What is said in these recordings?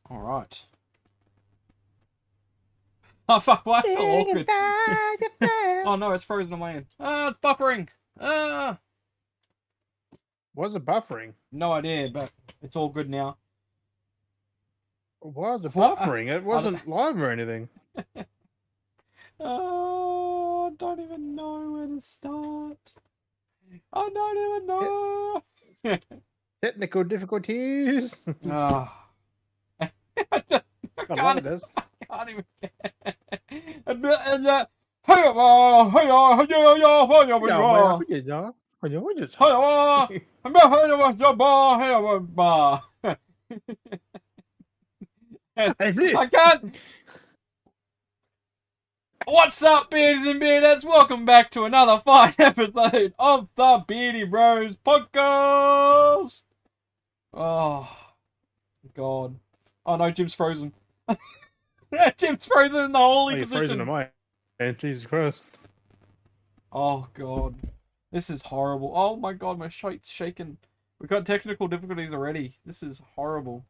All right. Oh fuck! Why? Awkward. Oh no, it's frozen on my end. Ah, it's buffering. Ah, Was it buffering? no idea, but it's all good now. Was it What? buffering? It wasn't live or anything. Oh, I don't even know where to start. I don't even know. Technical difficulties. Ah. I I love it. can't even. I can't. What's up, beards and beardettes? Welcome back to another fine episode of the Beardy Bros Podcast. Oh, God. Oh no, Jim's frozen. Jim's frozen in the holy position. Frozen to my hand, Jesus Christ. Oh, God. This is horrible. Oh, my God, my shite's shaking. We've got technical difficulties already. This is horrible.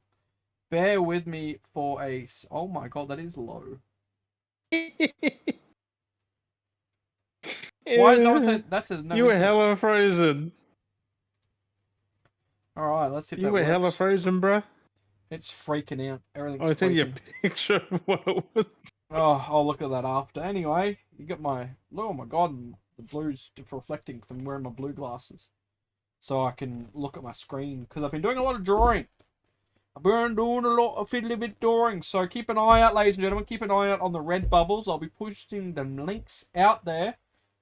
Bear with me for a... Oh, my God, that is low. Why is that said? That says no. You were hella frozen. Alright, let's see if you that were works. hella frozen, bruh. It's freaking out. Everything's I'll send you a freaking. picture of what it was. Oh, I'll look at that after. Anyway, you got my... Oh, my God, the blue's reflecting because I'm wearing my blue glasses. So I can look at my screen because I've been doing a lot of drawing. I've been doing a lot of fiddly bit drawing. So keep an eye out, ladies and gentlemen. Keep an eye out on the red bubbles. I'll be pushing them links out there.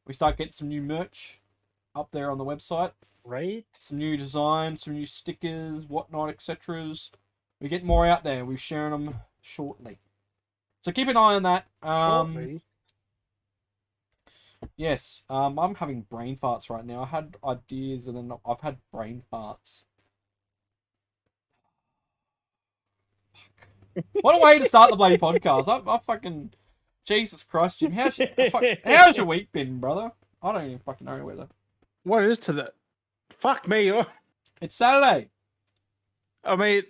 We start getting some new merch up there on the website. Right. Some new designs, some new stickers, whatnot, etc. We get more out there. We're sharing them shortly. So keep an eye on that. Shortly. Yes, I'm having brain farts right now. I had ideas and then I've had brain farts. What a way to start the bloody podcast. I fucking... Jesus Christ, Jim. How's your week been, brother? I don't even fucking know whether... What is to that? Fuck me. It's Saturday. I mean,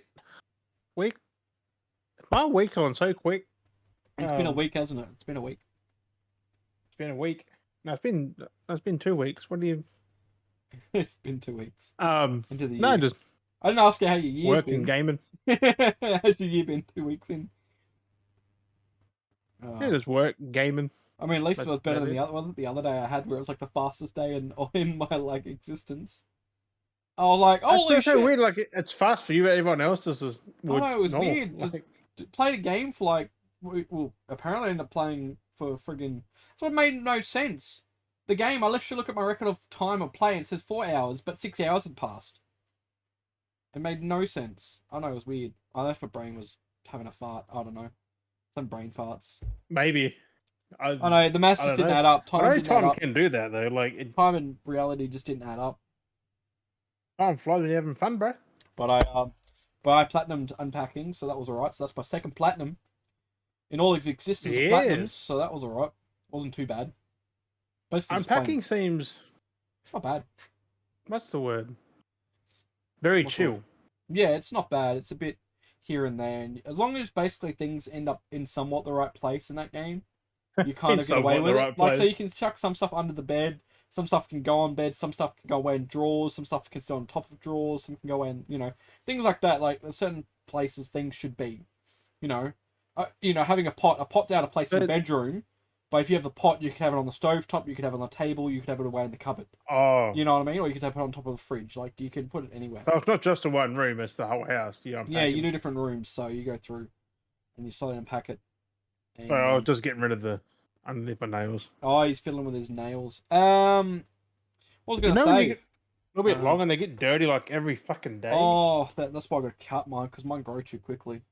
my week's on so quick. It's been a week, hasn't it? It's been a week. It's been a week. No, it's been 2 weeks. What do you... It's been 2 weeks. Into the year. No, just... I didn't ask you how your year's working, been. gaming. How's your year been 2 weeks in? Yeah, just work, gaming. I mean, at least it was better than the other one. The other day I had where it was like the fastest day in my like existence. I was like, holy shit! So weird. Like it's fast for you, but everyone else just was. Oh, it was normal. weird. Just played a game for like, well, apparently I ended up playing for friggin'. So it made no sense. The game, I literally look at my record of time of play and it says 4 hours, but 6 hours had passed. It made no sense. I know it was weird. I know if my brain was having a fart. I don't know. Some brain farts. Maybe. I know the maths just didn't add up. Time can do that though. Like time and reality just didn't add up. Time flies when you're having fun, bro. But I platinumed unpacking, so that was alright. So that's my second platinum in all of existence of platinums. So that was alright. Wasn't too bad. Basically unpacking seems. It's not bad. What's the word? Very chill. Yeah, it's not bad. It's a bit here and there, and as long as basically things end up in somewhat the right place in that game, you kind of get away with it. Like, so you can chuck some stuff under the bed, some stuff can go on bed, some stuff can go away in drawers, some stuff can sit on top of drawers, some can go in, things like that. Like, there's certain places things should be, having a pot's out of place in the bedroom, but if you have the pot, you can have it on the stovetop, you could have it on the table, you could have it away in the cupboard. Oh. You know what I mean? Or you could have it on top of the fridge. Like, you can put it anywhere. So it's not just a one room, it's the whole house. Yeah, you do different rooms, so you go through and you slowly unpack it. And, so I was just getting rid of the underneath my nails. Oh, he's fiddling with his nails. What was I going to say? A little bit long and they get dirty like every fucking day. Oh, that's why I got to cut mine, because mine grow too quickly.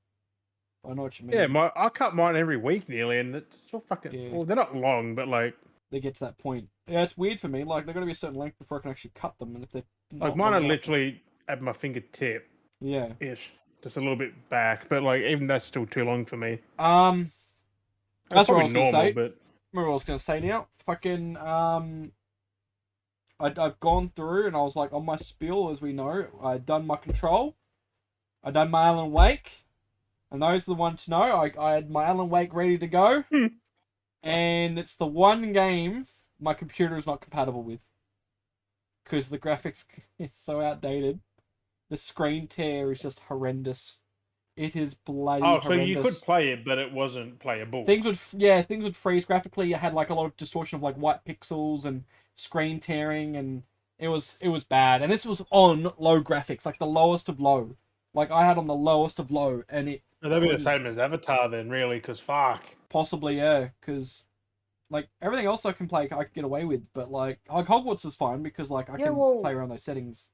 I know what you mean. Yeah, I cut mine every week nearly, and it's still fucking... Yeah. Well, they're not long, but like... They get to that point. Yeah, it's weird for me. Like, they're going to be a certain length before I can actually cut them, and if they're not like, mine are literally at my fingertip. Yeah. Ish. Just a little bit back, but like, even that's still too long for me. That's what I was going to say. But... Remember what I was going to say now? Fucking, I've gone through, and I was like, on my spiel, as we know, I'd done my control, I'd done my Alan Wake, And those are the ones to know. I had my Alan Wake ready to go. And it's the one game my computer is not compatible with. Because the graphics is so outdated. The screen tear is just horrendous. It is bloody horrendous. So you could play it, but it wasn't playable. Things would freeze graphically. You had like a lot of distortion of like white pixels and screen tearing, and it was bad. And this was on low graphics, like the lowest of low. Like I had on the lowest of low, and it. That'd be the same as Avatar then, really, because fuck. Possibly, yeah, because like everything else I can play, I could get away with, but like Hogwarts is fine because like I can play around those settings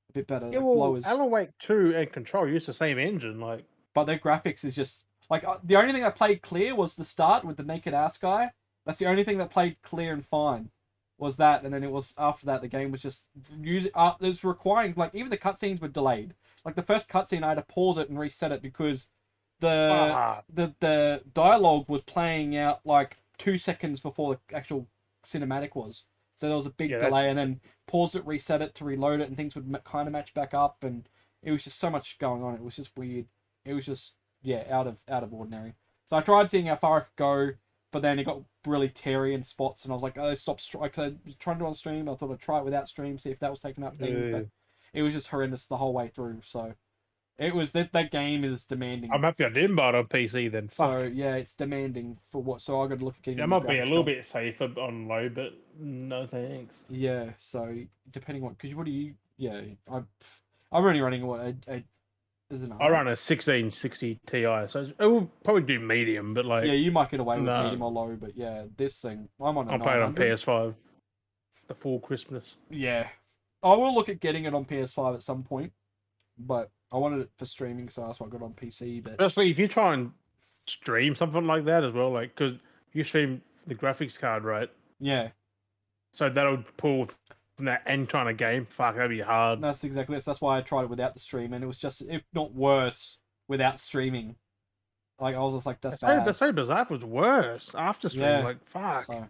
a bit better. Yeah, well, Alan Wake 2 and Control use the same engine, like. But their graphics is just like the only thing that played clear was the start with the naked ass guy. That's the only thing that played clear and fine, was that, and then it was after that the game was just it was requiring like even the cutscenes were delayed. Like the first cutscene I had to pause it and reset it because the dialogue was playing out like 2 seconds before the actual cinematic was. So there was a big delay, and then paused it, reset it to reload it, and things would kind of match back up, and it was just so much going on. It was just weird. It was just out of ordinary. So I tried seeing how far I could go, but then it got really teary in spots, and I was like, I stopped. I was trying to do it on stream. I thought I'd try it without stream, see if that was taking up things, but it was just horrendous the whole way through. So it was that game is demanding. I'm happy I didn't buy it on PC then. So yeah, it's demanding for what. So I got to look at getting. It might be a little bit safer on low, but no thanks. Yeah. So depending on because what do you? Yeah, I'm already running what a I run a 1660 Ti, so it will probably do medium, but like... Yeah, you might get away with medium or low, but yeah, this thing, I'm on a 900. I'll play it on PS5, the full Christmas. Yeah. I will look at getting it on PS5 at some point, but I wanted it for streaming, so that's why I got it on PC. But especially if you try and stream something like that as well, like, because you stream the graphics card, right? Yeah. So that'll pull... from that end kind of game, fuck, that'd be hard. That's exactly it. That's why I tried it without the stream, and it was just, if not worse, without streaming. Like, I was just like, that's bad. That's so bizarre. It was worse after stream. Like, fuck. So,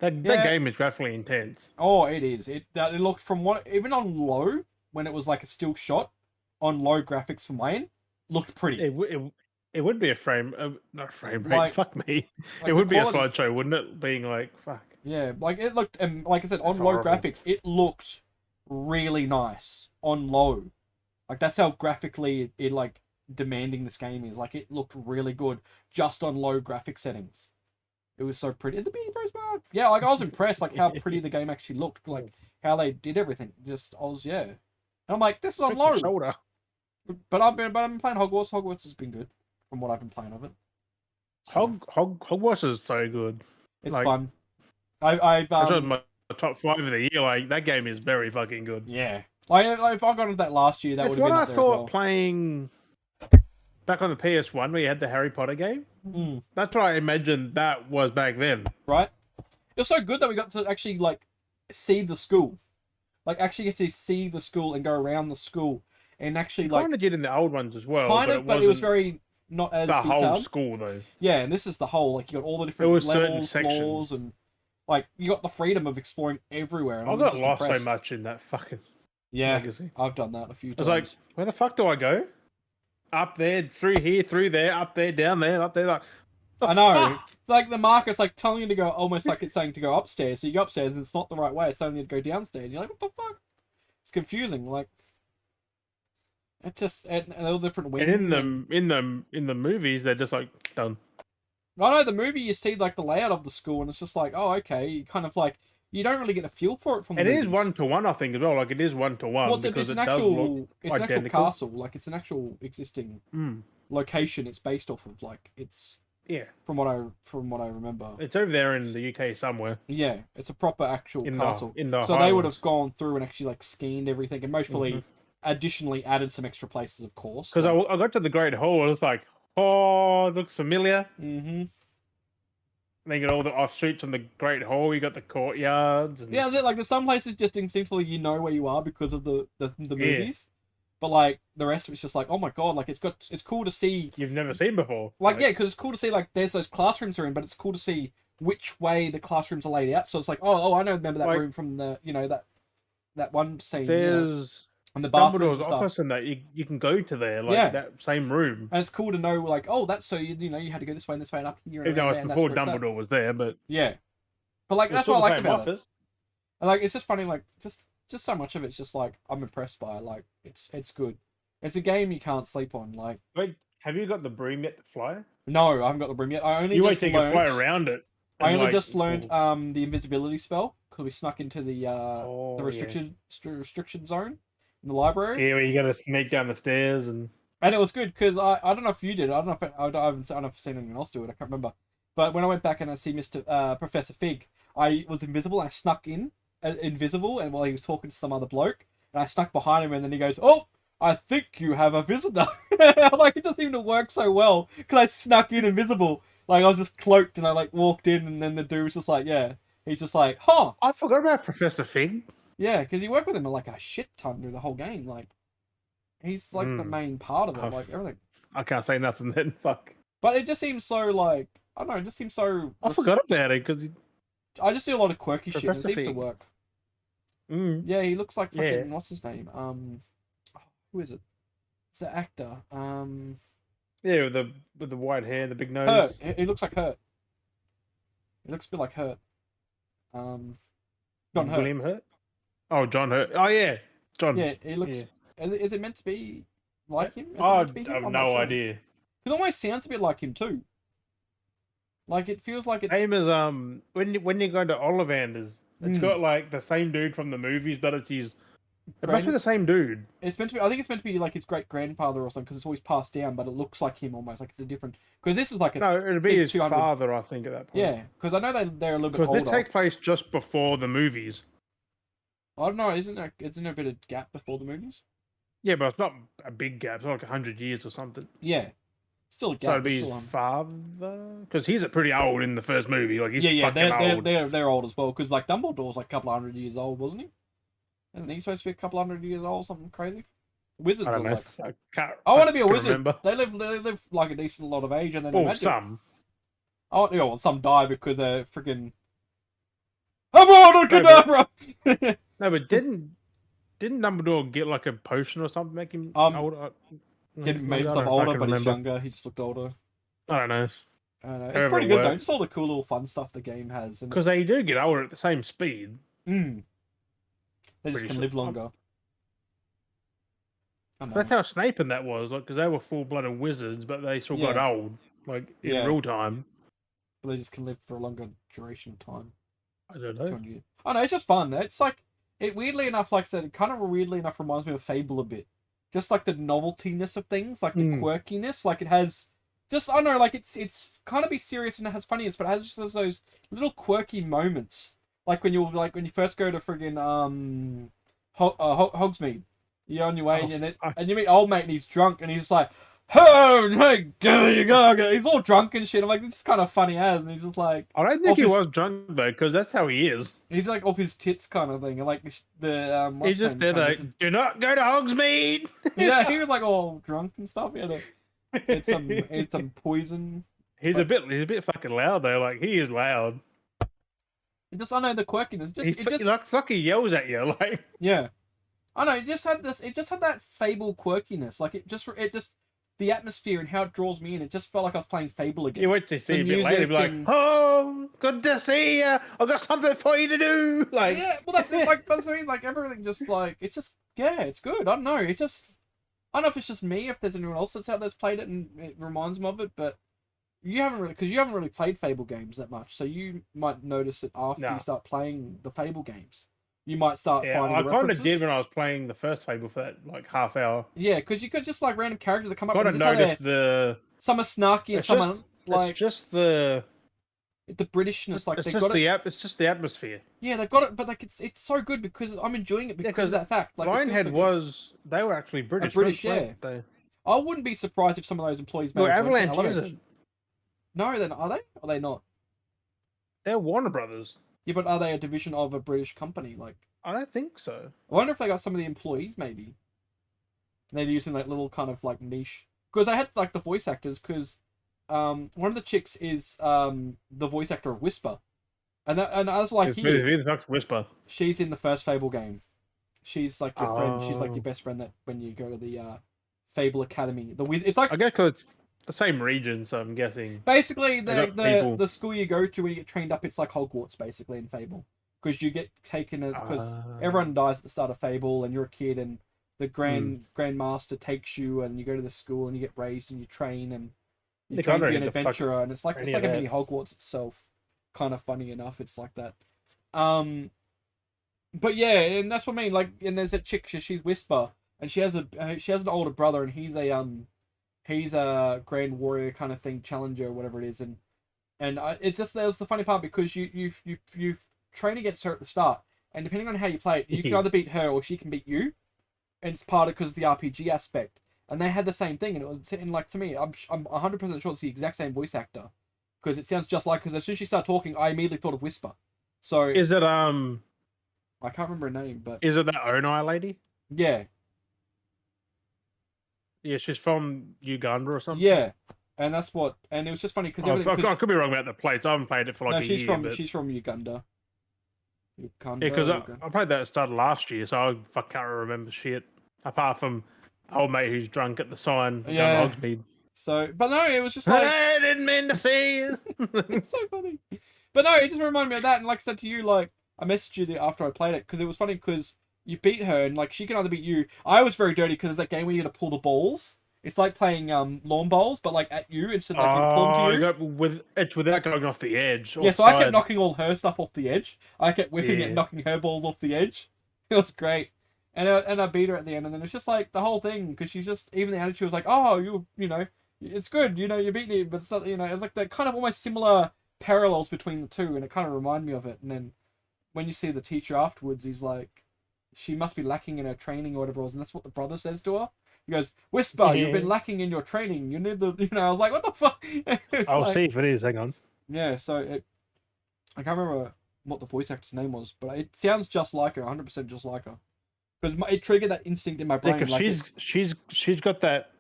that game is graphically intense. Oh, it is. It looked from what, even on low, when it was like a still shot, on low graphics for mine, looked pretty. It would be a frame, not frame rate, like, fuck me. Like it would be a slideshow, wouldn't it? Being like, fuck. Yeah, like it looked, and like I said, on low graphics, it looked really nice on low. Like that's how graphically it like demanding this game is. Like it looked really good just on low graphic settings. It was so pretty. The Beardy Bros Podcast. Yeah, like I was impressed, like how pretty the game actually looked, like how they did everything. Just and I'm like, this is on low. Shoulder. But I've been playing Hogwarts. Hogwarts has been good from what I've been playing of it. So, Hogwarts is so good. It's like, fun. I've my top 5 of the year. Like that game is very fucking good. Yeah, like if I got into that last year, that would have been up there as well. What I thought playing back on the PS1, where you had the Harry Potter game. That's what I imagined that was back then. Right. It was so good that we got to actually like see the school, like actually get to see the school and go around the school and actually like. Kind of did in the old ones as well. But it was very not as detailed. The whole school though. Yeah, and this is the whole like you got all the different levels, floors, and. Like, you got the freedom of exploring everywhere. And I got lost so much in that fucking legacy. I've done that a few times. I was like, where the fuck do I go? Up there, through here, through there, up there, down there, up there. Like, I know. Fuck? It's like the market's like telling you to go, almost like it's saying to go upstairs. So you go upstairs and it's not the right way. It's telling you to go downstairs. And you're like, what the fuck? It's confusing. Like, it's just and all different wings. And in the movies, they're just like done. I know the movie you see like the layout of the school and it's just like, oh okay, you kind of like you don't really get a feel for it from the movies. It is 1-to-1, I think, as well. Like it is 1-to-1. Well, it's an actual castle, like it's an actual existing location it's based off of. Like it's from what I remember. It's over there in the UK somewhere. Yeah, it's a proper actual castle. In the so they would have gone through and actually like scanned everything and most probably additionally added some extra places, of course. Because I got to the Great Hall, it was like, oh, it looks familiar. Mm-hmm. Then you got all the offshoots from the Great Hall. You got the courtyards. And... Yeah, like there's some places just instinctively you know where you are because of the movies, but like the rest of it's just like, oh my god, like it's cool to see. You've never seen before. Like yeah, because it's cool to see like there's those classrooms are in, but it's cool to see which way the classrooms are laid out. So it's like, oh, I remember that room from the that one scene. There's And the bathrooms Dumbledore's and stuff. office and that you can go to there, like that same room. And it's cool to know, like, oh, that's so you had to go this way and up here. And it's before Dumbledore was there, but yeah, but like that's what I liked about it. And like it's just funny, like just so much of it's just like I'm impressed by it. Like it's good. It's a game you can't sleep on. Like, wait, have you got the broom yet to fly? No, I haven't got the broom yet. I only you wait till you can fly around it. I only just learned the invisibility spell because we snuck into the restriction zone in the library. Yeah, where you got to sneak down the stairs and it was good because I don't know if you did. I don't know if I haven't seen anyone else do it. I can't remember. But when I went back and I see Professor Fig, I was invisible. And I snuck in invisible, and while he was talking to some other bloke, and I snuck behind him, and then he goes, "Oh, I think you have a visitor." Like it doesn't seem to work so well because I snuck in invisible. Like I was just cloaked, and I like walked in, and then the dude was just like, "Yeah." He's just like, "Huh." I forgot about Professor Fig. Yeah, because you work with him like a shit ton through the whole game. Like he's like the main part of it. Like everything. I can't say nothing then. Fuck. But it just seems so like I don't know. It just seems so. I forgot about it because I just do a lot of quirky shit. And it seems to work. Yeah, he looks like fucking what's his name? Who is it? It's the actor. Yeah, with the white hair, the big nose. Hurt. He looks like Hurt. He looks a bit like Hurt. John Hurt. William Hurt. Oh, John Hurt. Oh yeah, John. Yeah, he looks. Yeah. Is it meant to be like him? I have no idea. It almost sounds a bit like him too. Like it feels like it's same as when you go to Ollivander's, it's got like the same dude from the movies, but it's must be the same dude. It's meant to be. I think it's meant to be like his great grandfather or something because it's always passed down, but it looks like him almost. Like it's a different. Because this is like it'd be his father, I think, at that point. Yeah, because I know they're a little bit older. Because it takes place just before the movies. I don't know. Isn't there a bit of gap before the movies? Yeah, but it's not a big gap. It's like 100 years or something. Yeah, still a gap. So it'd be his father, because he's pretty old in the first movie. Like he's old. They're old as well. Because like Dumbledore's like a couple of 100 years old, wasn't he? Isn't he supposed to be a couple 100 years old? Something crazy. Wizards are like. I want to be a wizard. Remember. They live like a decent lot of age, and then imagine. Some. Oh, yeah, well, some die because they're freaking. Abracadabra! No, but didn't Dumbledore get like a potion or something make him older? Didn't make himself older, but he's younger. He just looked older. I don't know. It's pretty good though. Just all the cool little fun stuff the game has. Because they do get older at the same speed. They just can live longer. That's how Snape and that was, like, because they were full-blooded wizards, but they still got old, like in real time. But they just can live for a longer duration of time. I don't know. I know, it's just fun. It's like weirdly enough, like I said, it kind of weirdly enough reminds me of Fable a bit. Just like the noveltiness of things, like the quirkiness, like it has. Just I don't know, like it's kind of be serious and it has funniness, but it has just those little quirky moments. Like when you first go to friggin' Hogsmeade, you're on your way and you meet old mate and he's drunk and he's just like, "Oh, hey, go!" He's all drunk and shit. I'm like, this is kind of funny as, and he's just like, I don't think he was drunk though, because that's how he is. He's like off his tits kind of thing, and like the he just did like, "Do not go to Hogsmeade." Yeah, he was like all drunk and stuff. He had some poison. He's a bit fucking loud though. Like he is loud. I know the quirkiness. It's like he yells at you, like yeah. I know. It just had that Fable quirkiness. Like it just the atmosphere and how it draws me in. It just felt like I was playing Fable again. You wait to see a bit later, be like, "Oh, good to see you. I've got something for you to do." Like yeah, well that's it. Like that's what I mean. Like everything, just like it's just it's good. I don't know. I don't know if it's just me, if there's anyone else that's played it and it reminds them of it, but. You haven't really played Fable games that much, so you might notice it after you start playing the Fable games. You might start finding the references. I kind of did when I was playing the first Fable for that like half hour. Yeah, because you could just like random characters that come up. I kind of noticed some are snarky and some are like it's just the Britishness. Like it's just the atmosphere. Yeah, they've got it, but like it's so good because I'm enjoying it because of that fact. Like Lionhead they were actually British. British, yeah. I wouldn't be surprised if some of those employees. Avalanche isn't. No, then are they? Or are they not? They're Warner Brothers. Yeah, but are they a division of a British company? Like, I don't think so. I wonder if they got some of the employees maybe. And they're using that little kind of like niche. Because I had like the voice actors. Because one of the chicks is the voice actor of Whisper, and that's like who the fuck's Whisper? She's in the first Fable game. She's like your friend. She's like your best friend that when you go to the Fable Academy. It's like I guess 'cause it's the same region, so I'm guessing. basically the school you go to when you get trained up. It's like Hogwarts basically in Fable because you get taken as because everyone dies at the start of Fable and you're a kid and the grandmaster takes you and you go to the school and you get raised and you train and you train to be an adventurer and it's like a mini Hogwarts itself. Kind of funny enough, it's like that. But yeah, and that's what I mean. Like, and there's that chick. She's Whisper, and she has an older brother, and he's a Grand Warrior kind of thing, challenger or whatever it is, and it's just that was the funny part because you train against her at the start, and depending on how you play it, you can either beat her or she can beat you, and it's part of because of the RPG aspect. And they had the same thing, and it was and like to me, I'm 100% sure it's the exact same voice actor because it sounds just like because as soon as she started talking, I immediately thought of Whisper. So is it I can't remember her name, but is it that Onai lady? Yeah. Yeah, she's from Uganda or something. Yeah, and that's what. And it was just funny because I could be wrong about the plates. I haven't played it for like a year. She's from Uganda. Yeah, because I played that at the start of last year, so I can't remember shit apart from old mate who's drunk at the sign. Yeah. So, but no, it was just like I didn't mean to see you. It's so funny. But no, it just reminded me of that. And like I said to you, like I messaged you after I played it because it was funny because you beat her and like she can either beat you. I was very dirty because it's that game where you got to pull the balls. It's like playing lawn bowls, but like at you instead of like you pull them to you. It's without going off the edge. Yeah, so I kept knocking all her stuff off the edge. I kept whipping it and knocking her balls off the edge. It was great. And I beat her at the end, and then it's just like the whole thing because she's just even the attitude was like, oh, you know, it's good, you know, you beat me, but it's not, you know, it's like that kind of almost similar parallels between the two, and it kind of reminded me of it. And then when you see the teacher afterwards, he's like, she must be lacking in her training or whatever it was, and that's what the brother says to her. He goes, Whisper, you've been lacking in your training. You need the, you know, I was like, what the fuck? I'll see if it is. Hang on. Yeah, so I can't remember what the voice actor's name was, but it sounds just like her, 100% just like her. Because it triggered that instinct in my brain. Yeah, like she's got that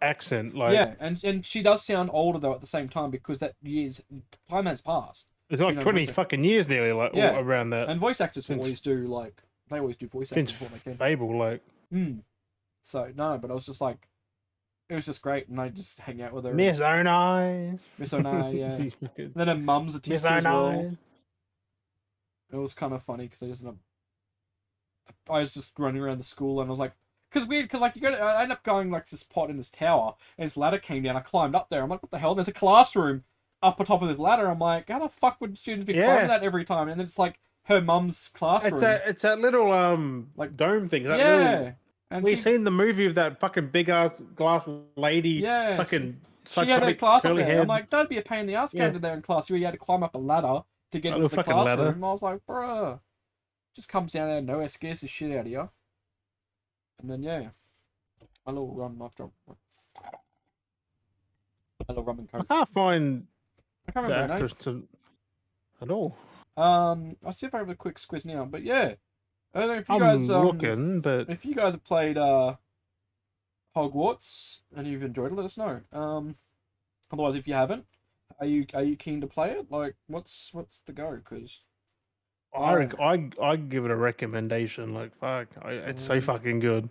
accent, like and she does sound older though at the same time because time has passed. It's like 20 fucking years nearly, like all around that. And voice actors always do voice acting before they can. Fable, like. So no, but I was just like, it was just great, and I just hang out with her. Miss Onai, yeah. Then her mum's a teacher as well. It was kind of funny because I was just running around the school and I was like, because like I ended up going like this pot in this tower and this ladder came down. I climbed up there. I'm like, what the hell? There's a classroom up on top of this ladder. I'm like, how the fuck would students be climbing that every time? And then it's like her mum's classroom. It's that little like dome thing. And we've seen the movie of that fucking big ass glass lady. Yeah, fucking. She had a class up there. Head. I'm like, that'd be a pain in the ass going to there in class. You had to climb up a ladder to get into the classroom. Ladder. And I was like, bruh, just comes down out of nowhere, scares the shit out of you. And then a little rum after. A little rum and coke. I can't find. I can't remember the actress at all. I'll see if I have a quick squiz now. But yeah. I don't know if you guys looking, but if you guys have played Hogwarts and you've enjoyed it, let us know. Otherwise, if you haven't, are you keen to play it? Like, what's the go? Because I give it a recommendation. Like, fuck, it's so fucking good.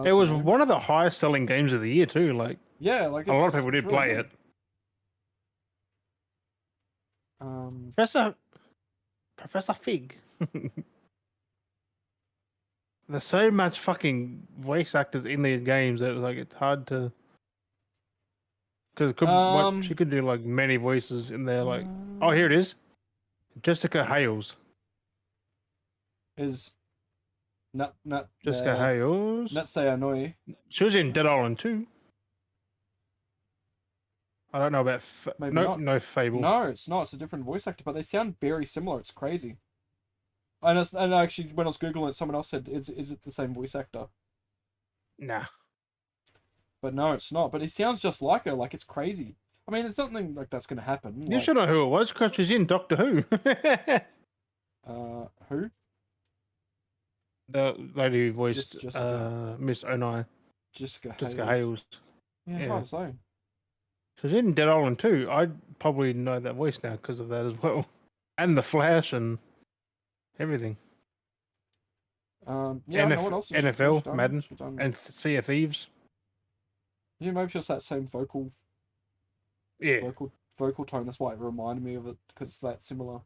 It was one of the highest selling games of the year too. Like, yeah, like a lot of people did play it. Professor Fig. There's so much fucking voice actors in these games that it's hard to. Because she could do like many voices in there. Like, oh, here it is. Jessica Hales. Is not Jessica Hales. Not say Annoy. She was in Dead Island 2. I don't know about no Fable. No, it's not. It's a different voice actor, but they sound very similar. It's crazy. And actually, when I was googling it, someone else said, "Is it the same voice actor?" Nah. But no, it's not. But it sounds just like her. Like, it's crazy. I mean, it's something like that's going to happen. You should know who it was because she's in Doctor Who. Who? The lady who voiced Miss Onai. Jessica Hales. Yeah, hard to say. She's in Dead Island 2. I'd probably know that voice now because of that as well. And The Flash and everything. Yeah, I know what else. NFL, Madden, and Sea of Thieves. Yeah, maybe just that same vocal tone. That's why it reminded me of it, because it's that similar.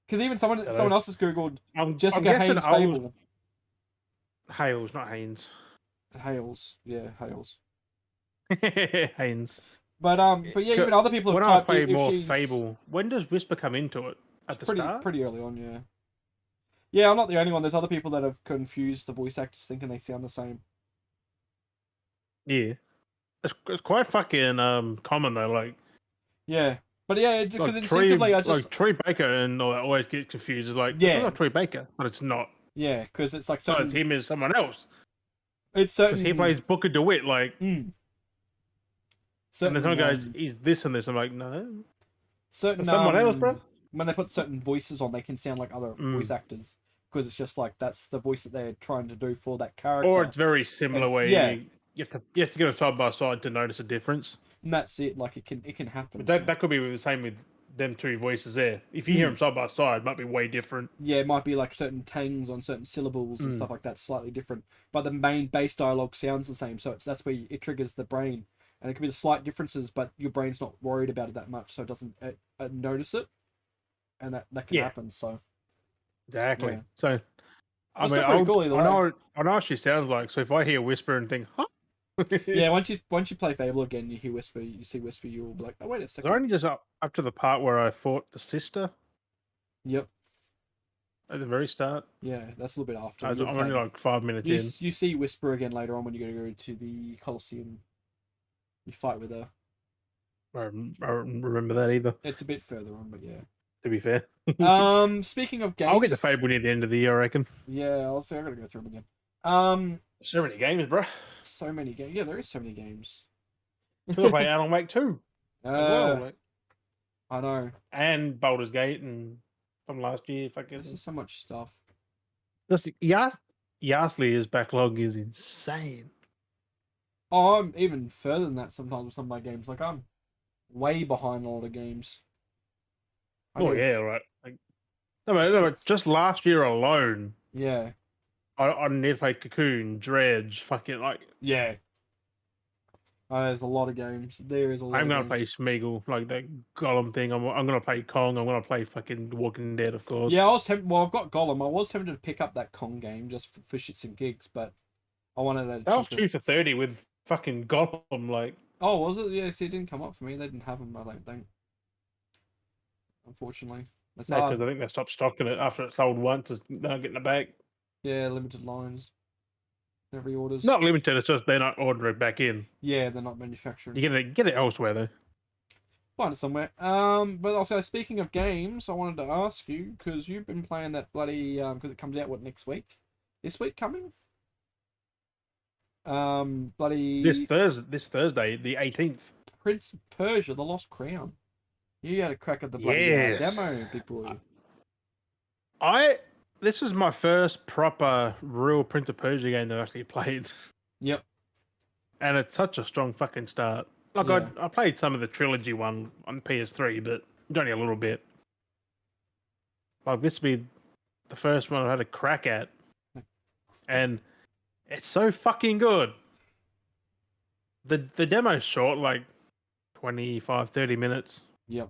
Because even someone else has googled Jessica Haynes Fable. Hales, not Haynes. Hales, yeah, Hales. Haynes. But yeah, even other people have typed. When I play more Fable, when does Whisper come into it? At the start? Pretty early on, yeah. Yeah, I'm not the only one. There's other people that have confused the voice actors, thinking they sound the same. Yeah, it's quite fucking common though. Like, yeah, but yeah, because instinctively I just Troy Baker and all that always get confused. It's like, it's not Troy Baker, but it's not. Yeah, because it's like certain... it's him as someone else. It's certain... Because he plays Booker DeWitt, like. Certain, and then someone goes, he's this and this. I'm like, no. Certain someone else, bro. When they put certain voices on, they can sound like other voice actors, because it's just like that's the voice that they're trying to do for that character. Or it's very similar where you have to get them side by side to notice a difference. And that's it. Like it can happen. But that could be the same with them two voices there. If you hear them side by side, it might be way different. Yeah, it might be like certain tangs on certain syllables and stuff like that, slightly different. But the main base dialogue sounds the same, so that's where it triggers the brain. And it can be the slight differences, but your brain's not worried about it that much, so it doesn't notice it. And that can happen, so... Exactly. Yeah. So, I mean, pretty cool either way. I know what she sounds like, so if I hear Whisper and think, huh? Yeah, once you play Fable again, you hear Whisper, you see Whisper, you'll be like, oh, wait a second. They're only just up to the part where I fought the sister. Yep. At the very start. Yeah, that's a little bit after. I'm only like 5 minutes in. You see Whisper again later on when you go to the Colosseum. You fight with her. I don't remember that either. It's a bit further on, but yeah. To be fair. Speaking of games... I'll get the Fable near the end of the year, I reckon. Yeah, I'll say I gotta go through them again. So many games, bro. So many games. Yeah, there is so many games. Still play Alan Wake 2. I know. And Baldur's Gate and from last year, if I guess. There's so much stuff. Yardley's backlog is insane. Oh, I'm even further than that sometimes with some of my games. Like, I'm way behind a lot of games. Yeah, right. Like, no, just last year alone. Yeah. I need to play Cocoon, Dredge, fucking like... Yeah. There's a lot of games. There is a lot I'm going to play Smeagol, like that Gollum thing. I'm going to play Kong. I'm going to play fucking Walking Dead, of course. Yeah, I've got Gollum. I was tempted to pick up that Kong game just for shits and gigs, but I wanted that. That was 2 for $30 with fucking Gollum, like... Oh, was it? Yeah, see, it didn't come up for me. They didn't have them, I don't think. Unfortunately. No, because I think they stopped stocking it after it sold once. They're not getting it back. Yeah, limited lines. Never reorders. Not limited, it's just they're not ordering it back in. Yeah, they're not manufacturing. You get it elsewhere, though. Find it somewhere. But also, speaking of games, I wanted to ask you, because you've been playing that bloody... because it comes out, what, next week? This week coming? Bloody... This Thursday, the 18th. Prince of Persia, The Lost Crown. You had a crack at the bloody demo, big boy. This is my first proper real Prince of Persia game that I actually played. Yep. And it's such a strong fucking start. Like, yeah. I played some of the trilogy one on PS3, but only a little bit. Like, this would be the first one I had a crack at. And it's so fucking good. The demo's short, like 25, 30 minutes. Yep.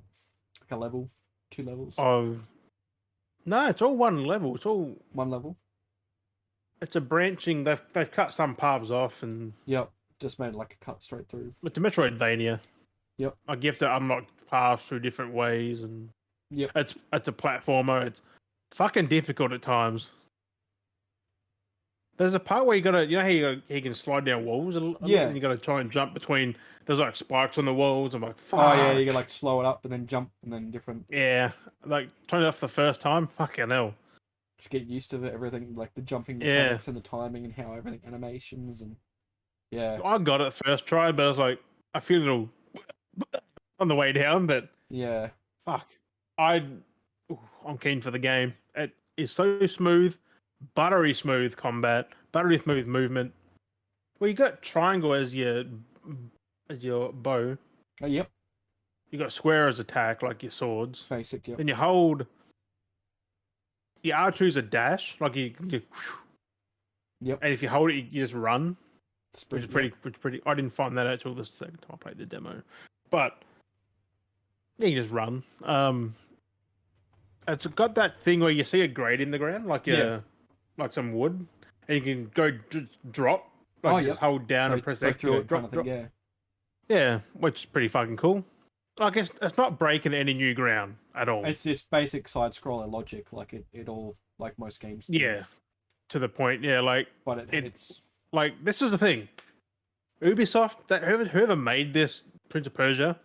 Like a level, 2 levels. No, it's all one level. It's all 1 level. It's a branching. They've cut some paths off and. Yep. Just made like a cut straight through. It's a Metroidvania. Yep. Like you have to unlock paths through different ways and. Yep. It's a platformer. It's fucking difficult at times. There's a part where you gotta, how you can slide down walls. And you gotta try and jump between. There's like spikes on the walls. I'm like, fuck. Oh yeah, you can like slow it up and then jump and then different. Yeah, like trying it off the first time. Fucking hell. Just get used to everything, like the jumping mechanics and the timing and how everything animations and. Yeah. I got it first try, but I was like, I feel a little on the way down, but yeah. Fuck. I'm keen for the game. It is so smooth, buttery smooth combat, buttery smooth movement. Well, you got triangle as your bow. Oh, yep. You got square as attack, like your swords. Basic, yep. Then you hold. Your R2's a dash, like you Yep. And if you hold it, you just run. Which is pretty. I didn't find that out until the second time I played the demo, but yeah, you just run. It's got that thing where you see a grate in the ground, like like some wood, and you can go drop, like just hold down and press X, drop, kind of thing, drop. Yeah, which is pretty fucking cool. I guess it's not breaking any new ground at all. It's just basic side scroller logic, like it all, like most games do. Yeah, to the point. Yeah, like, but it's like, this is the thing. Ubisoft, that whoever made this Prince of Persia,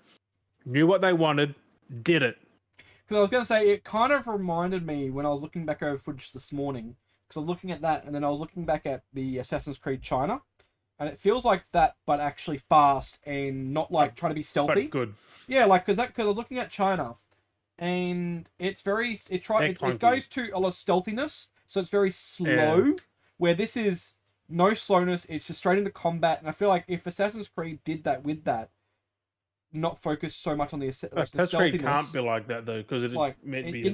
knew what they wanted, did it. Because I was going to say, it kind of reminded me when I was looking back over footage this morning, because I was looking at that, and then I was looking back at the Assassin's Creed China, and it feels like that, but actually fast and not like trying to be stealthy. But good. Yeah, like because I was looking at China, and it's very it goes to a lot of stealthiness, so it's very slow. Yeah. Where this is no slowness, it's just straight into combat, and I feel like if Assassin's Creed did that with that, not focus so much on the stealthiness. Creed can't be like that though, because it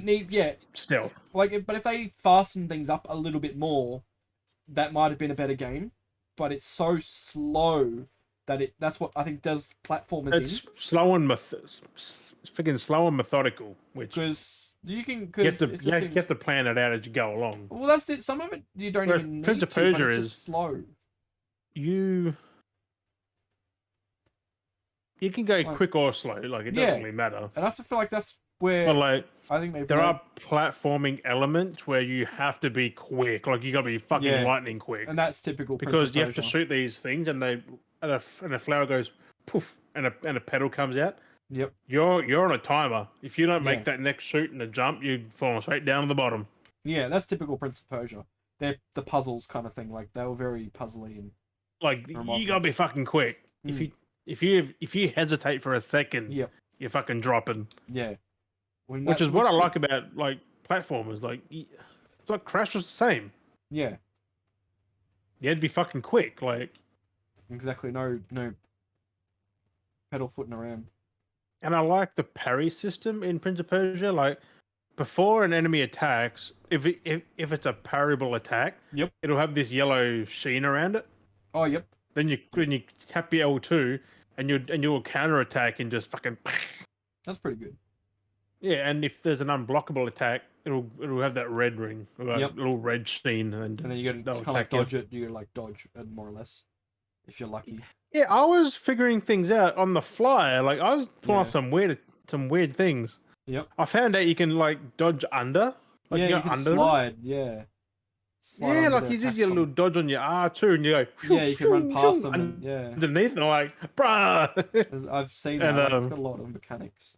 needs stealth. Like, but if they fasten things up a little bit more, that might have been a better game. But it's so slow that that's what I think does platformers. It's slow and freaking slow and methodical, which because you have to plan it out as you go along. Well, that's it. Some of it you don't even need Prince of Persia to, but it's just slow. You can go quick or slow, like it doesn't really matter. And I also feel like that's where I think there are platforming elements where you have to be quick, like you got to be fucking lightning quick, and that's typical because you have to shoot these things, and a flower goes poof, and a petal comes out. Yep, you're on a timer. If you don't make that next shoot and a jump, you fall straight down to the bottom. Yeah, that's typical Prince of Persia. They're the puzzles kind of thing. Like they were very puzzly and like you gotta be fucking quick. If you hesitate for a second, you're fucking dropping. Yeah. Which is what I like about like platformers. Like it's like Crash was the same. Yeah. You had to be fucking quick, like exactly. No pedal footing around. And I like the parry system in Prince of Persia. Like before an enemy attacks, if it's a parryable attack, it'll have this yellow sheen around it. Oh, yep. Then you tap the L2 and you'll counter attack and just fucking. That's pretty good. Yeah, and if there's an unblockable attack, it'll have that red ring, little red sheen, and then you got to kind of like dodge it. You got to like dodge it more or less, if you're lucky. Yeah, I was figuring things out on the fly. Like I was pulling off some weird things. Yep. I found out you can like dodge under. Like, you can under slide. Slide like you did your little dodge on your R2, and you go. Yeah, you can run past them. Underneath, and I'm like, bruh. I've seen that. It's got a lot of mechanics.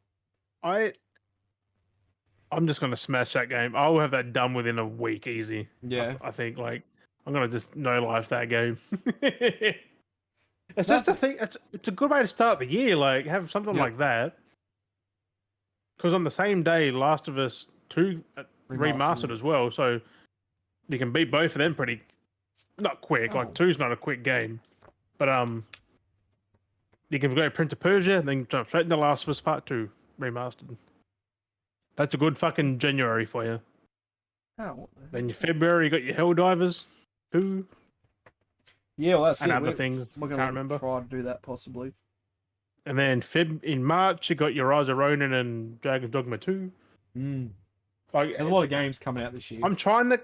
I'm just gonna smash that game. I'll have that done within a week, easy. Yeah, I think like I'm gonna just no life that game. It's just a thing. It's a good way to start the year. Like have something like that. Because on the same day, Last of Us 2 remastered as well, so you can beat both of them pretty not quick. Like 2's not a quick game, but you can go Prince of Persia, then jump straight into Last of Us Part 2 remastered. That's a good fucking January for you. Then your February, you got your Helldivers 2. Yeah, well, that's and other things. We're going to try to do that possibly. And then in March, you got your Rise of Ronin and Dragon's Dogma 2. Like, there's a lot of games coming out this year. I'm trying to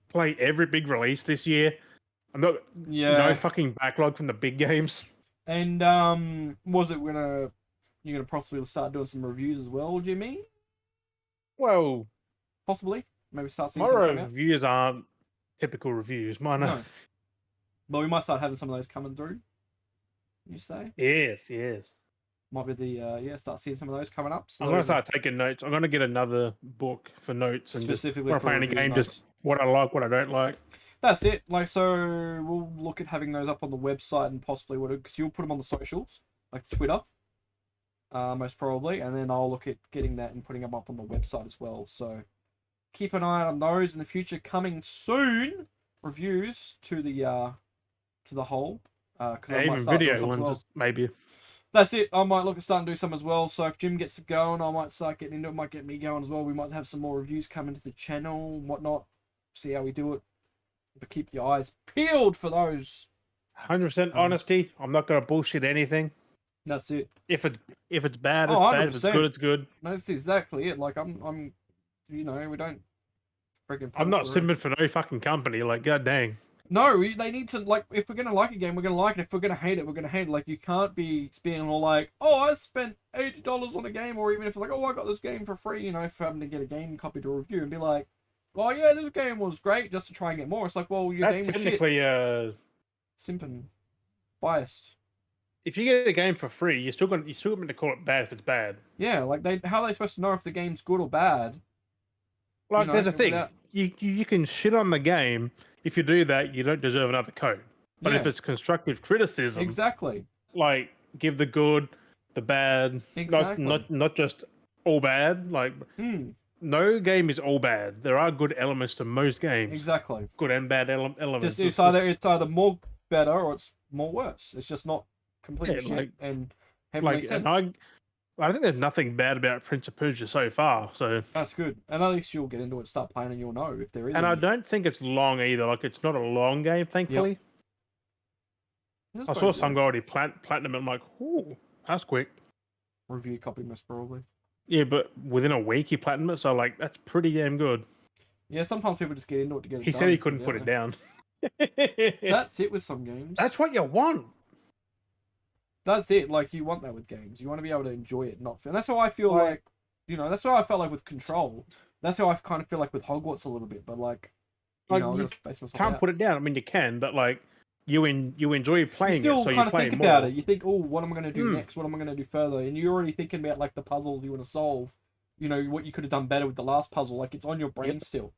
play every big release this year. I'm not no fucking backlog from the big games. And you're gonna possibly start doing some reviews as well, Jimmy? Well, possibly. Maybe start seeing my reviews aren't typical reviews. Mine are. But we might start having some of those coming through. You say? Yes. Might be the start seeing some of those coming up. So I'm gonna start taking notes. I'm gonna get another book for notes and specifically just, for playing a game, just what I like, what I don't like. That's it. Like, so we'll look at having those up on the website and possibly because you'll put them on the socials, like Twitter, most probably, and then I'll look at getting that and putting them up on the website as well. So keep an eye on those in the future. Coming soon, reviews to the whole. Even video ones, maybe. That's it. I might look at starting to do some as well. So if Jim gets it going, I might start getting into it. Might get me going as well. We might have some more reviews coming to the channel and whatnot. See how we do it. But keep your eyes peeled for those. 100% honesty. I'm not gonna bullshit anything. That's it. If it's bad, it's 100%. bad. If it's good, it's good. That's exactly it. Like I'm, we don't freaking. I'm not simping for no fucking company. Like, god dang. No, they need to, like, if we're gonna like a game, we're gonna like it. If we're gonna hate it, we're gonna hate it. Like, you can't be being all like, oh, I spent $80 on a game, or even if like, oh, I got this game for free, for having to get a game copy to review, and be like, oh yeah, this game was great, just to try and get more. It's like, well, your game was shit. Simping, biased. If you get a game for free, you're still going to call it bad if it's bad. Yeah, like how are they supposed to know if the game's good or bad? Like, there's a thing. You can shit on the game. If you do that, you don't deserve another code. But if it's constructive criticism, exactly, like give the good, the bad, not just all bad. Like no game is all bad. There are good elements to most games. Exactly, good and bad elements. It's either more better or it's more worse. It's just not completely shit and heavily sent. And I think there's nothing bad about Prince of Persia so far, so that's good. And at least you'll get into it, start playing, and you'll know if there is. And I don't think it's long either. Like, it's not a long game, thankfully. Yep. I saw some guy already platinum, and I'm like, ooh, that's quick. Review copy most probably. Yeah, but within a week he platinumed it, so like that's pretty damn good. Yeah, sometimes people just get into it to get it done. He said he couldn't put it down. That's it with some games. That's what you want. That's it. Like, you want that with games. You want to be able to enjoy it, not feel. And that's how I feel like, that's how I felt like with Control. That's how I kind of feel like with Hogwarts a little bit. But like you can't put it down. I mean, you can, but like you enjoy playing you still it, so kind you play think more. about it. You think, oh, what am I going to do next? What am I going to do further? And you're already thinking about like the puzzles you want to solve. What you could have done better with the last puzzle. Like, it's on your brain still.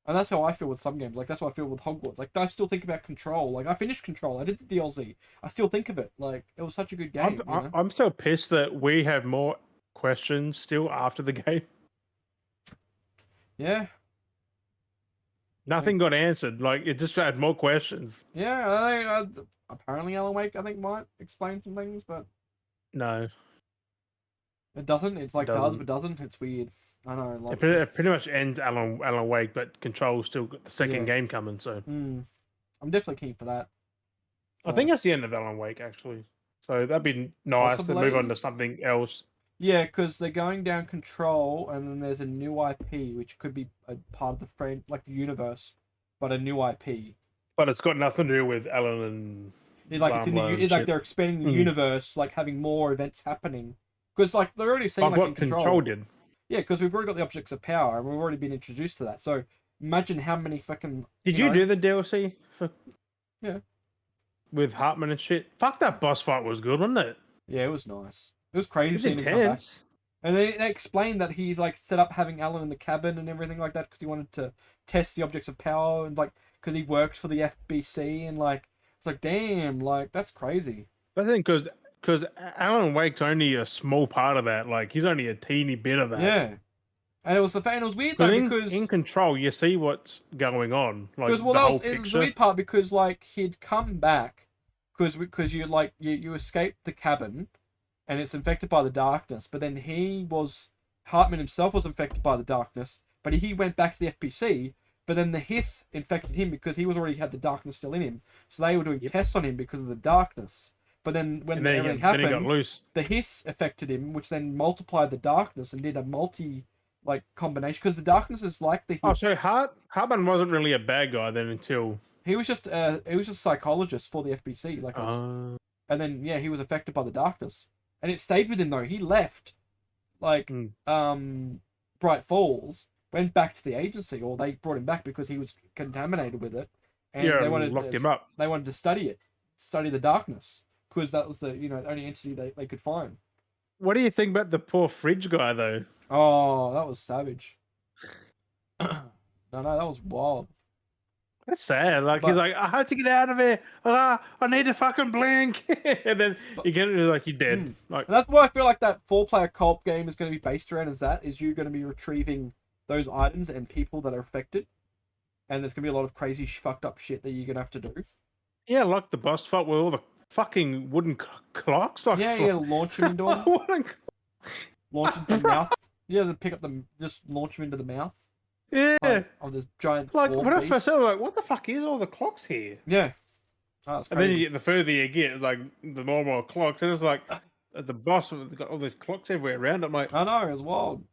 And that's how I feel with some games. Like, that's how I feel with Hogwarts. Like, I still think about Control. Like, I finished Control. I did the DLC. I still think of it. Like, it was such a good game. I'm so pissed that we have more questions still after the game. Yeah. Nothing got answered. Like, it just had more questions. Yeah, apparently Alan Wake, I think, might explain some things, but... No. It doesn't? It's like, does, but doesn't? It's weird. I know. Like, it pretty much ends Alan Wake, but Control's still got the second game coming, so... I'm definitely keen for that. So... I think that's the end of Alan Wake, actually. So that'd be nice to move on to something else. Yeah, because they're going down Control, and then there's a new IP, which could be a part of the frame, like the universe, but a new IP. But it's got nothing to do with Alan and... It's like they're expanding the universe, like having more events happening. Because like they're already seeing like in Control did. Yeah, because we've already got the objects of power, and we've already been introduced to that. So imagine how many fucking... Did you do the DLC? Yeah. With Hartman and shit? Fuck, that boss fight was good, wasn't it? Yeah, it was nice. It was crazy seeing him come back. And they explained that he like set up having Alan in the cabin and everything like that because he wanted to test the objects of power and like because he worked for the FBC and like it's like damn, like that's crazy. I think because Alan Wake's only a small part of that. Like he's only a teeny bit of that. Yeah. And it was weird though because in Control you see what's going on. Like it was the weird part because like he'd come back because you escaped the cabin. And it's infected by the darkness. But then Hartman himself was infected by the darkness. But he went back to the FPC. But then the hiss infected him because he already had the darkness still in him. So they were doing tests on him because of the darkness. But then when everything happened, he got loose. The hiss affected him, which then multiplied the darkness and did a combination. Because the darkness is like the hiss. Oh, so Hartman wasn't really a bad guy then until... He was just a psychologist for the FBC. And then, he was affected by the darkness. And it stayed with him though. He left, Bright Falls, went back to the agency, or they brought him back because he was contaminated with it, and they wanted locked him up. They wanted to study the darkness, because that was the only entity they could find. What do you think about the poor fridge guy though? Oh, that was savage. No, that was wild. That's sad. He's like, I had to get out of here. I need to fucking blink. And then you get it, like, you're dead. And that's why I feel like that 4-player co-op game is going to be based around is you're going to be retrieving those items and people that are affected. And there's going to be a lot of crazy fucked up shit that you're going to have to do. Yeah, like the boss fight with all the fucking wooden clocks. Like, you launch them into them. Launch into the mouth. You have to pick up just launch them into the mouth. Yeah. Like, of this giant. Like when I beast. first saw it, like, what the fuck is all the clocks here? Yeah. Oh, that's and crazy. then you get the further you get, it's like the more clocks, and it's like at the boss got all these clocks everywhere around. I'm like, I know, it was wild.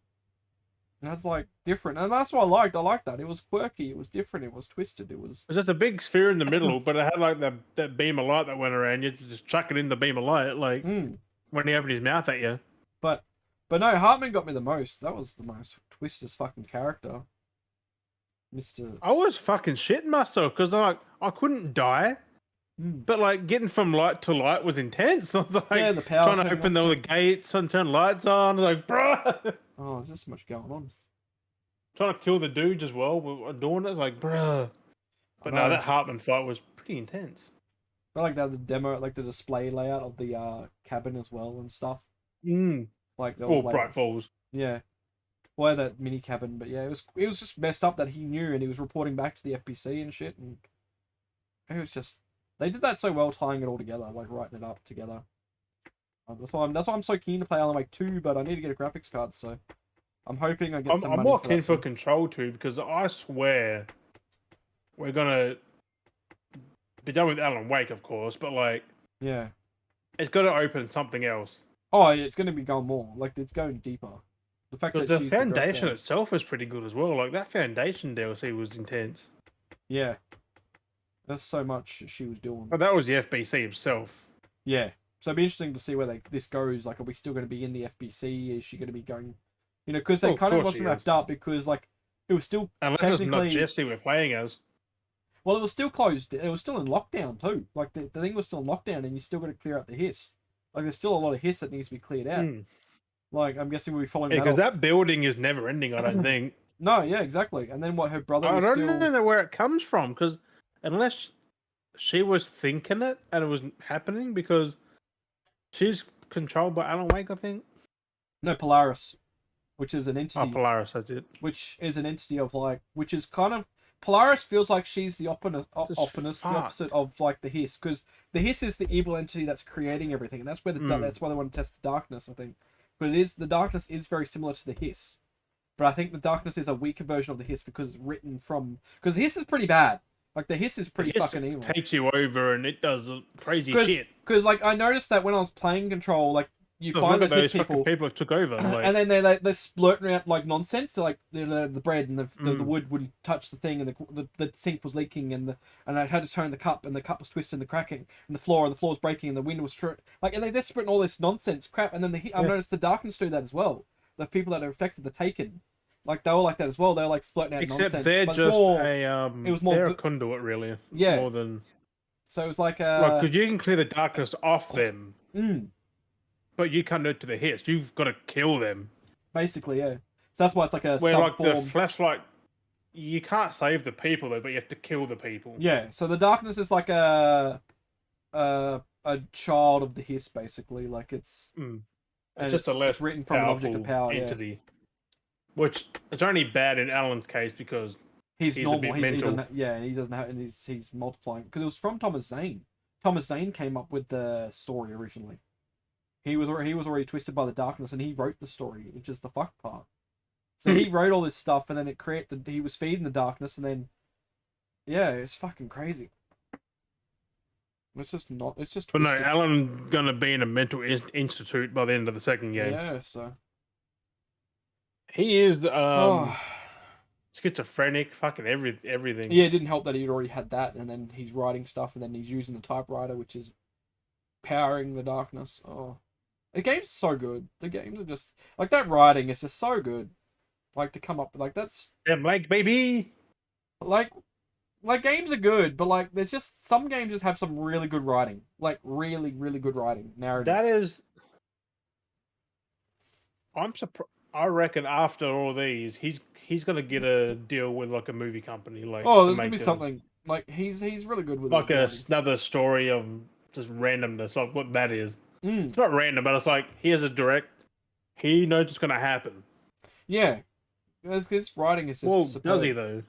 And that's like different, and that's what I liked. I liked that. It was quirky. It was different. It was twisted. It was just a big sphere in the middle, but it had like that beam of light that went around. You just chuck it in the beam of light, like when he opened his mouth at you. But no, Hartman got me the most. That was the most twistest fucking character. I was fucking shitting myself because like I couldn't die, but like getting from light to light was intense. I was like, yeah, the power trying to open all the gates and turn lights on. I was like, bruh. Oh, there's just so much going on. Trying to kill the dudes as well. We're doing it. It's like, bruh. But no, that Hartman fight was pretty intense. I like that the demo, like the display layout of the cabin as well and stuff. Like there was all Bright Falls. Yeah. Well, that mini cabin, but yeah, it was just messed up that he knew and he was reporting back to the FBC and shit, and it was just they did that so well, tying it all together, like writing it up together. That's why I'm so keen to play Alan Wake 2, but I need to get a graphics card, so I'm hoping I get some money. I'm more keen for Control 2 because I swear we're gonna be done with Alan Wake, of course, but like, yeah, it's got to open something else. Oh, it's going to be going more. Like it's going deeper. The fact that the foundation itself is pretty good as well. Like that foundation DLC was intense. Yeah, there's so much she was doing. But that was the FBC himself. Yeah, so it'd be interesting to see where this goes. Like, are we still going to be in the FBC? Is she going to be going? You know, because they kind of wasn't wrapped up because like it was still unless it's not Jesse we're playing as. Well, it was still closed. It was still in lockdown too. Like the thing was still in lockdown, and you still got to clear out the hiss. Like there's still a lot of hiss that needs to be cleared out. Like I'm guessing we'll be following. Yeah, because that building is never ending. I don't think. No, yeah, exactly. And then what her brother? I don't know where it comes from because unless she was thinking it and it was happening because she's controlled by Alan Wake, I think. No, Polaris, which is an entity. Oh, Polaris, that's it. Which is an entity of like, which is kind of Polaris feels like she's the opposite of like the hiss, because the hiss is the evil entity that's creating everything, and that's where that's why they want to test the darkness, I think. But the darkness is very similar to the hiss, but I think the darkness is a weaker version of the hiss because it's written from because the hiss is pretty bad. Like the hiss is pretty fucking evil. It takes you over and it does crazy shit. Because like I noticed that when I was playing Control, like you find those people that took over, like... and then they're splurting around like nonsense. They're like the bread and the wood wouldn't touch the thing, and the sink was leaking, and I had to turn the cup, and the cup was twisting, and the cracking, and the floor was breaking, and the window was like, and they're desperate and all this nonsense crap. And then I've noticed the darkness do that as well. The people that are affected, the Taken, like they were like that as well. They were like splurting out nonsense. Except they're just they're a conduit, really. Yeah. More than. So it was like because you can clear the darkness off them. But you can't do it to the hiss. You've got to kill them. Basically, yeah. So that's why it's like a where like the flashlight, you can't save the people though, but you have to kill the people. Yeah. So the darkness is like a child of the hiss, basically. Like it's just it's written from an object of power entity. Yeah. Which is only bad in Alan's case because he's normal. A bit mental. And he doesn't have, and he's multiplying because it was from Thomas Zane. Thomas Zane came up with the story originally. He was already twisted by the darkness, and he wrote the story, which is the fuck part. So he wrote all this stuff, and then he was feeding the darkness, and then it's fucking crazy. It's just twisted. But no, Alan's gonna be in a mental institute by the end of the second game. Yeah, so he is schizophrenic, fucking everything. Yeah, it didn't help that he'd already had that, and then he's writing stuff, and then he's using the typewriter, which is powering the darkness. Oh. The game's so good. The games are just like that writing is just so good. Like to come up like that's like baby. Like games are good, but like there's just some games just have some really good writing. Like really, really good writing. Narrative. That is I'm surprised. I reckon after all these, he's gonna get a deal with like a movie company. Like there's gonna be something like he's really good with like another story of just randomness, like what that is. It's not random, but it's like he has a direct. He knows it's gonna happen. Yeah, his writing is just. Well, does he though?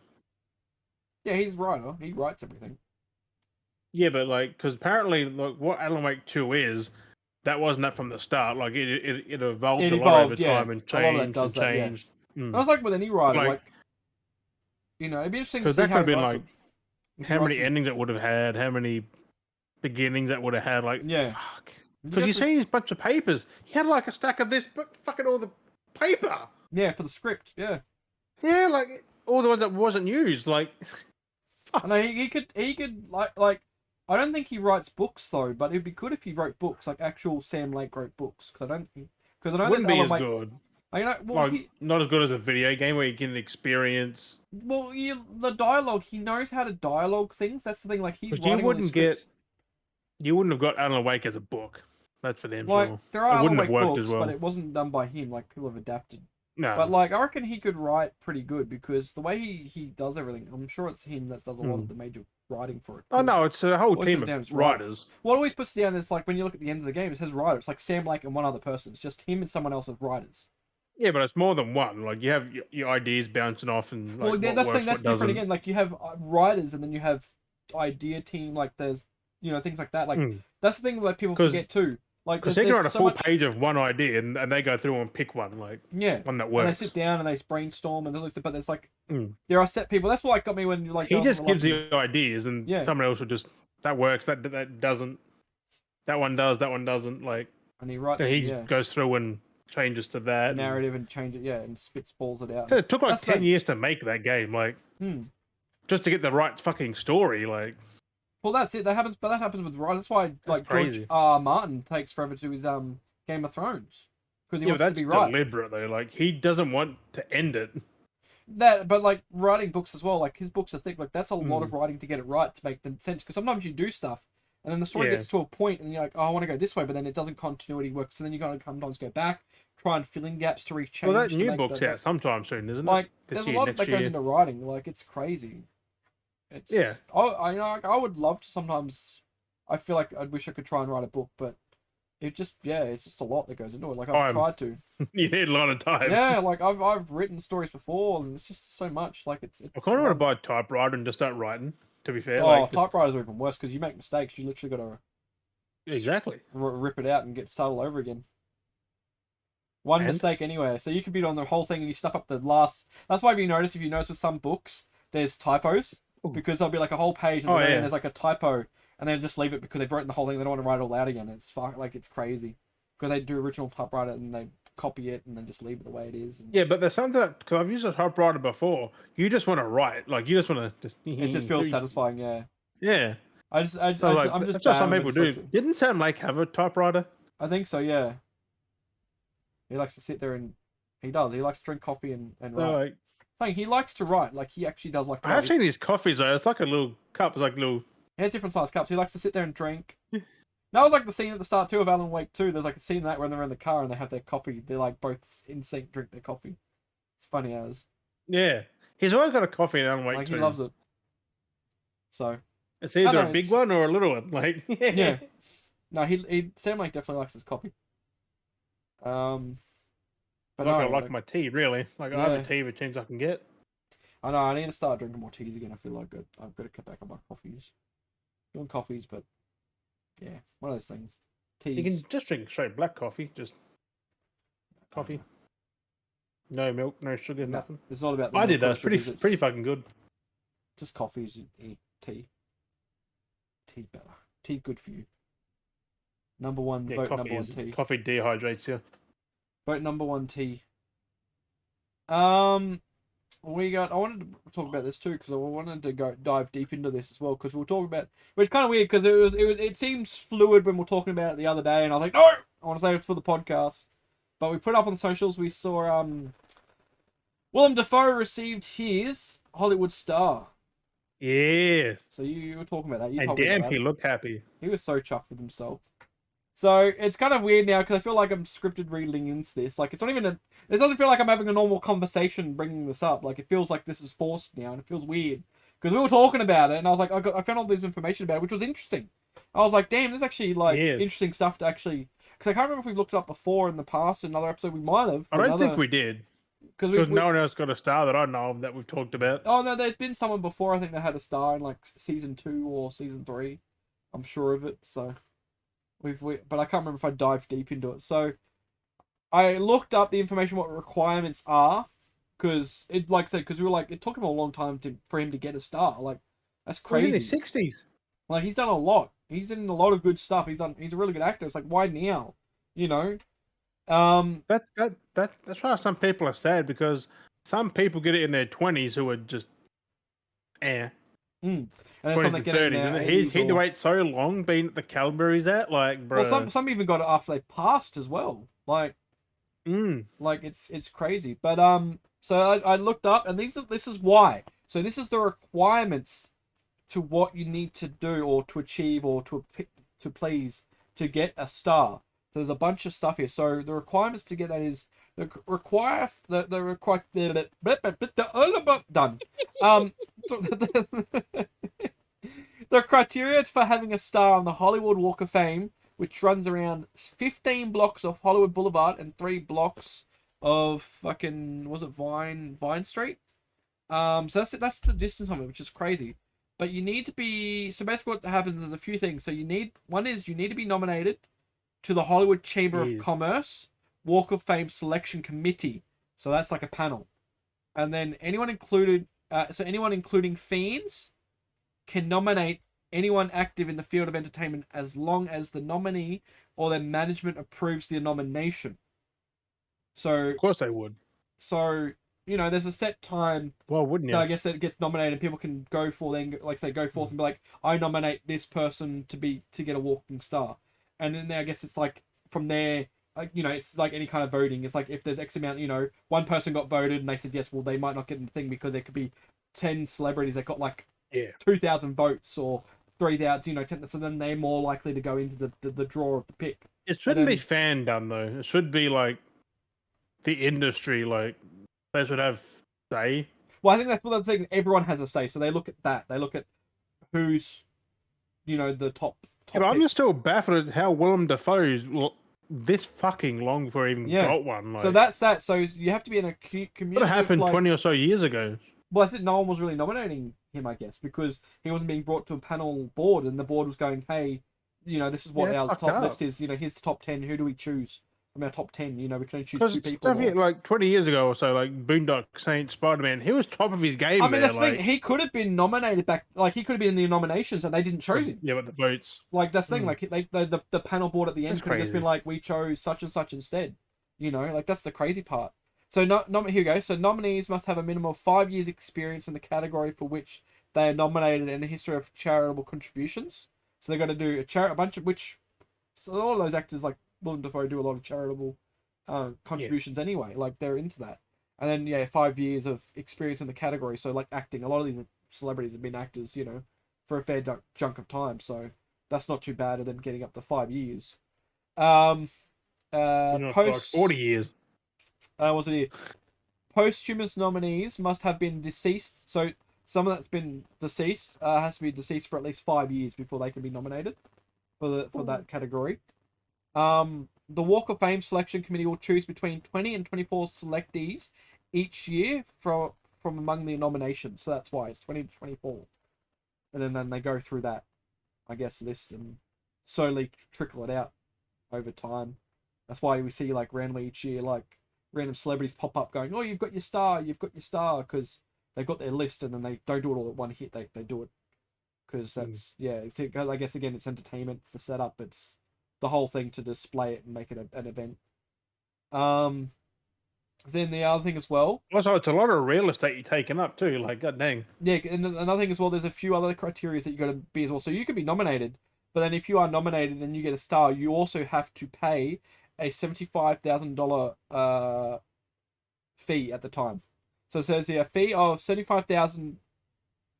Yeah, he's writer. He writes everything. Yeah, but like, because apparently, like, what Alan Wake 2 is, that wasn't that from the start. Like, it evolved a lot over time and changed and changed. That's like with any writer, like it'd be interesting to Because see that could how have he been writes like them. how many endings it would have had, how many beginnings that would have had. Like, Yeah. fuck. Because you see his bunch of papers. He had like a stack of this, but fucking all the paper. Yeah, for the script. Yeah. Yeah, like all the ones that wasn't used. Like, I know he could like. I don't think he writes books though, but it'd be good if he wrote books like actual Sam Lake wrote books because I know wouldn't there's be Alan as Wake. good. Well, Like, not as good as a video game where you can experience. Well, the dialogue. He knows how to dialogue things. That's the thing. Like he's writing all these scripts. You wouldn't have got Alan Wake as a book. That's for them. Like sure. there are It wouldn't Alan have Wake worked books, as well. but it wasn't done by him. Like people have adapted. No. But like I reckon he could write pretty good because the way he does everything, I'm sure it's him that does a lot of the major writing for it. Oh no, it's a whole team of writers. What always puts it down is like when you look at the end of the game, it says writer. It's like Sam Lake and one other person. It's just him and someone else as writers. Yeah, but it's more than one. Like you have your ideas bouncing off, and like, well, that's different doesn't. again. Like you have writers, and then you have idea team. Like there's things like that. Like that's the thing that people forget too. Like because they can write a full page of one idea, and they go through and pick one. Like one that works. And they sit down and they brainstorm, and but there's like there are set people. That's what got me when you like. He just gives the ideas, and someone else will just that works. That doesn't. That one does. That one doesn't. Like and he writes. He goes through and changes to that narrative and change it, and spitballs it out. So it took like 10 years to make that game, like just to get the right fucking story. Like, well, that's it. That happens with writers. That's why like George R. Martin takes forever to do his Game of Thrones because he wants to be right. Deliberate though. Like he doesn't want to end it. But like writing books as well. Like his books are thick. Like that's a lot of writing to get it right to make the sense. Because sometimes you do stuff. And then the story gets to a point, and you're like, "Oh, I want to go this way," but then it doesn't continuity work. So then you gotta sometimes go back, try and fill in gaps to reach. Well, that new book's out sometime soon, isn't it? Like, there's a lot that goes into writing. Like, it's crazy. It's I would love to sometimes. I feel like I wish I could try and write a book, but it's just a lot that goes into it. Like I've tried to. You need a lot of time. Yeah, like I've written stories before, and it's just so much. Like it's I kind of want to buy a typewriter and just start writing. To be fair, typewriters are even worse because you make mistakes. You literally got to rip it out and get started all over again. One mistake anyway, so you could be on the whole thing and you stuff up the last. That's why if you notice with some books, there's typos because there'll be like a whole page and there's like a typo, and they just leave it because they've written the whole thing. They don't want to write it all out again. It's crazy because they do original typewriter and they copy it and then just leave it the way it is. Yeah, but there's something that because I've used a typewriter before. You just want to write, like you just want to just. It just feels satisfying, yeah. Yeah. I'm just. That's what some people do. Didn't Sam Lake have a typewriter? I think so. Yeah. He likes to sit there and he does. He likes to drink coffee and write. Saying he likes to write. Like he actually does like. To I have seen these coffees though. It's like a little cup. It's like little. He has different size cups. He likes to sit there and drink. That was like the scene at the start too of Alan Wake 2. There's like a scene of that when they're in the car and they have their coffee. They're like both in sync, drink their coffee. It's funny as. Yeah, he's always got a coffee in Alan Wake 2. Like he loves it. So. It's either a big one or a little one. Like yeah. No, Sam Lake definitely likes his coffee. But I like my tea really. Like I have a tea of change I can get. I know. I need to start drinking more teas again. I feel like I've got to cut back on my coffees. Doing coffees, but. Yeah, one of those things. Teas. You can just drink straight black coffee, just coffee. No milk, no sugar, nothing. It's not about. I did that. It's pretty fucking good. Just coffees, tea. Tea better. Tea good for you. Number one. Vote number one tea. Coffee dehydrates you. Vote number one tea. I wanted to talk about this too because I wanted to dive deep into this as well because we'll talk about. Which is kind of weird because it seems fluid when we're talking about it the other day, and I was like, no, I want to say it's for the podcast. But we put up on the socials. We saw Willem Dafoe received his Hollywood star. Yeah. So you were talking about that. And damn, he looked happy. He was so chuffed with himself. So it's kind of weird now because I feel like I'm scripted reading into this. Like it doesn't feel like I'm having a normal conversation bringing this up. Like it feels like this is forced now, and it feels weird because we were talking about it, and I was like, I found all this information about it, which was interesting. I was like, damn, there's actually like interesting stuff to actually because I can't remember if we've looked it up before in the past. In another episode, we might have. I don't think we did because no one else got a star that I know of that we've talked about. Oh no, there's been someone before I think that had a star in like season 2 or season 3. I'm sure of it. So. But I can't remember if I dived deep into it. So I looked up the information, what requirements are because it, like I said, because we were like, it took him a long time for him to get a star. Like, that's Well, he's in crazy. his 60s. Like, he's done a lot. He's done a lot of good stuff. He's a really good actor. It's like, why now? You know. That's why some people are sad, because some people get it in their 20s who are just And then some 20s that and get it in 30s, their and he 80s had to or... wait so long being at the caliber he's at, like, bro. Well, some even got it after they've passed as well. Like, Mm. like it's crazy. But so I looked up, and this is why. So this is the requirements to what you need to do or to achieve or to please to get a star. So there's a bunch of stuff here. So the requirements to get that is the require done. The criteria for having a star on the Hollywood Walk of Fame, which runs around 15 blocks of Hollywood Boulevard and 3 blocks of fucking, was it Vine Street? So that's the distance of it, which is crazy. But you need to be, so basically what happens is a few things. So you need to be nominated to the Hollywood Chamber of Commerce Walk of Fame Selection Committee. So that's like a panel. And then anyone including fiends can nominate anyone active in the field of entertainment as long as the nominee or their management approves the nomination. So Of course they would. So, there's a set time. Well, wouldn't you? I guess that it gets nominated, and people can go forth and be like, I nominate this person to get a walking star. And then I guess it's like from there, like, it's like any kind of voting. It's like if there's X amount, one person got voted and they said yes, well, they might not get in the thing because there could be 10 celebrities that got like 2,000 votes or 3,000, 10. So then they're more likely to go into the draw of the pick. It shouldn't be fandom though. It should be like the industry, like they should have say. Well, I think that's the thing. Everyone has a say, so they look at that. They look at who's, the top. Yeah, but I'm just still baffled at how Willem Dafoe's this fucking long before he even got one. Like, so that's that. So you have to be in a community. What happened 20 or so years ago? Well, I said no one was really nominating him, I guess, because he wasn't being brought to a panel board, and the board was going, "Hey, this is what our top list is. Here's the top 10. Who do we choose from our top 10? We can only choose 2 people." Like 20 years ago or so, like Boondock Saint, Spider-Man, he was top of his game. I mean, that's the thing. He could have been nominated back. Like, he could have been in the nominations, and they didn't choose him. Yeah, but the votes. Like, that's the thing. Like, the panel board at the end could have just been like, "We chose such and such instead." Like, that's the crazy part. So here we go. So nominees must have a minimum of 5 years' experience in the category for which they are nominated and a history of charitable contributions. So they got to do a bunch of which. So a lot of those actors like Willem Dafoe do a lot of charitable contributions anyway. Like, they're into that. And then 5 years of experience in the category. So like acting, a lot of these celebrities have been actors, for a fair chunk of time. So that's not too bad of them getting up to 5 years. Post like 40 years. Was it here? Posthumous nominees must have been deceased. So someone that's been deceased has to be deceased for at least 5 years before they can be nominated for that category. The Walk of Fame Selection Committee will choose between 20 and 24 selectees each year from among the nominations. So that's why it's 20 to 24. And then they go through that, I guess, list and slowly trickle it out over time. That's why we see, like, randomly each year, like, random celebrities pop up going, "Oh, you've got your star, because they've got their list, and then they don't do it all at one hit. They do it because that's, I guess, again, it's entertainment, it's the setup, it's the whole thing to display it and make it an event. Then the other thing as well. Also, it's a lot of real estate you're taking up too. Like, god dang. Yeah, and another thing as well. There's a few other criteria that you got to be as well. So you could be nominated, but then if you are nominated and you get a star, you also have to pay a $75,000 fee at the time. So it says here a fee of $75,000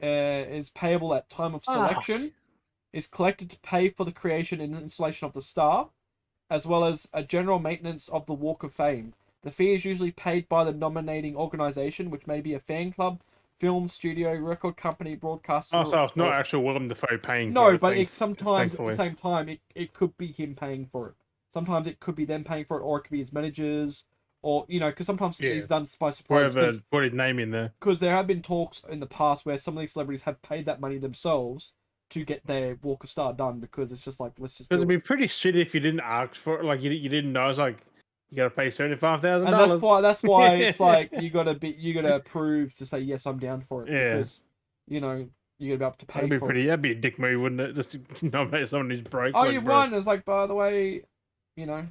is payable at time of selection. Is collected to pay for the creation and installation of the star, as well as a general maintenance of the Walk of Fame. The fee is usually paid by the nominating organisation, which may be a fan club, film studio, record company, broadcaster. Oh, so it's not actual Willem Dafoe paying for it. No, but sometimes at the same time, it could be him paying for it. Sometimes it could be them paying for it, or it could be his managers, or, because sometimes he's done by surprise. Whoever put his name in there. Because there have been talks in the past where some of these celebrities have paid that money themselves to get their Walk of Star done, because it's just like, let's just do it. It'd be pretty shitty if you didn't ask for it. Like, you didn't know. It's like, You got to pay $75,000. And that's why it's like you gotta approve to say yes, I'm down for it because you know you gotta be able to pay for it. That'd be a dick move, wouldn't it? Just to nominate someone who's broke. Oh, you've won. It's like, by the way, you know,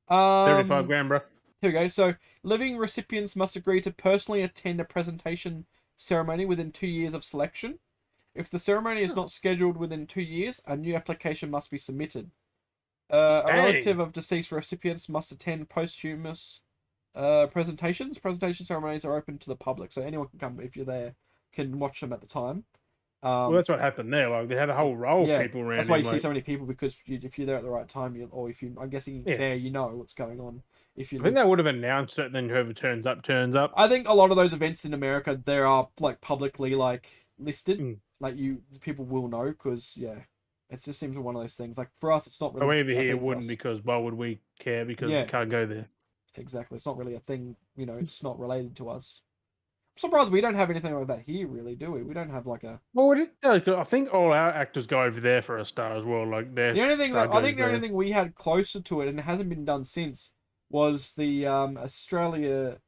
35 grand, bro. Here we go. So, living recipients must agree to personally attend a presentation ceremony within 2 years of selection. If the ceremony is not scheduled within 2 years, a new application must be submitted. A relative of deceased recipients must attend posthumous presentations. Presentation ceremonies are open to the public, so anyone can come if you're there, can watch them at the time. Well, that's what happened there. Like they had a whole row of people around. That's why you see so many people because if you're there at the right time, I'm guessing there you know what's going on. I think they would have announced it, and then whoever turns up turns up. I think a lot of those events in America, they are like publicly listed, people will know because it just seems one of those things. Like for us, it's not really. Over here, wouldn't because why would we care? Because we can't go there. Exactly, it's not really a thing. It's not related to us. I'm surprised we don't have anything like that here, really, do we? We don't have like a. Well, I think all our actors go over there for a star as well. Like the only thing I think the only thing we had closer to it, and it hasn't been done since, was the Australia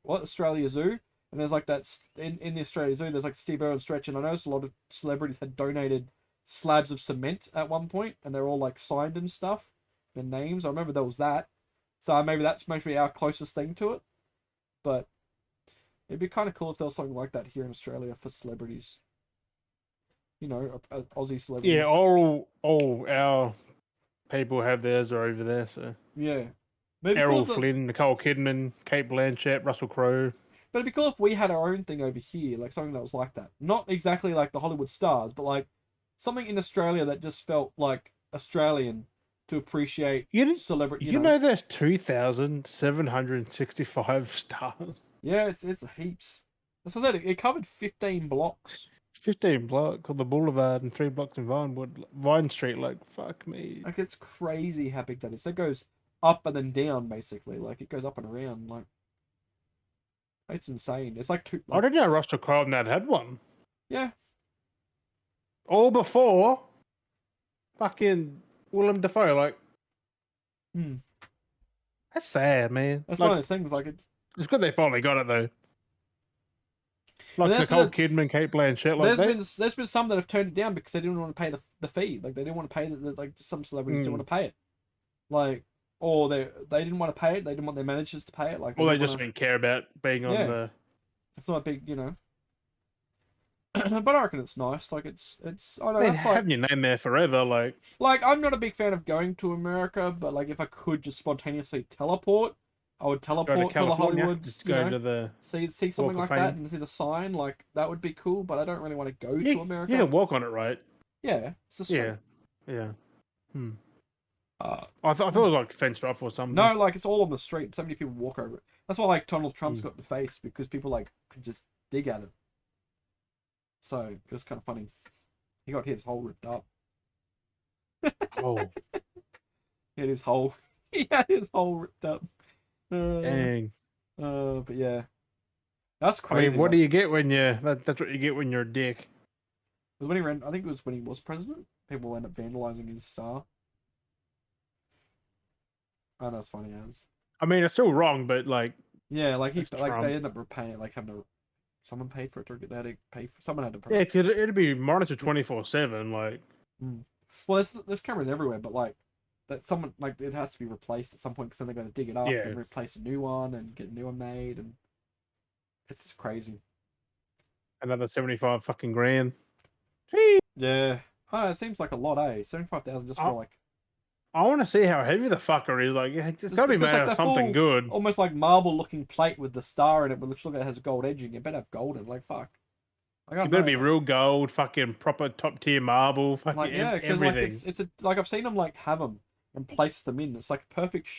Zoo, and there's like that in the Australia Zoo. There's like Steve Irwin stretch, and I noticed a lot of celebrities had donated slabs of cement at one point, and they're all like signed and stuff, their names. I remember there was that, so maybe that's our closest thing to it, but. It'd be kind of cool if there was something like that here in Australia for celebrities. Aussie celebrities. Yeah, all our people have theirs are over there, so. Yeah. Errol Flynn, Nicole Kidman, Kate Blanchett, Russell Crowe. But it'd be cool if we had our own thing over here, like something that was like that. Not exactly like the Hollywood stars, but like something in Australia that just felt like Australian to appreciate celebrity. There's 2,765 stars. Yeah, it's heaps. That's what I said. It covered 15 blocks. 15 blocks on the boulevard and 3 blocks in Vine Street. Like, fuck me. Like, it's crazy how big that is. It goes up and then down, basically. Like, it goes up and around. Like, it's insane. It's like two. I didn't know Russell Crowe had one. Yeah. All before fucking Willem Dafoe. Like, that's sad, man. That's one of those things. Like, it's good they finally got it though. Like Nicole Kidman, Kate Blanchett. There's been some that have turned it down because they didn't want to pay the fee. Like they didn't want to pay some celebrities didn't want to pay it. Like or they didn't want to pay it. They didn't want their managers to pay it. Like they just didn't care about being on the. It's not a big, but I reckon it's nice. Like it's. I know that's having your name there forever. Like I'm not a big fan of going to America, but like if I could just spontaneously teleport. I would teleport to the Hollywood, just go to the see something like that and see the sign. Like that would be cool, but I don't really want to go to America. You can walk on it, right? Yeah, it's a street. Yeah. I thought it was like fenced off or something. No, like it's all on the street. So many people walk over it. That's why like Donald Trump's got the face because people like could just dig at it. So it was kind of funny. He got his hole ripped up. Oh. He had his hole ripped up. Dang. But yeah, that's crazy. I mean, what do you get when that's what you get when you're a dick. When he ran, I think it was when he was president. People end up vandalizing his star. Oh, that's funny as. I mean, it's still wrong, but like. Yeah, like they ended up repaying, like having to. Someone paid for it, or they had to pay for. Someone had to. Yeah, because it'd be monitored 24/7, like. Well, there's cameras everywhere, but like. That someone like it has to be replaced at some point because then they're going to dig it up and replace a new one and get a new one made, and it's just crazy. Another 75 fucking grand. Yeah, it seems like a lot, 75,000 just for like. I want to see how heavy the fucker is. Like, it's got to be made out of something good. Almost like marble-looking plate with the star in it, which looks like it has a gold edging. It better have gold in it. Like fuck. It better be real gold, fucking proper top tier marble, fucking everything. Like it's like I've seen them like have them. And place them in. It's like a perfect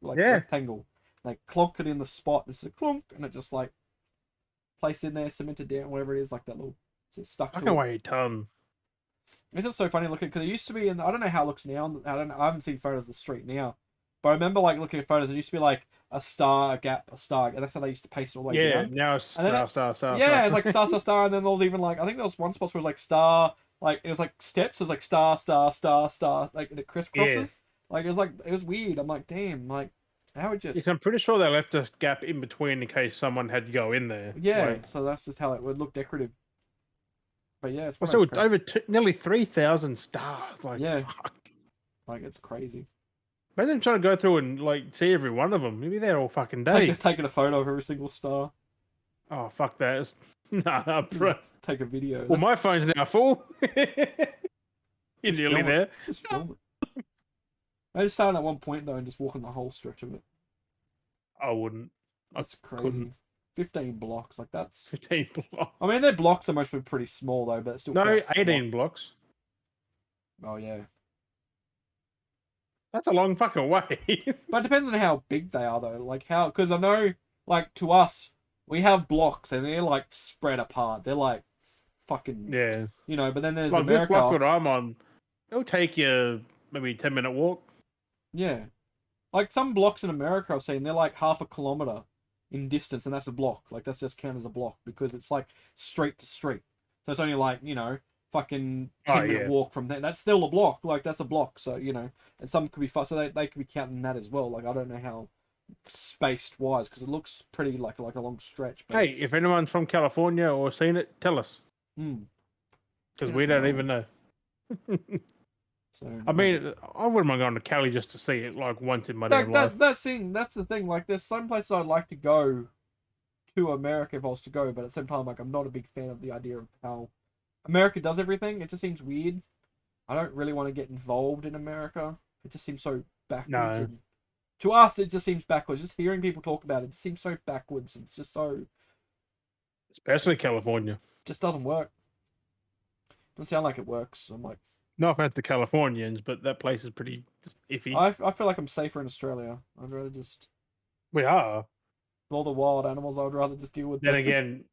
rectangle. Like clonk it in the spot. It's a clonk, and it just like placed in there, cemented down, whatever it is, like that little stuck. I can weigh a ton. It's just so funny looking because it used to be in. I don't know how it looks now. I haven't seen photos of the street now, but I remember like looking at photos. It used to be like a star, a gap, a star, and that's how they used to paste it all the way down. Yeah, now it's star. Yeah, it's like star, and then there was even like I think there was one spot where it was like star, like it was like steps. It was like star, like and it crisscrosses. Yeah. Like it was weird. I'm like, damn, like How would you? Because I'm pretty sure they left a gap in between in case someone had to go in there. Yeah, so that's just how it would look decorative. But yeah, it's one of so those it's crazy. over nearly 3,000 stars. Like, Yeah. fuck. Like, it's crazy. Imagine trying to go through and like see every one of them. Maybe they're all fucking day. Taking a photo of every single star. Oh, fuck that. Nah, bro. Take a video. Well, my phone's now full. You're nearly there. Just film it. I just sat at one point, though, and just walking the whole stretch of it. I wouldn't. That's crazy. 15 blocks. Like, that's... 15 blocks. I mean, their blocks are mostly pretty small, though, but it's still... No, 18 blocks. Oh, yeah. That's a long fucking way. But it depends on how big they are, though. Like, how... Because I know, like, to us, we have blocks, and they're, like, spread apart. They're, like, fucking... Yeah. You know, but then there's like America... this block that I'm on, it'll take you maybe 10-minute walk. Yeah. Like, some blocks in America I've seen, they're, like, half a kilometer in distance, and that's a block. Like, that's just counted as a block, because it's, like, street to street. So it's only, like, you know... fucking 10-minute walk from there. That's still a block. Like, that's a block. So, you know, and some could be so they could be counting that as well. Like, I don't know how spaced wise, because it looks pretty like a long stretch. But hey, if anyone's from California or seen it, tell us. Because we don't even know. So I mean, I wouldn't mind going to Cali just to see it like once in my damn life. That's the thing. Like, there's some places I'd like to go to America if I was to go, but at the same time, like, I'm not a big fan of the idea of how America does everything. It just seems weird. I don't really want to get involved in America. It just seems so backwards. No. And to us, it just seems backwards. Just hearing people talk about it, seems so backwards. It's just so... Especially California. Just doesn't work. Doesn't sound like it works. I'm like... No offense to Californians, but that place is pretty iffy. I feel like I'm safer in Australia. I'd rather just... We are. All the wild animals, I would rather just deal with Then them. again...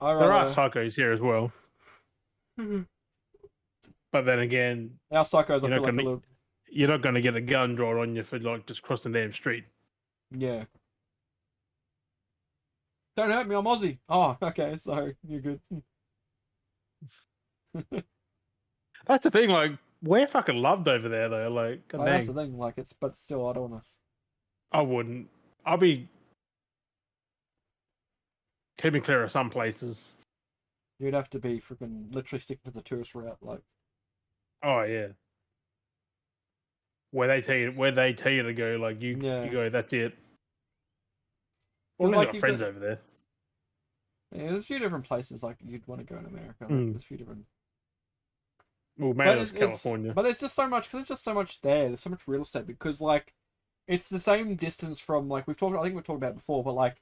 There are psychos here as well. But then again... Our psychos, I feel like a little... You're not going to get a gun drawn on you for like just crossing the damn street. Yeah. Don't hurt me, I'm Aussie. Oh, okay, so you're good. That's the thing, like, we're fucking loved over there, though. Like, that's the thing, like, but still, I don't want to... I wouldn't. I'll be keeping clear of some places. You'd have to be freaking literally sticking to the tourist route, like... Oh, yeah. Where they tell you to go, like, you go, that's it. Well, like, got friends over there. Yeah, there's a few different places like you'd want to go in America. Like, there's a few different. Well, maybe it's California. But there's just so much because there's just so much there. There's so much real estate because like, it's the same distance from like I think we've talked about it before, but like,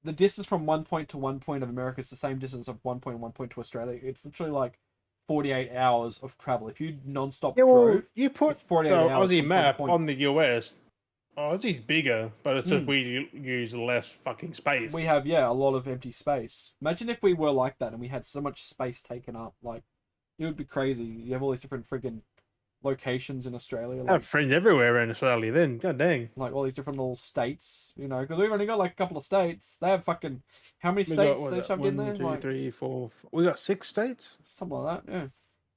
the distance from one point to one point of America is the same distance of one point to Australia. It's literally like 48 hours of travel. If you non-stop drove, you put 48 the hours Aussie map on the US. Aussie's bigger, but it's just we use less fucking space. We have, a lot of empty space. Imagine if we were like that and we had so much space taken up. Like, it would be crazy. You have all these different friggin' locations in Australia. I have friends everywhere in Australia then. God dang. Like, all these different little states, you know, because we've only got like a couple of states. They have fucking... How many states they shoved in there? 1, 2, 3, 4... We got 6 states? Something like that, yeah.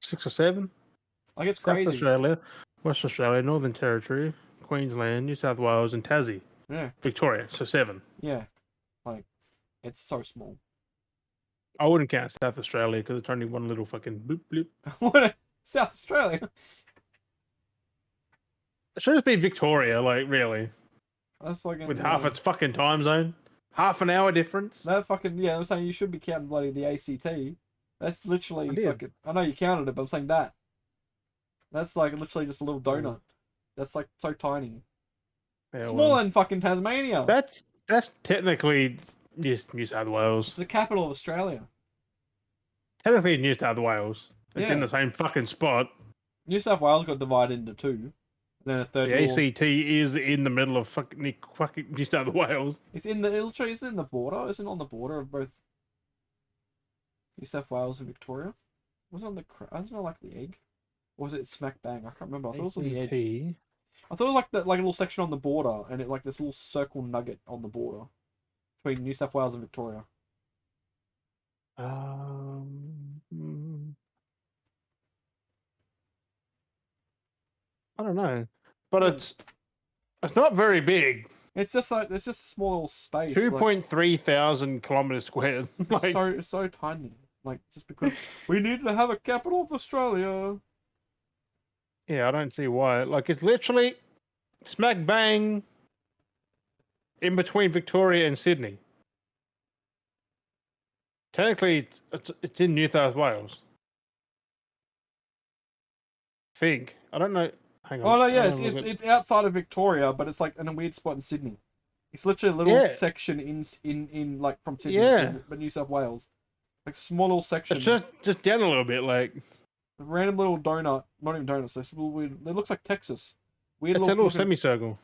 6 or 7? Like, it's crazy. South Australia, West Australia, Northern Territory... Queensland, New South Wales, and Tassie. Yeah. Victoria, so 7. Yeah. Like, it's so small. I wouldn't count South Australia because it's only one little fucking bloop bloop. South Australia? It should just be Victoria, like, really. That's fucking... With half its fucking time zone. Half an hour difference. That fucking... Yeah, I'm saying you should be counting bloody the ACT. That's literally fucking... I know you counted it, but I'm saying that. That's like literally just a little donut. That's like so tiny. Yeah, smaller than fucking Tasmania. That's technically New South Wales. It's the capital of Australia. Technically New South Wales. It's in the same fucking spot. New South Wales got divided into 2. And then a third. The ACT is in the middle of fucking New South Wales. It's in the border. Isn't it on the border of both New South Wales and Victoria? Wasn't it like the egg? Or was it smack bang? I can't remember. I thought it was on the edge. I thought it was like a little section on the border, and it like this little circle nugget on the border between New South Wales and Victoria. I don't know, but It's not very big. It's just a small little space. 2.3 thousand kilometers squared. It's so tiny. Like, just because we need to have a capital of Australia. Yeah, I don't see why. Like, it's literally smack bang in between Victoria and Sydney. Technically, it's in New South Wales. I don't know. Hang on. Oh no, yes, it's outside of Victoria, but it's like in a weird spot in Sydney. It's literally a little section in like from Sydney, but New South Wales, like small little section. It's just down a little bit, like a random little donut. Not even donuts. It's a little weird. It looks like Texas. Weird. It's a little semicircle.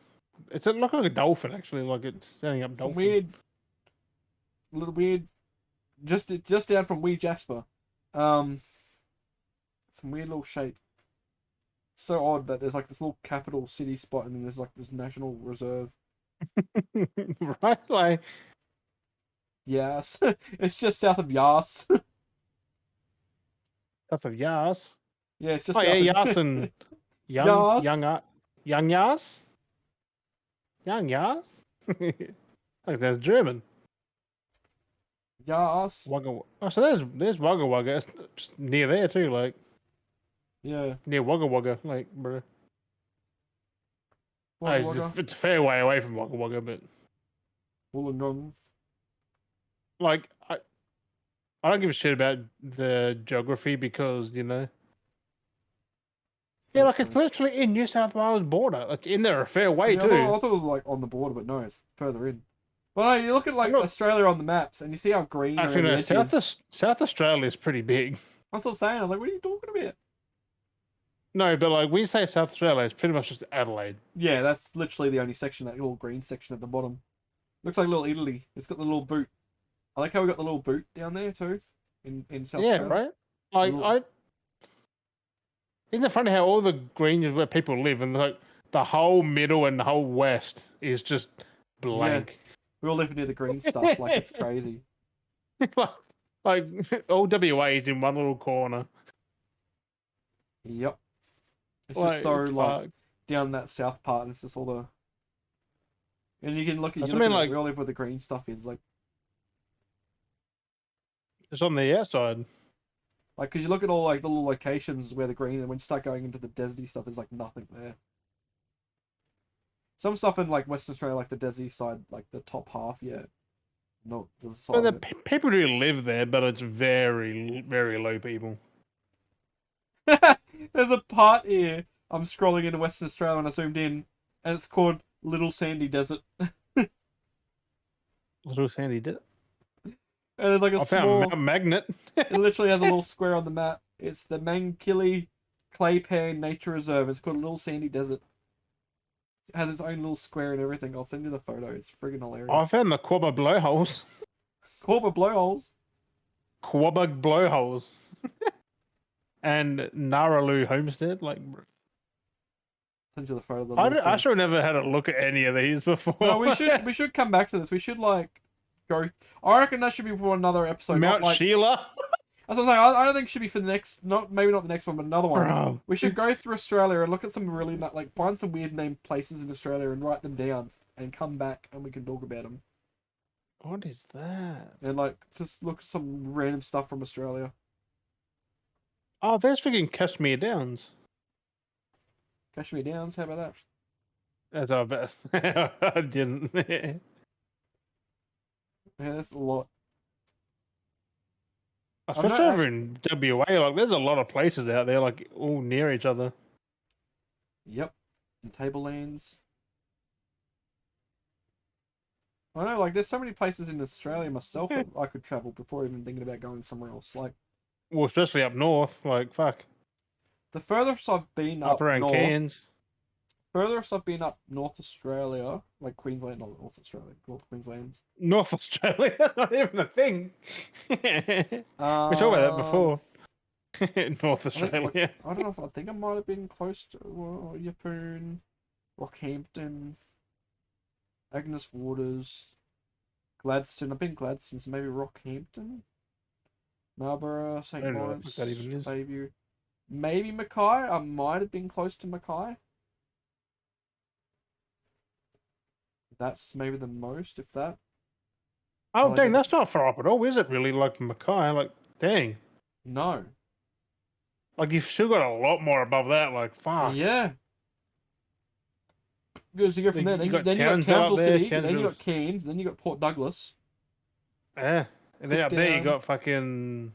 It's looks like a dolphin actually, like it's standing up. Some dolphin. Little weird. Just down from Wee Jasper. Some weird little shape. So odd that there's like this little capital city spot and then there's like this national reserve. Right, like Yes, it's just south of Yas. South of Yas. Yeah, it's just. Oh yeah, Yas and young Yas. Like that's German. Yas. Wagga. Oh, so there's Wagga Wagga. It's near there too, like. Yeah. Near Wagga Wagga, like, bro. Wagga Wagga. It's a fair way away from Wagga Wagga, but. Wollongong. Like, I don't give a shit about the geography because, you know. Yeah, like, it's literally in New South Wales border. It's in there a fair way, too. I thought it was, like, on the border, but no, it's further in. But no, you look at, like, Australia on the maps, and you see how green actually, no, South Australia is pretty big. That's what I'm saying. I was like, what are you talking about? No, but, like, when you say South Australia, it's pretty much just Adelaide. Yeah, that's literally the only section, that little green section at the bottom. Looks like little Italy. It's got the little boot. I like how we got the little boot down there, too, in South Australia. Yeah, right? Like, isn't it funny how all the green is where people live, and, like, the whole middle and the whole west is just blank. Yeah. We all live near the green stuff, like, it's crazy. like, all WA is in one little corner. Yep. It's just so, like, down that south part, and it's just all the... And you can look at, we all live where the green stuff is, like... It's on the outside. Like, because you look at all, like, the little locations where the green, and when you start going into the deserty stuff, there's, like, nothing there. Some stuff in, like, Western Australia, like the desert side, like, the top half, yeah. Not the side. Well, people do live there, but it's very, very low people. There's a part here, I'm scrolling into Western Australia and I zoomed in, and it's called Little Sandy Desert. Little Sandy Desert? And there's like a small magnet. It literally has a little square on the map. It's the Mangkili Clay Pan Nature Reserve. It's called Little Sandy Desert. It has its own little square and everything. I'll send you the photo. It's friggin' hilarious. I found the Quabba blowholes. Quabba blowholes? Quabba blowholes. And Naraloo Homestead. Like, send you the photo. I should have never had a look at any of these before. No, we should come back to this. We should like go. I reckon that should be for another episode. Mount Sheila. That's what I'm saying. I don't think it should be for the next. Maybe not the next one, but another one. Bro. We should go through Australia and look at some really like find some weird named places in Australia and write them down and come back and we can talk about them. What is that? And like just look at some random stuff from Australia. Oh, there's freaking Kashmir Downs. Kashmir Downs, how about that? That's our best. I didn't. Yeah, that's a lot. Especially over in WA, like there's a lot of places out there, like all near each other. Yep, and Tablelands. I know, like there's so many places in Australia myself that I could travel before even thinking about going somewhere else. Like, well, especially up north, like fuck. The furthest I've been up around north, Cairns. Furthest I've been up North Australia, like Queensland, not North Australia, North Queensland. North Australia, that's not even a thing. We talked about that before. North Australia. I don't know. I think I might have been close to Yeppoon, Rockhampton, Agnes Waters, Gladstone. I've been Gladstone, so maybe Rockhampton, Marlborough, St. Lawrence, Bayview. Maybe Mackay. I might have been close to Mackay. That's maybe the most, if that. Oh, dang, that's not far up at all, is it really? Like Mackay, like, dang. No. Like, you've still got a lot more above that, like, fuck. Yeah. Because you go from there, You got then you got Townsville Townsville up there, City, then you Townsville. got Cairns, then you got Port Douglas. Yeah. And then up there you got fucking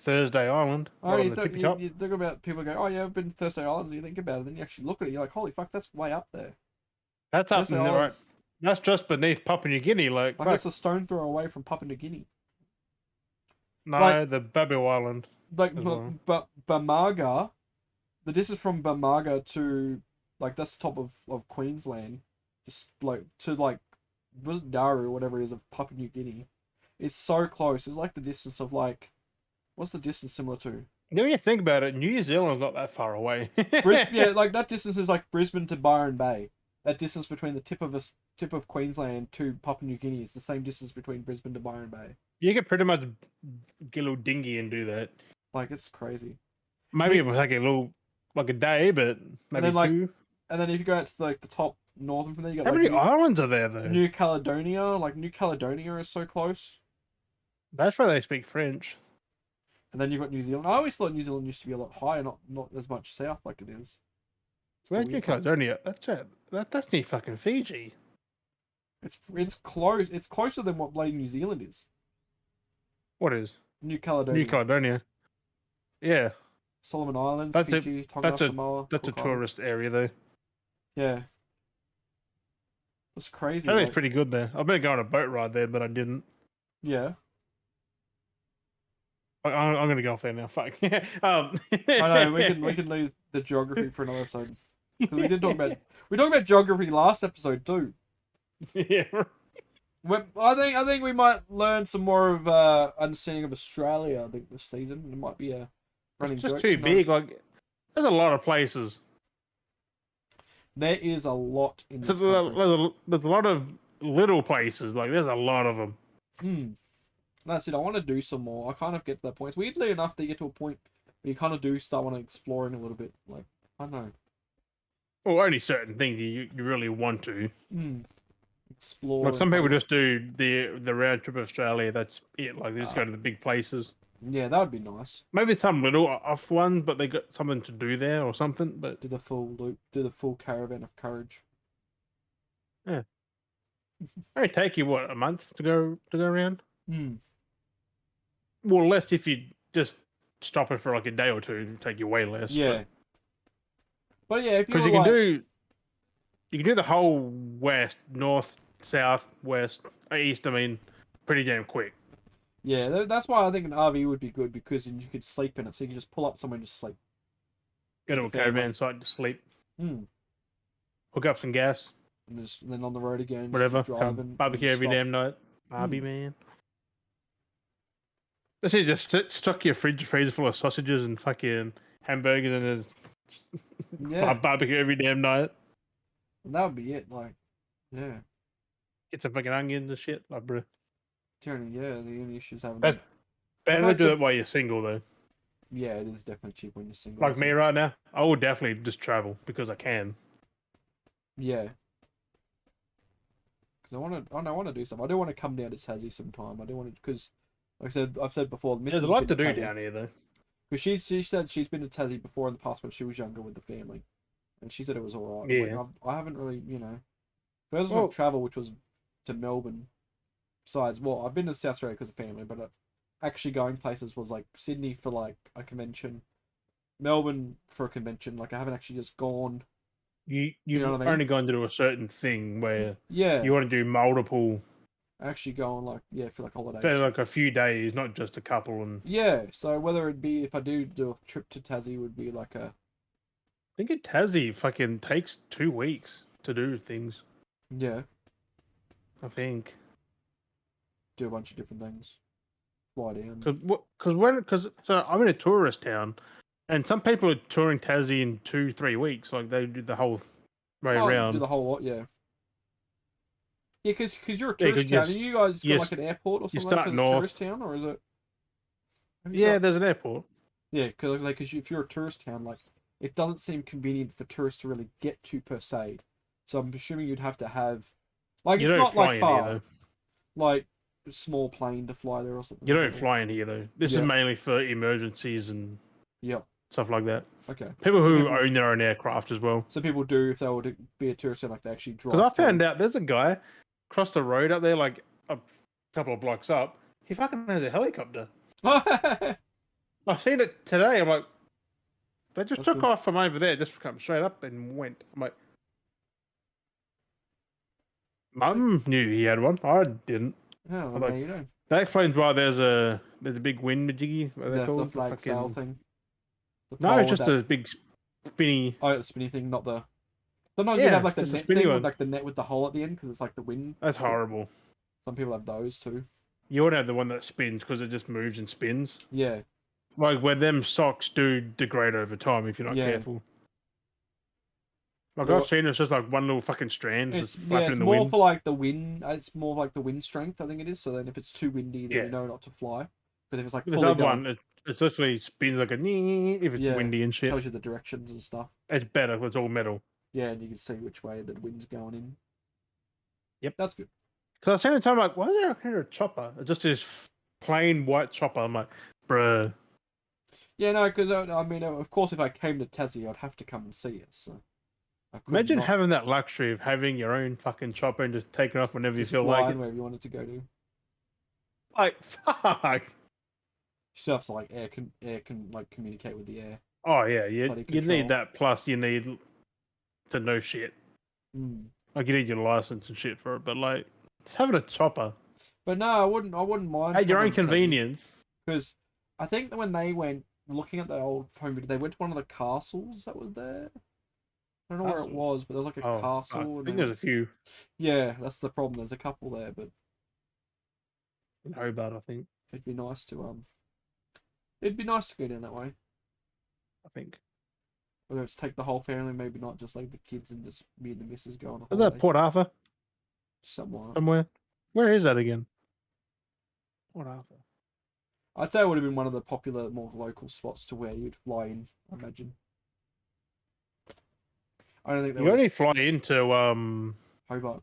Thursday Island. Oh, you think about people go, oh yeah, I've been to Thursday Islands, and you think about it, then you actually look at it, you're like, holy fuck, that's way up there. That's up in the right. That's just beneath Papua New Guinea, like that's a stone throw away from Papua New Guinea. No, like, the Babu Island. Like, but Bamaga, the distance from Bamaga to, like, that's the top of Queensland, just like to like, was it Daru or whatever it is of Papua New Guinea, it's so close. It's like the distance of like, what's the distance similar to? When you think about it, New Zealand's not that far away. Yeah, like that distance is like Brisbane to Byron Bay. That distance between the tip of Queensland to Papua New Guinea is the same distance between Brisbane to Byron Bay. You could pretty much get a little dinghy and do that. Like, it's crazy. Maybe it would take a little, like a day, but maybe two. And then if you go out to like the top northern from there, you got how many islands are there though? New Caledonia. Like, New Caledonia is so close. That's where they speak French. And then you've got New Zealand. I always thought New Zealand used to be a lot higher, not as much south like it is. Where's New Caledonia? That's near fucking Fiji. It's close. It's closer than what bloody New Zealand is. What is? New Caledonia. New Caledonia. Yeah. Solomon Islands, Fiji, Tonga, Samoa. That's a tourist area though. Yeah. It's crazy. It's pretty good there. I've been going on a boat ride there, but I didn't. Yeah. I'm gonna go off there now. Fuck. I know we can leave the geography for another episode. We talk about geography last episode too. Yeah. I think we might learn some more of understanding of Australia. I think this season it might be a running joke. It's just too big. Like, there's a lot of places. There is a lot in this country. There's a lot of little places. Like, there's a lot of them. That's it. I want to do some more. I kind of get to that point. It's weirdly enough, they get to a point where you kind of do start wanting to exploring a little bit. Like, I don't know. Well, only certain things you really want to. Explore. Like, some people just do the round trip of Australia. That's it. Like, they just go to the big places. Yeah, that would be nice. Maybe some little off ones, but they got something to do there or something. But do the full loop. Do the full caravan of courage. Yeah. It'd take you what, a month to go around? Well, less if you just stop it for like a day or two. It'd take you way less. Yeah. But yeah, if you because you can do the whole west, north, south, west, east. I mean, pretty damn quick. Yeah, that's why I think an RV would be good, because you could sleep in it. So you can just pull up somewhere and just sleep. Go to a caravan site to sleep. Hook up some gas. And then on the road again. Whatever. Barbecue every damn night. Barbie man. Let's say just stock your freezer full of sausages and fucking hamburgers and barbecue every damn night. And that would be it. Like, yeah. Get some fucking onions and shit, like, bro. The only issues having. Better to do it while you're single, though. Yeah, it is definitely cheap when you're single. Like me right now, I will definitely just travel because I can. Yeah. Because I want to do something. I do want to come down to Tassie sometime. I do want to, because, like I've said before, there's a lot to do down here, though. Because she said she's been to Tassie before in the past when she was younger with the family, and she said it was alright. Yeah. Like, I haven't really, first was travel, which was to Melbourne. Besides, I've been to South Australia because of family, but actually going places was like Sydney for like a convention, Melbourne for a convention. Like, I haven't actually just gone. You know what I mean? Only gone to do a certain thing where you want to do multiple. Actually going for like holidays. So like a few days, not just a couple. And so whether it be, if I do a trip to Tassie, would be like a. I think Tassie fucking takes 2 weeks to do things. Yeah. I think. Do a bunch of different things. Fly down. Because I'm in a tourist town, and some people are touring Tassie in 2-3 weeks. Like, they do the whole way around. Do the whole lot, yeah. Yeah, because you're a tourist town. You guys got like an airport or something because it's a tourist town, or is it? There's an airport. Yeah, because if you're a tourist town, like, it doesn't seem convenient for tourists to really get to per se. So I'm assuming you'd have to have Like, You it's don't not fly like in here far. though. Like, a small plane to fly there or something. You don't fly in here though. This is mainly for emergencies and stuff like that. Okay. People who own their own aircraft as well. So people do, if they were to be a tourist, like they actually drive. Because I found out there's a guy across the road up there, like a couple of blocks up. He fucking has a helicopter. I seen it today. I'm like, they just took off from over there, just come straight up and went. I'm like, Mum knew he had one. I didn't. Oh, well, like, there you go. That explains why there's a big wind jiggy. The flag sail thing. No, it's just a big spinny. Oh, the spinny thing, not the. Sometimes you'd have like the net thing with like the net with the hole at the end because it's like the wind. That's horrible. Some people have those too. You want to have the one that spins because it just moves and spins. Yeah. Like where them socks do degrade over time if you're not careful. Like I've seen it's just like one little fucking strand just flapping in the wind. It's more for like the wind. It's more like the wind strength, I think it is. So then if it's too windy, then you know not to fly. But if it's like fully done, it literally spins like a if it's windy and shit. Tells you the directions and stuff. It's better if it's all metal. Yeah, and you can see which way the wind's going in. Yep. That's good. Because I was saying at the time, like, why is there a kind of chopper? It's just this plain white chopper. I'm like, bruh. Yeah, no, because I mean, of course, if I came to Tassie, I'd have to come and see it. So imagine having that luxury of having your own fucking chopper and just taking off whenever you feel like it. Wherever you wanted to go to. Like, fuck. You still have to like air can like communicate with the air. Oh yeah, you need that. Plus, you need to know shit. Like you need your license and shit for it. But like, it's having a chopper. But no, I wouldn't mind. At your own convenience. Because I think that when they went looking at the old home video, they went to one of the castles that was there. I don't know where it was, but there was like a castle. I think there's a few. Yeah, that's the problem. There's a couple there, but in Hobart, I think it'd be nice to It'd be nice to go down that way. I think. Whether it's take the whole family, maybe not just like the kids and just me and the missus go on a holiday. Is that Port Arthur? Somewhere. Where is that again? Port Arthur. I'd say it would have been one of the popular, more local spots to where you'd fly in, I imagine. I don't think you only fly into Hobart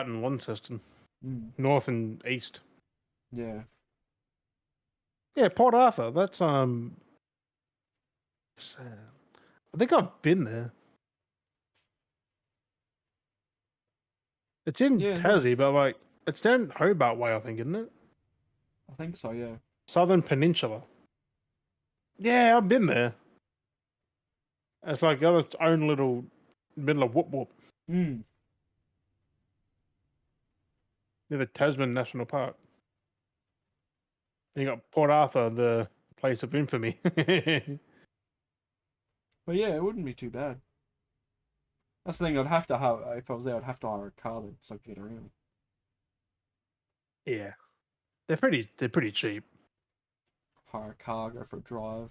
and Launceston. North and east. Yeah. Yeah, Port Arthur. That's I think I've been there. It's in Tassie, but like it's down Hobart way, I think, isn't it? I think so, yeah. Southern Peninsula. Yeah, I've been there. It's like got its own little middle of whoop whoop. Near the Tasman National Park. You got Port Arthur, the place of infamy. But yeah, it wouldn't be too bad. That's the thing. I'd have to have if I was there. I'd have to hire a car then, so I could get around. Yeah, they're pretty cheap. Hire a car, go for a drive.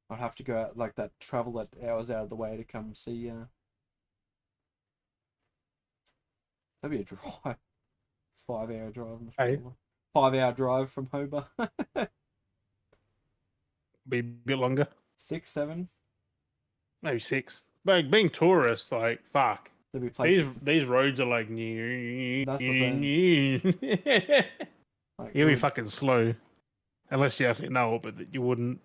I'd have to go out like that, travel that hours out of the way to come see. That'd be a drive. 5-hour drive. Hey. 5-hour drive from Hobart. Be a bit longer. 6, 7. Maybe 6. But being tourists, like fuck. There'd be places. These roads are like That's the thing. Like, you'll be fucking slow, unless you actually know it, but you wouldn't.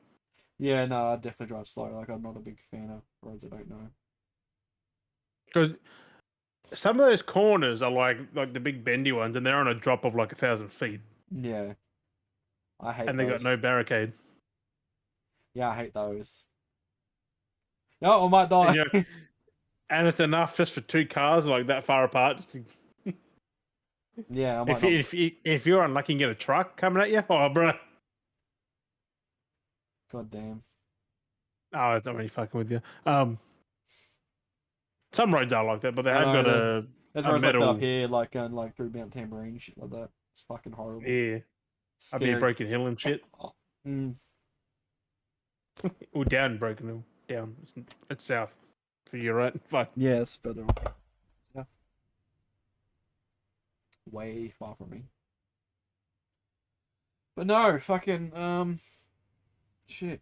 Yeah, no, I'd definitely drive slow. Like I'm not a big fan of roads I don't know. Because some of those corners are like the big bendy ones, and they're on a drop of like 1,000 feet. Yeah, I hate. And they got no barricade. Yeah, I hate those. No, I might die. And it's enough just for 2 cars like that far apart. Yeah, I might if you're unlucky and get a truck coming at you, oh, bro. God damn. Oh, it's not really fucking with you. Some roads are like that, but they have got there's roads metal... like that up here, like going like through Mount Tambourine, shit like that. It's fucking horrible. Yeah. Scary. Up here, Broken Hill and shit. Or down Broken Hill. Down. It's south. For you, right? Fuck. Yeah, it's further on. Yeah. Way far from me. But no, fucking shit.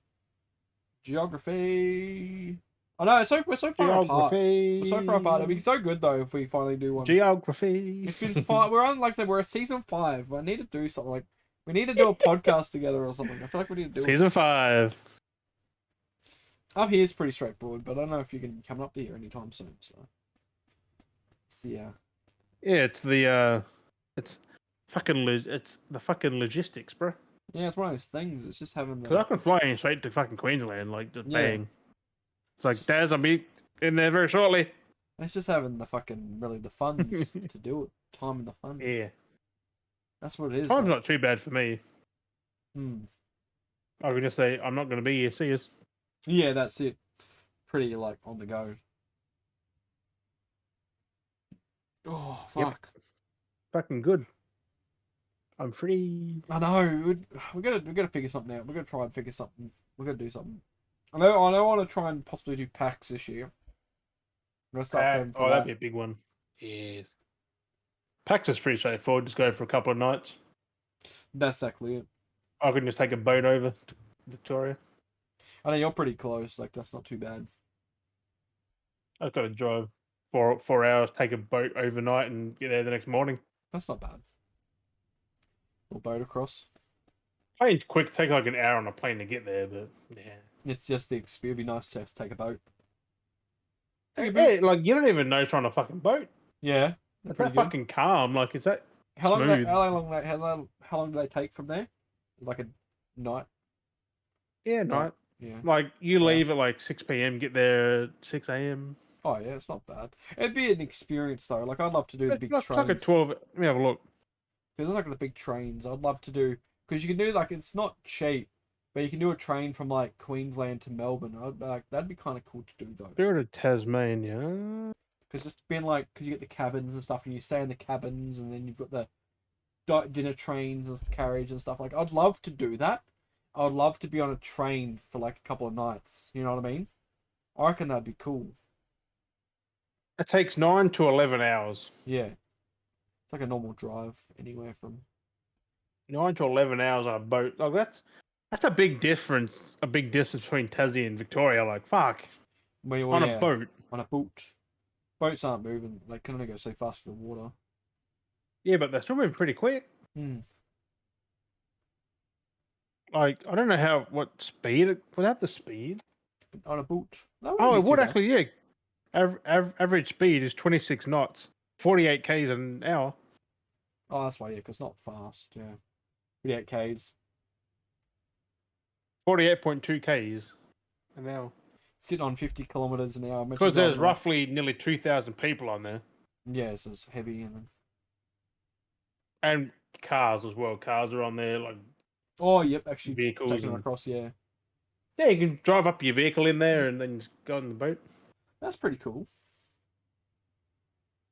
Geography. I know, we're so far apart. Geography. We're so far apart. It'd be so good though if we finally do one. Geography. It's been fun. We're on, like I said, we're at season 5. I need to do something like we need to do a podcast together or something. I feel like we need to do Season 5. Up here is pretty straightforward, but I don't know if you're going to be coming up here anytime soon. So, Yeah, it's the it's it's the fucking logistics, bro. Yeah, it's one of those things. It's just having the. Because I can fly in straight to fucking Queensland, like just bang. It's like, just... Daz, I'll be in there very shortly. It's just having the fucking the funds to do it. Time and the funds. Yeah, that's what it is. Time's not too bad for me. I could just say I'm not going to be here. See you. Yeah, that's it. Pretty like on the go. Oh fuck! Yep. Fucking good. I'm free. I know. We gotta figure something out. We gotta try and figure something. We gotta do something. I know. I want to try and possibly do packs this year. I'm gonna start saving for that. That'd be a big one. Yes. PAX is pretty straightforward. Just go for a couple of nights. That's exactly it. I can just take a boat over to Victoria. I know you're pretty close. Like that's not too bad. I've got to drive 4 hours, take a boat overnight, and get there the next morning. That's not bad. Or boat across. Plane's quick. Take like an hour on a plane to get there, but yeah. It's just the experience. It'd be nice to just take a boat. Yeah, like you don't even know it's on a fucking boat. Yeah. It's that fucking calm. Like, is that how long? smooth? How long do they take from there? Like a night. Yeah, night. Yeah. Like you leave at like 6 p.m. Get there at 6 a.m. Oh yeah, it's not bad. It'd be an experience though. Like I'd love to do the big trains. It's like a 12. Let me have a look. Because it's like the big trains. I'd love to do because you can do like it's not cheap, but you can do a train from like Queensland to Melbourne. That'd be kind of cool to do though. Go to Tasmania. Because just being like, because you get the cabins and stuff, and you stay in the cabins, and then you've got the dinner trains and carriage and stuff. Like I'd love to do that. I'd love to be on a train for like a couple of nights. You know what I mean? I reckon that'd be cool. It takes 9 to 11 hours. Yeah. It's like a normal drive anywhere from 9 to 11 hours on a boat. Like that's a big difference. A big distance between Tassie and Victoria. Like fuck. On a boat. On a boat. Boats aren't moving. They can only go so fast for the water. Yeah, but they're still moving pretty quick. Like I don't know what speed it would have the speed on a boat. It would actually. Yeah. Average speed is 26 knots, 48 k's an hour. Oh, that's why, yeah, because not fast, yeah. 48 k's. 48.2 k's an hour. Sitting on 50 kilometers an hour. Because there's roughly nearly 2,000 people on there. Yeah, so it's heavy. And cars as well. Cars are on there, like... Oh, yep, actually. Vehicles. Taking them across, yeah. Yeah, you can drive up your vehicle in there and then just go on the boat. That's pretty cool.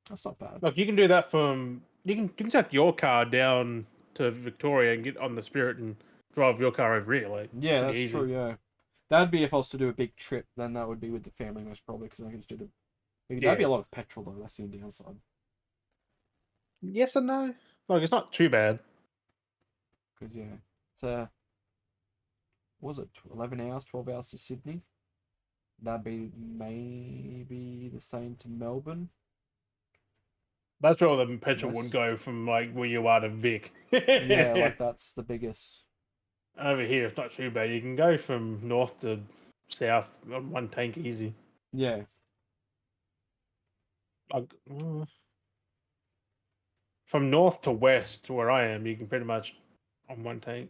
That's not bad. Look, you can do that from... You can take your car down to Victoria and get on the Spirit and drive your car over here. Like, yeah, that's easy. True, yeah. That'd be if I was to do a big trip, then that would be with the family most probably, because I can just do the... That'd be a lot of petrol, though. That's the only downside. Yes and no. Like, it's not too bad. Because, yeah. It's, what was it? 11 hours, 12 hours to Sydney? That'd be maybe the same to Melbourne. That's where the petrol would go from, like, where you are to Vic. Yeah, like, that's the biggest. Over here, it's not too bad. You can go from north to south on one tank easy. Yeah. Like, from north to west to where I am, you can pretty much on one tank.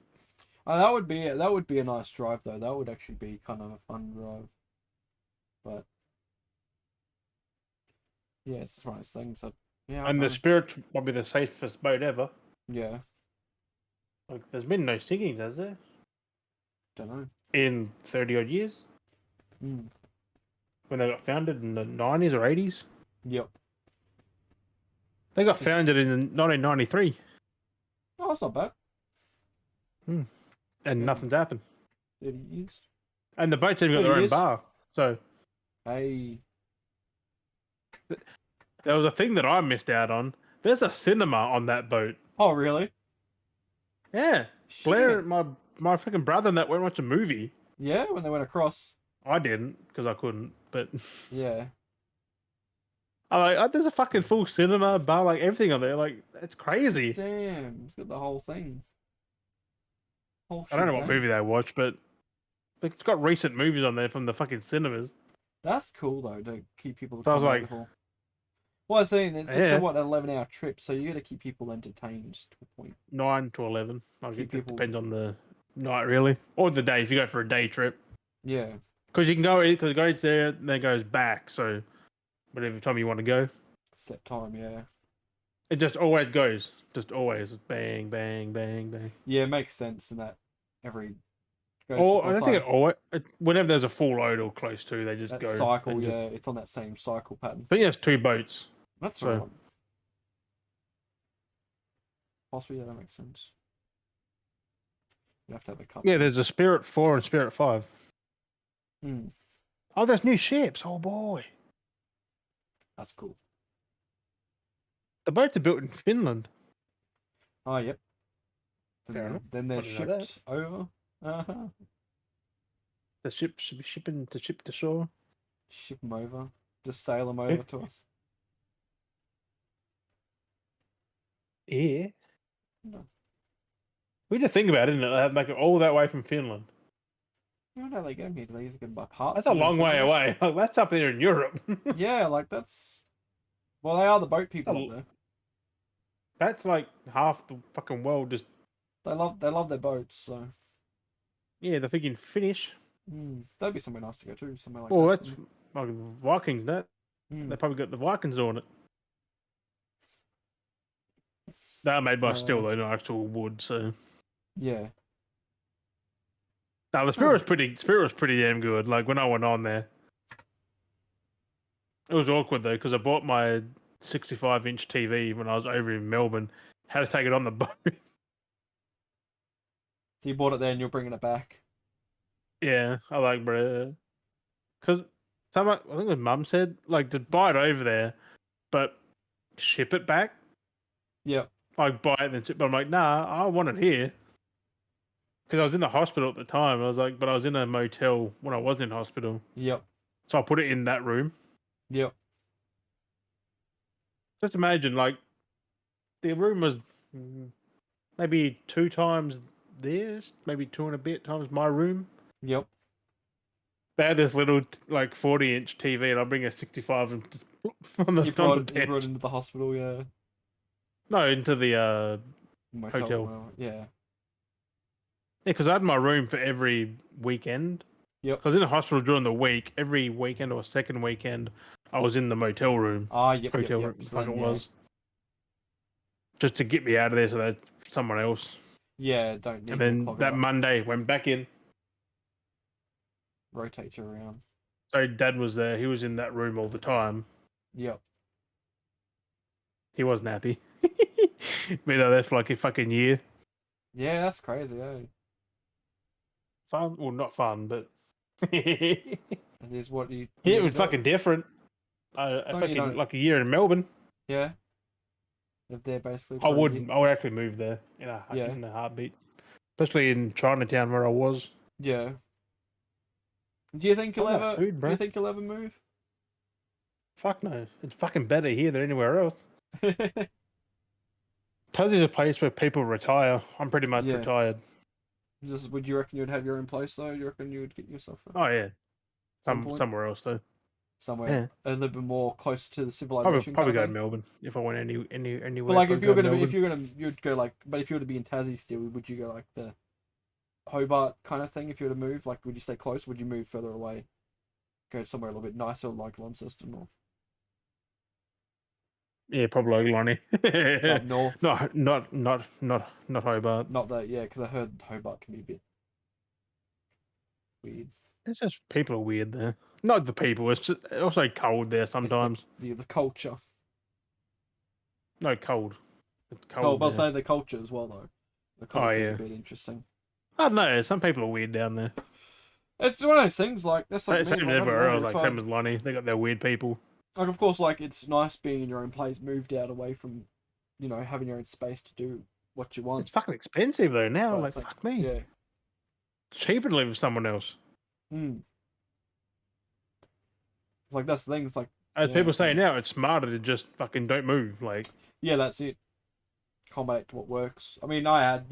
That would be a nice drive though. That would actually be kind of a fun drive. But yeah, it's just one of those things that and the Spirit will be the safest boat ever. Yeah. Like, there's been no sinkings, has there? Don't know. In 30 odd years? When they got founded in the 90s or 80s? Yep. They got founded in 1993. Oh, that's not bad. And nothing's happened. 30 years. And the boats even got their own bar. So. Hey. There was a thing that I missed out on. There's a cinema on that boat. Oh, really? Yeah. Shit. Blair, my freaking brother and that went and watched a movie. Yeah, when they went across. I didn't, because I couldn't. but yeah. There's a fucking full cinema, bar, like everything on there. Like, it's crazy. Damn, it's got the whole thing. I don't know what movie they watch, but it's got recent movies on there from the fucking cinemas. That's cool though to keep people So I was coming like, over. Well, I saying it's yeah. a what, an 11-hour trip, so you got to keep people entertained to a point. 9 to 11. It just depends on the night, really, or the day. If you go for a day trip, yeah, because you can go because it goes there, then it goes back. So whatever time you want to go, set time, yeah. it just always goes, just always bang, bang, bang, bang. Yeah, it makes sense in that every. Or I don't think it always. Whenever there's a full load or close to, they just that go. Cycle, yeah, it's on that same cycle pattern. I think there's 2 boats. That's right. Possibly, yeah, that makes sense. You have to have a couple. Yeah, there's a Spirit 4 and Spirit 5. Oh, there's new ships. Oh boy, that's cool. The boats are built in Finland. Oh, yep. Fair enough. Then they're shipped over. Uh-huh. The ship should be shipping to ship to shore. Ship them over. Just sail them over to us. Yeah. No. We just think about it, isn't it? They have to make it all that way from Finland. I don't know they get here. They use it by parts. That's a long way away. That's up there in Europe. Yeah, like that's. Well, they are the boat people up there. That's like half the fucking world. Just they love their boats. So. Yeah, they're thinking Finnish. That'd be somewhere nice to go to. Somewhere like that. that. That's like Vikings. They probably got the Vikings on it. They're made by steel, though, not actual wood. So. Yeah. No, the Spirit was pretty damn good. Like when I went on there, it was awkward though because I bought my 65-inch TV when I was over in Melbourne. Had to take it on the boat. So you bought it there and you're bringing it back. Yeah, I like, bro. Because I think his mum said like to buy it over there, but ship it back. Yep. Like buy it and then ship. But I'm like, nah, I want it here. Because I was in the hospital at the time. I was like, but I was in a motel when I was in hospital. Yep. So I put it in that room. Yep. Just imagine, like, the room was maybe 2 times theirs, maybe 2 and a bit times my room. Yep. They had this little, like, 40-inch TV, and I bring a 65 and you brought it into the hospital, yeah. No, into the motel, hotel. Yeah. Yeah, because I had my room for every weekend. Yep. I was in the hospital during the week. Every weekend or second weekend, I was in the motel room. Yep. Hotel room, so it was. Just to get me out of there so that someone else. Yeah, don't need. And then that Monday, went back in. Rotate you around. So Dad was there. He was in that room all the time. Yep. He wasn't happy. Been out there for like a fucking year. Yeah, that's crazy, eh? Fun? Well, not fun, but... It is what you... Yeah, it was fucking different. Like a year in Melbourne. Yeah. Live there basically. I would actually move there in a heartbeat. Especially in Chinatown where I was. Yeah. Do you think you'll ever... Do you think you'll ever move? Fuck no. It's fucking better here than anywhere else. Tassie's a place where people retire. I'm pretty much retired. Would you reckon you'd have your own place though? You reckon you would get yourself Oh yeah. Somewhere else though. Somewhere a little bit more close to the civilization. Probably go to Melbourne if I went anywhere. But like if you'd go like, but if you were to be in Tassie still, would you go like the Hobart kind of thing? If you were to move, like, would you stay close? Would you move further away? Go somewhere a little bit nicer, like Launceston or. Yeah, probably like Lonnie. Up north. Not Hobart. Not that, yeah, because I heard Hobart can be a bit weird. It's just people are weird there. Not the people. It's just also cold there sometimes. The culture. No, cold. It's cold. I'll say the culture as well though. The culture is a bit interesting. I don't know. Some people are weird down there. It's one of those things. Like that's like same everywhere else. Like same as Lonnie. They got their weird people. Like, of course, like, it's nice being in your own place, moved out away from, having your own space to do what you want. It's fucking expensive, though, now. Like, fuck me. Yeah. It's cheaper to live with someone else. Like that's the thing. It's like as people say now, it's smarter to just fucking don't move. Like yeah, that's it. Combine it to what works. I mean, I had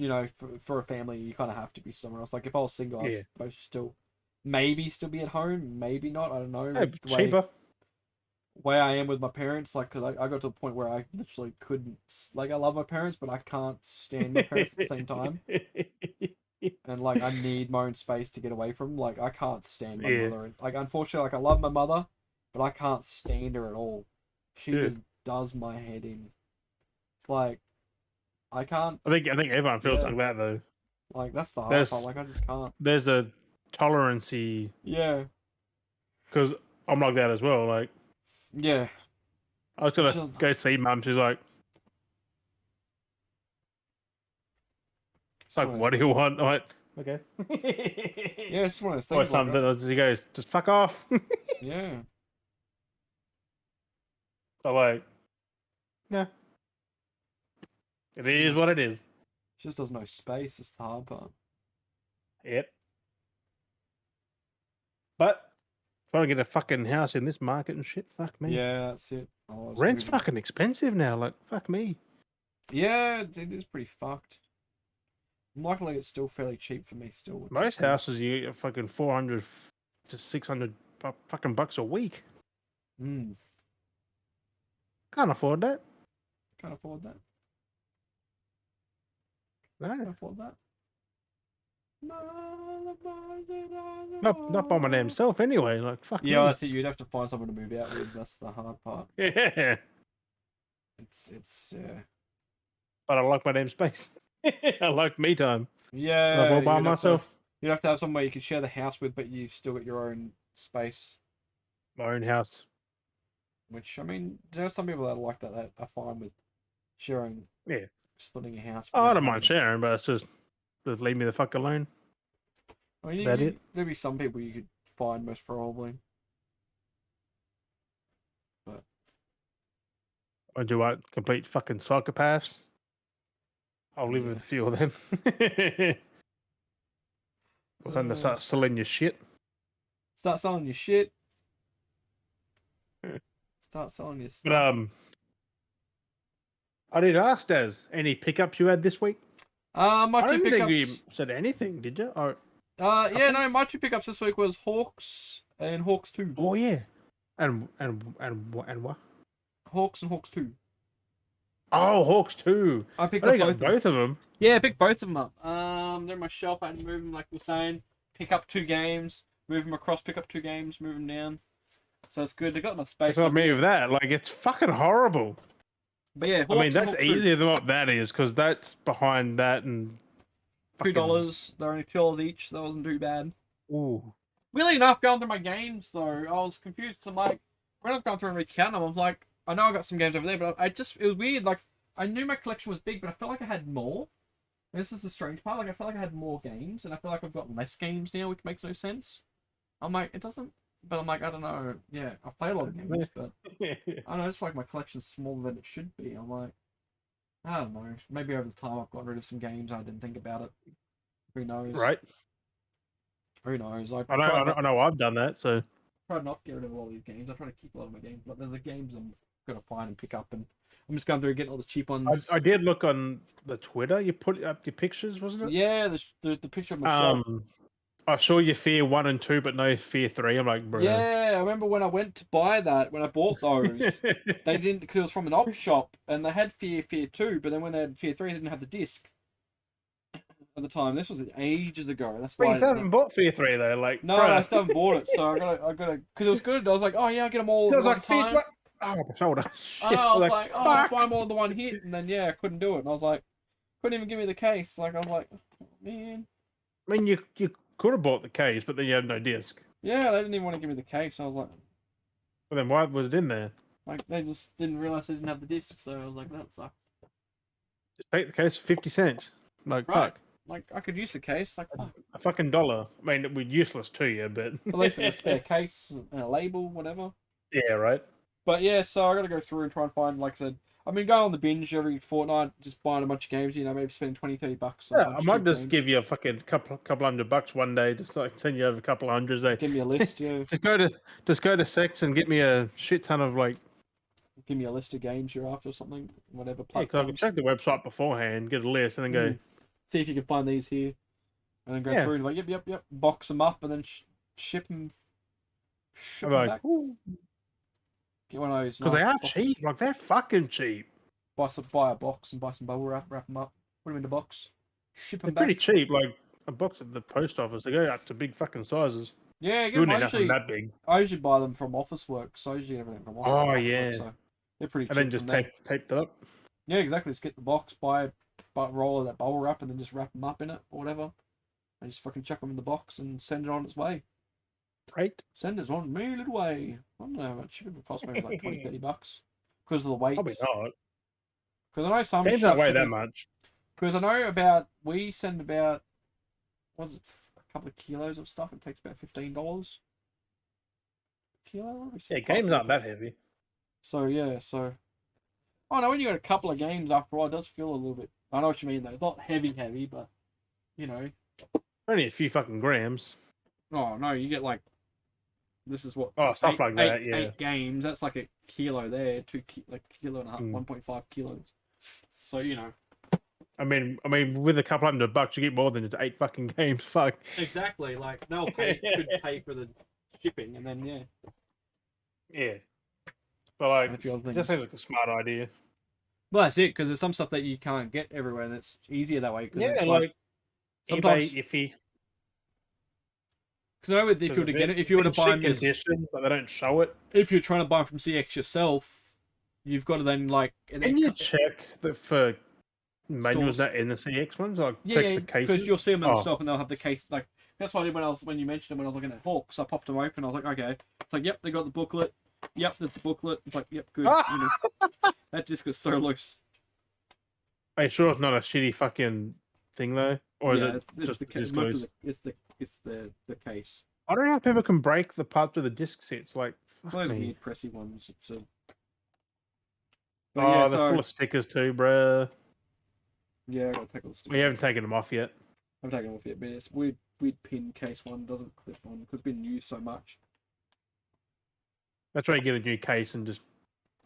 for a family, you kind of have to be somewhere else. Like if I was single, I was supposed to still be at home, maybe not. I don't know. Hey, cheaper. Way I am with my parents, like, cause I got to a point where I literally couldn't. Like, I love my parents, but I can't stand my parents at the same time. And like, I need my own space to get away from. Like, I can't stand my mother. And, like, unfortunately, like I love my mother, but I can't stand her at all. She just does my head in. It's like I can't. I think everyone feels like that though. Like that's the hard part. Like I just can't. There's a tolerancy. Yeah. Because I'm like that as well. Like. Yeah. I was gonna go see Mum. She's like, what do you want? I'm like, okay. Yeah, it's one of those things. Or something. Like she goes, just fuck off. Yeah. So like, yeah. It is what it is. She just doesn't know space. It's the hard part. Yep. But trying to get a fucking house in this market and shit, fuck me. Yeah, that's it. Rent's fucking expensive now. Like, fuck me. Yeah, it is pretty fucked. Luckily, it's still fairly cheap for me. Still, most houses you get fucking 400 to 600 fucking bucks a week. Hmm. Can't afford that. Can't afford that. No. Can't afford that. Not by my damn self anyway. Like fuck. Yeah, me. I see. You'd have to find someone to move out with. That's the hard part. Yeah. It's yeah. But I like my damn space. I like me time. Yeah. I'm all by myself. You'd have to have somewhere you can share the house with, but you've still got your own space. My own house. Which I mean, there are some people that are like that are fine with sharing. Yeah. Splitting a house. Oh, I don't mind sharing, but it's just leave me the fuck alone. I mean, it? There'd be some people you could find, most probably. But or do I complete fucking psychopaths? I'll live with a few of them. When they start selling your shit. Start selling your shit. Start selling your stuff. But I did ask Daz, any pickups you had this week? My I don't two pickups. think you said anything, did you? Or... yeah, no, my two pickups this week was Hawks and Hawks 2. Oh yeah, and what? Hawks and Hawks 2. Oh, Hawks 2. I picked up both of them. Yeah, I picked both of them up. They're in my shelf. I had to move them, like we were saying. Pick up 2 games, move them across. Pick up 2 games, move them down. So it's good. They got enough space. It's not me with that. Like it's fucking horrible. But yeah, Hawks, I mean that's easier than what that is because that's behind that and $2. They're only $2 each. So that wasn't too bad. Ooh. Weirdly enough, going through my games though, I was confused. So I'm like, when I was going through and recounting them, I was like, I know I got some games over there, but it was weird. Like I knew my collection was big, but I felt like I had more. And this is the strange part. Like I felt like I had more games, and I feel like I've got less games now, which makes no sense. I'm like, it doesn't. But I'm like, I don't know. Yeah, I've played a lot of games, but I don't know. I just feel like my collection's smaller than it should be. I'm like, I don't know. Maybe over the time I've gotten rid of some games. I didn't think about it. Who knows? Right. Who knows? Like, I know I've done that, so. I try not to get rid of all these games. I try to keep a lot of my games, but there's the games I'm gonna find and pick up, and I'm just going through and getting all the cheap ones. I did look on the Twitter. You put up your pictures, wasn't it? Yeah, the picture of myself. I saw your Fear 1 and 2, but no Fear 3. I'm like, bro. Yeah, I remember when I went to buy that, when I bought those, they didn't, because it was from an op shop, and they had Fear 2, but then when they had Fear 3, they didn't have the disc at the time. This was ages ago. That's why. You still haven't bought Fear 3 though, like. No, bro. I still haven't bought it, so I gotta, because it was good. I was like, oh yeah, I'll get them all. So I was like, time. Fear, oh, my shoulder. I was like, oh, I'll buy them all in the one hit, and then yeah, I couldn't do it, and I was like, couldn't even give me the case. Like I was like, oh, man. I mean, you could have bought the case, but then you had no disc. Yeah, they didn't even want to give me the case. I was like, well, then why was it in there? Like they just didn't realize they didn't have the disc, so I was like, that sucks. Just take the case for 50 cents. Like, right. fuck. Like I could use the case. Like a fucking $1. I mean, it would be useless to you, but at least a spare case and a label, whatever. Yeah, right. But yeah, so I got to go through and try and find, like I said, I've been going on the binge every fortnight, just buying a bunch of games. Maybe spending $20-$30 on a Yeah, bunch I of might cheap just games. give you a fucking couple $100 one day, just like send you over a couple of hundreds. Give me a list, yeah. just go to Sex and get me a shit ton of like. Give me a list of games you're after or something, whatever Yeah, because I can platforms. check the website beforehand, get a list, and then go. See if you can find these here, and then go through and like, yep, box them up and then ship them back. Ooh. Get one of those. Because nice they are boxes. cheap. Like, they're fucking cheap. Buy a box and buy some bubble wrap, wrap them up, put them in the box, ship them They're back. pretty cheap. Like, a box at the post office, they go up to big fucking sizes. Yeah, You wouldn't need nothing that big. I usually buy them from Office Works, so I usually get everything from Office Works, so they're pretty cheap. And then just tape it up. Yeah, exactly. Just get the box, buy a roll of that bubble wrap, and then just wrap them up in it or whatever. And just fucking chuck them in the box and send it on its way. Right. Send it on me little way. I don't know how much shipping would cost, maybe like $20-$30 because of the weight. Probably not. Because I know some games stuff don't weigh that much. Because I know we send about, what is it, a couple of kilos of stuff. It takes about $15. Kilo? Yeah, games aren't that heavy. So yeah, I know when you got a couple of games after a while, it does feel a little bit. I know what you mean though. Not heavy, but only a few fucking grams. Oh no, you get like. This is what. Stuff like that. Yeah. 8 games. That's like a kilo there. Like kilo and a half, 1.5 kilos. So I mean, with a couple $100, you get more than just 8 fucking games. Fuck. Exactly. Like should pay for the shipping, and then yeah. But like, a few other things. Just seems like a smart idea. Well, that's it, because there's some stuff that you can't get everywhere, and it's easier that way. Yeah, it's like sometimes eBay, iffy. Because if you were to get it, if you were to buy them, but they don't show it. If you're trying to buy them from CX yourself, you've got to then like. Can you check that for manuals that in the CX ones? Like check the cases, because you'll see them themselves, and they'll have the case. Like that's why when you mentioned them when I was looking at Hawks, I popped them open. I was like, okay, it's like, yep, they got the booklet. Yep, that's the booklet. It's like, yep, good. That disc is so loose. Are you sure it's not a shitty fucking thing though, or is it just loose? It's the case. I don't know how people can break the parts of the disc sets. Like, well, the pressy ones. It's a. They're full of stickers too, bruh. Yeah, I gotta take all the stickers. We haven't taken them off yet. I haven't taken them off yet, but it's weird pin case one doesn't clip on because it's been used so much. That's why you get a new case and just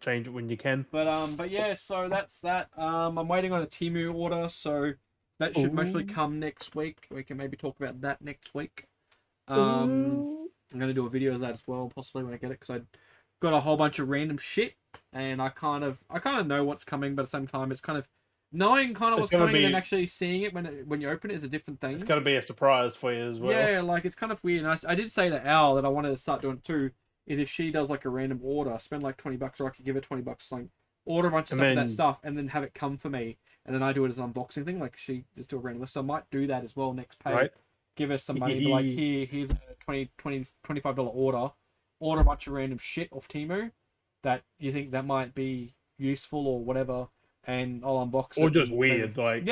change it when you can. But yeah, so that's that. I'm waiting on a Temu order, so that should mostly come next week. We can maybe talk about that next week. I'm gonna do a video of that as well, possibly when I get it, because I got a whole bunch of random shit, and I kind of know what's coming, but at the same time, it's kind of knowing what's coming and then actually seeing it when you open it is a different thing. It's gonna be a surprise for you as well. Yeah, like it's kind of weird. And I did say to Al that I wanted to start doing it too. Is if she does like a random order, spend like $20, or I could give her $20 or something, order a bunch of that stuff, and then have it come for me, and then I do it as an unboxing thing. Like she just do a random list. So I might do that as well next pay. Right. Give her some money, be like, here's a $25 order a bunch of random shit off Temu that you think that might be useful or whatever, and I'll unbox it. Or just weird, like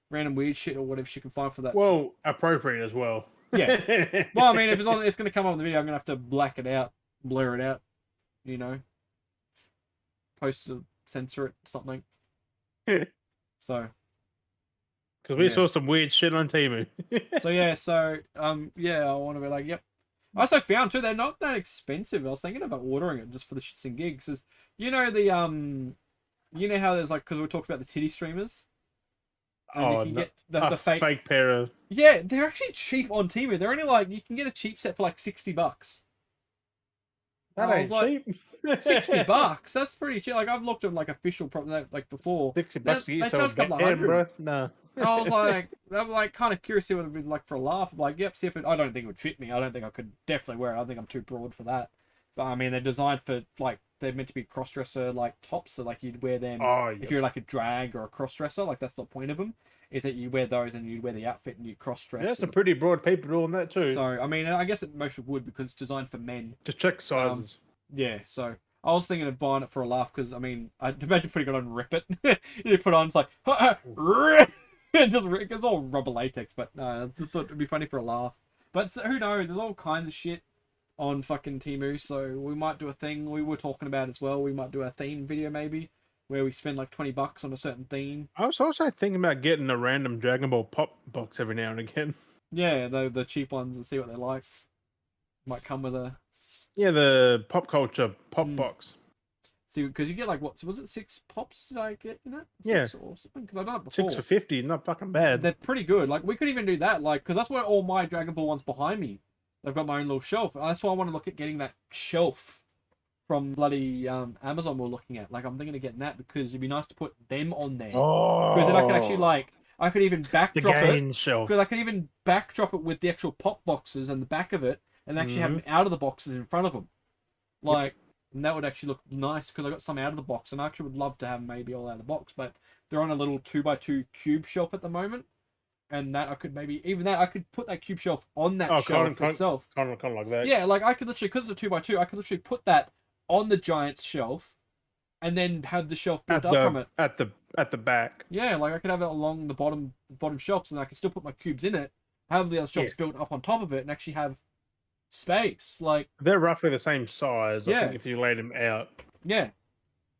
random weird shit or whatever she can find for that. Well, appropriate as well. Yeah. Well, I mean, if it's going to come up in the video, I'm going to have to black it out, blur it out, post it, censor it, something. So. Because we saw some weird shit on Temu. I want to be like, yep. I also found too, they're not that expensive. I was thinking about ordering it just for the shits and gigs. Is you know how there's like, because we talked about the titty streamers. And you can get the fake pair of. Yeah, they're actually cheap on Temu. They're only like, you can get a cheap set for like $60. That ain't cheap. $60. That's pretty cheap. Like I've looked at like official like before. $60 to get yourself a couple of $100, bro. No. I was like kind of curious to see what it'd be like for a laugh. I'm like, yep, see if it. I don't think it would fit me. I don't think I could definitely wear it. I think I'm too broad for that. But I mean, they're designed for like they're meant to be cross-dresser like tops, so like you'd wear them if you're like a drag or a cross-dresser. Like that's the point of them, is that you wear those and you'd wear the outfit and you cross-dress. Yeah, some pretty broad people doing that too. So I mean, I guess it mostly would because it's designed for men. Just check sizes. Yeah, so I was thinking of buying it for a laugh because I mean, I'd imagine putting it on and rip it. You put it on, it's like rip. It's all rubber latex, but no, it's just thought it'd be funny for a laugh. But who knows? There's all kinds of shit. on fucking Temu, so we might do a thing we were talking about as well. We might do a theme video maybe, where we spend like $20 on a certain theme. I was also thinking about getting a random Dragon Ball pop box every now and again. Yeah, the cheap ones and see what they're like. Might come with a... Yeah, the pop culture pop box. See, because you get like, what, was it 6 pops did I get in that? 6 yeah. Or something? Because I've done it before. 6 for 50, not fucking bad. They're pretty good. Like, we could even do that, like, because that's where all my Dragon Ball ones behind me. They've got my own little shelf. That's why I want to look at getting that shelf from bloody Amazon we're looking at. Like, I'm thinking of getting that because it'd be nice to put them on there. Because then I could actually, like, I could even backdrop it. Shelf. Because I could even backdrop it with the actual pop boxes and the back of it and actually have them out of the boxes in front of them. Like, and that would actually look nice because I got some out of the box and I actually would love to have maybe all out of the box, but they're on a little 2x2 cube shelf at the moment. And that I could maybe, even that, I could put that cube shelf on that shelf itself. Kind of like that. Yeah, like I could literally, because it's a 2x2, I could literally put that on the giant's shelf and then have the shelf built up from it. At the back. Yeah, like I could have it along the bottom shelves and I could still put my cubes in it, have the other shelves built up on top of it and actually have space. Like, they're roughly the same size, I think, if you laid them out. Yeah.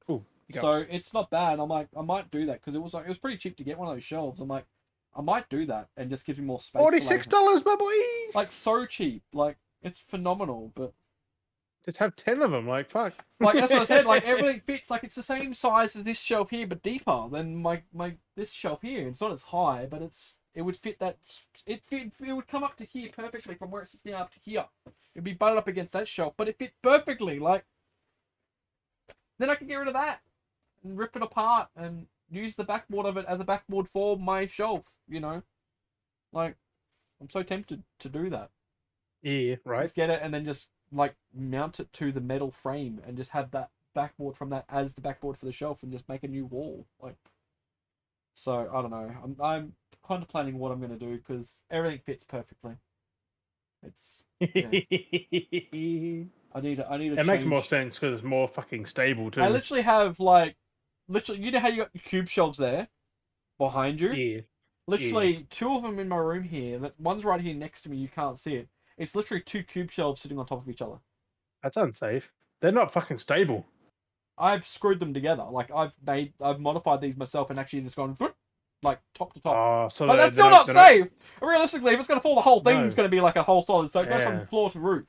Cool. So it's not bad. I'm like, I might do that because it was pretty cheap to get one of those shelves. I'm like, I might do that and just give me more space. $46, my boy. Like, so cheap. Like, it's phenomenal. But just have 10 of them. Like, fuck. Like, that's what I said. Like, everything fits. Like, it's the same size as this shelf here, but deeper than my this shelf here. It's not as high, but it would fit that. It would come up to here perfectly from where it sits now up to here. It'd be butted up against that shelf, but it fit perfectly. Like, then I can get rid of that and rip it apart and use the backboard of it as a backboard for my shelf, you know? Like, I'm so tempted to do that. Yeah, right. Just get it and then just, like, mount it to the metal frame and just have that backboard from that as the backboard for the shelf and just make a new wall. Like, so, I don't know. I'm contemplating what I'm going to do because everything fits perfectly. It's... Yeah. I need to It makes more sense because it's more fucking stable too. I literally have, like, you know how you got your cube shelves there behind you? Yeah. Literally, 2 of them in my room here. One's right here next to me. You can't see it. It's literally 2 cube shelves sitting on top of each other. That's unsafe. They're not fucking stable. I've screwed them together. Like, I've modified these myself and actually just gone, like, top to top. Oh, so but that's still not safe! Realistically, if it's going to fall, the whole thing's going to be like a whole solid. So it goes from floor to roof.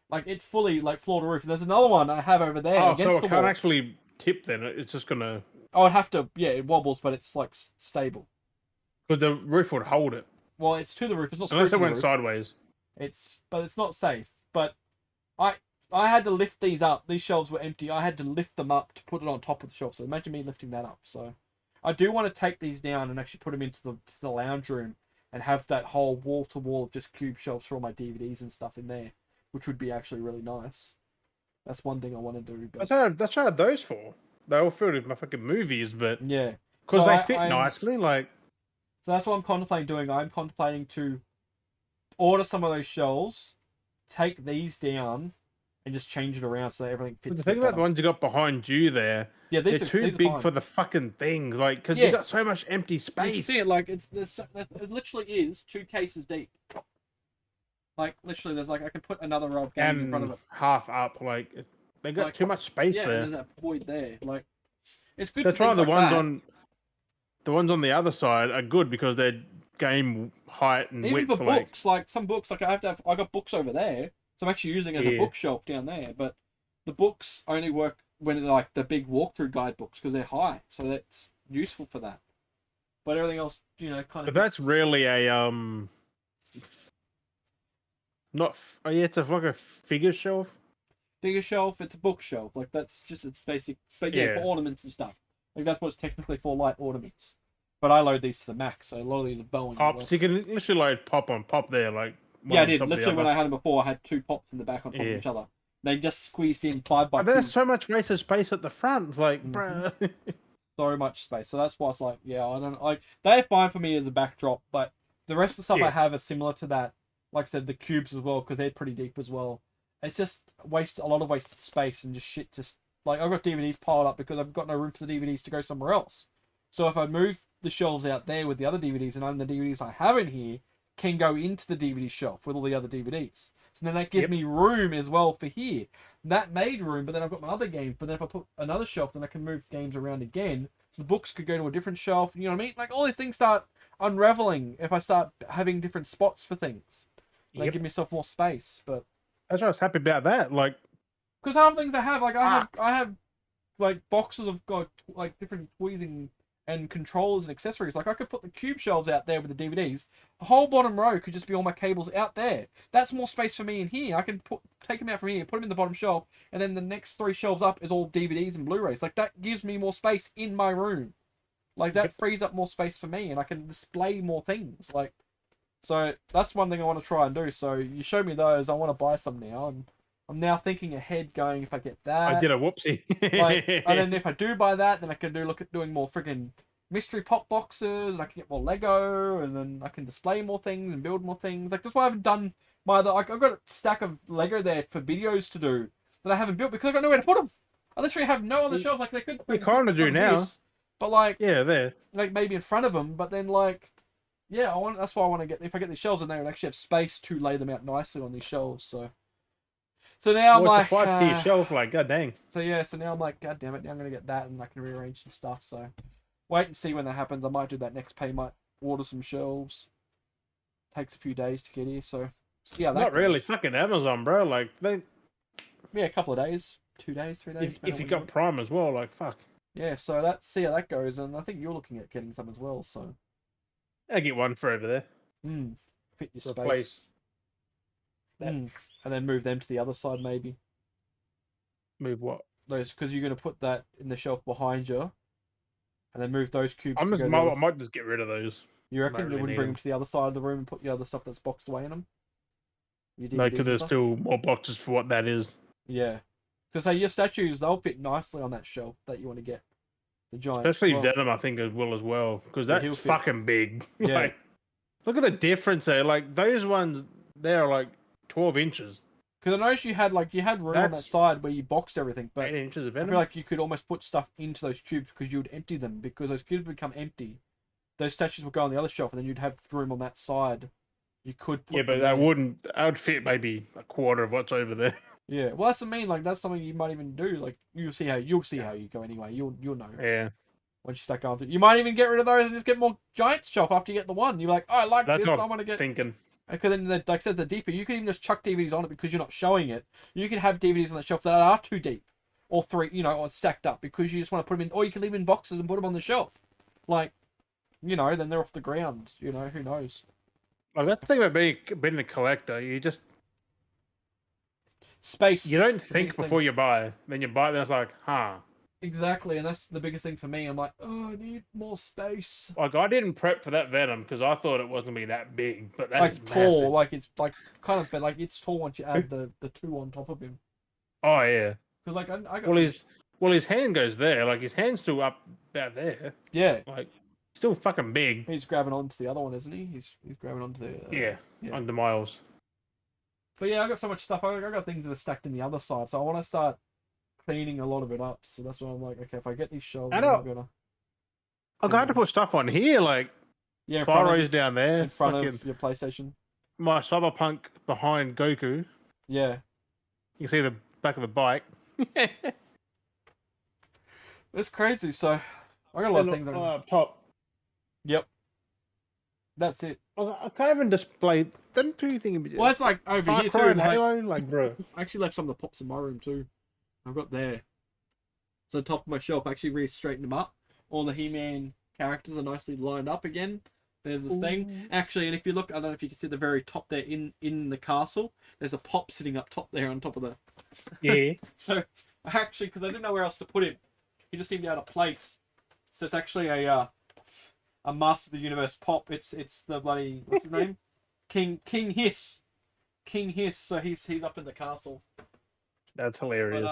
Like, it's fully, like, floor to roof. And there's another one I have over there against the wall. So it can't actually tip then? It's just going to... Oh, it'd have to... Yeah, it wobbles, but it's, like, stable. Because the roof would hold it. Well, it's to the roof. It's not screwed to the roof. Unless it went sideways. But it's not safe. But I had to lift these up. These shelves were empty. I had to lift them up to put it on top of the shelf. So imagine me lifting that up. So I do want to take these down and actually put them into the lounge room and have that whole wall-to-wall of just cube shelves for all my DVDs and stuff in there, which would be actually really nice. That's one thing I want to do. But... That's what I had those for. They all filled with my fucking movies, but... Yeah. Because they fit nicely, like... So that's what I'm contemplating doing. I'm contemplating to order some of those shelves, take these down, and just change it around so that everything fits. But the thing about the ones you got behind you there, they're too big for the fucking things. Like, because you got so much empty space. You see it, like, it literally is 2 cases deep. Like, literally, there's, like, I can put another row of games in front of it. Half up, like, they got too much space there. Yeah, there's that void there. Like, it's good. That's right. The ones on the other side are good because they're game height and width. Even for books, like some books, like I got books over there, so I'm actually using it as a bookshelf down there. But the books only work when they're like the big walkthrough guide books because they're high, so that's useful for that. But everything else, you know, kind of. But that's really a not. Oh yeah, it's like a figure shelf. Figure shelf. It's a bookshelf. Like that's just a basic. But yeah, for ornaments and stuff. Like that's what it's technically for, light ornaments. But I load these to the max, so a lot of these are Boeing. Pops, you can literally load pop on pop there, like. Yeah, I did. Literally, when I had them before, I had 2 pops in the back on top of each other. They just squeezed in 5 by 2. There's so much wasted space at the front. It's like, bruh. So much space. So that's why it's like, yeah, I don't like. They're fine for me as a backdrop, but the rest of the stuff I have are similar to that. Like I said, the cubes as well, because they're pretty deep as well. It's just a lot of wasted space and just shit. Just like I've got DVDs piled up because I've got no room for the DVDs to go somewhere else. So if I move the shelves out there with the other DVDs, and the DVDs I have in here can go into the DVD shelf with all the other DVDs. So then that gives me room as well for here. That made room, but then I've got my other games. But then if I put another shelf, then I can move games around again. So the books could go to a different shelf. You know what I mean? Like all these things start unraveling if I start having different spots for things. They give myself more space. But that's why I was happy about that. Like, because half the things I have, like I have like boxes of like different tweezing and controllers and accessories. Like I could put the cube shelves out there with the DVDs. The whole bottom row could just be all my cables out there. That's more space for me in here. I can take them out from here, put them in the bottom shelf, and then the next 3 shelves up is all DVDs and Blu-rays. Like that gives me more space in my room. Like that frees up more space for me, and I can display more things. Like, so that's one thing I want to try and do. So you showed me those. I want to buy some now, and I'm now thinking ahead, going if I get that. I did a whoopsie. Like, and then if I do buy that, then I can look at doing more friggin' mystery pop boxes, and I can get more Lego, and then I can display more things and build more things. Like that's why I haven't done my other. Like I've got a stack of Lego there for videos to do that I haven't built because I've got nowhere to put them. I literally have no other shelves. Like they could. We kind of do now. But like, yeah, there. Like maybe in front of them, but then like, yeah, that's why I want to get. If I get these shelves in there, and actually have space to lay them out nicely on these shelves. So now I'm like, 5-tier shelf, like, god dang. So yeah, so now I'm like, god damn it, now I'm gonna get that, and I can rearrange some stuff. So wait and see when that happens. I might do that next pay. Might order some shelves. Takes a few days to get here, so see how that. Not goes. really, fucking Amazon, bro. Like they. Yeah, a couple of days, 2 days, 3 days. If you got Prime as well, like fuck. Yeah, so see how that goes, and I think you're looking at getting some as well. So I get one for over there. Fit your Replace. space. And then move them to the other side, maybe. Move what? Those, because you're going to put that in the shelf behind you, and then move those cubes. I might just get rid of those. You reckon you wouldn't bring them to the other side of the room and put the other stuff that's boxed away in them? No, because there's still more boxes for what that is. Yeah, because your statues, they'll fit nicely on that shelf that you want to get. The giant, especially Venom, I think as well, because that's fucking big. Yeah. Like, look at the difference there. Like those ones, they're like 12 inches. Because I noticed you had room on that side where you boxed everything, but 8 inches of Venom. I feel like you could almost put stuff into those cubes because you would empty them, because those cubes would become empty. Those statues would go on the other shelf, and then you'd have room on that side. You could put but that wouldn't. That would fit maybe a quarter of what's over there. Yeah, well, that's what I mean. Like that's something you might even do. Like you'll see how you go anyway. You'll know. Yeah. Once you start going through, you might even get rid of those and just get more giant shelf after you get the one. You're like, oh, I like that's this. What I want to get. Thinking. Because then, like I said, the deeper you can even just chuck DVDs on it because you're not showing it. You can have DVDs on the shelf that are too deep, or 3, or stacked up because you just want to put them in, or you can leave them in boxes and put them on the shelf. Like, then they're off the ground. Who knows? Like that's the thing about being a collector. You just space. You don't think before you buy. Then you buy it, and it's like, huh. Exactly, and that's the biggest thing for me. I'm like, oh, I need more space. Like I didn't prep for that Venom because I thought it wasn't gonna be that big, but that's like tall. Massive. Like it's like kind of like it's tall once you add the 2 on top of him. Oh yeah. Because like I got his hand goes there. Like his hand's still up about there. Yeah. Like still fucking big. He's grabbing onto the other one, isn't he? He's grabbing onto the yeah, under Miles. But yeah, I got so much stuff. I got things that are stacked in the other side, so I want to start cleaning a lot of it up. So that's why I'm like, okay, if I get these shelves, I'm gonna. I got to put stuff on here, like Pyro's down there in front of your PlayStation. My Cyberpunk behind Goku. Yeah, you can see the back of the bike. It's crazy. So I got a lot of things on top. Yep, that's it. I can't even display them 2 things. Well, it's like over Far here Cry too. And Halo, like bro. I actually left some of the pops in my room too. I've got there. So the top of my shelf, I actually straightened them up. All the He-Man characters are nicely lined up again. There's this thing. Actually, and if you look, I don't know if you can see the very top there in the castle. There's a pop sitting up top there on top of the... Yeah. So, actually, because I didn't know where else to put him, he just seemed out of place. So it's actually a Master of the Universe pop. It's the bloody... What's his name? King Hiss. King Hiss. So he's up in the castle. That's hilarious.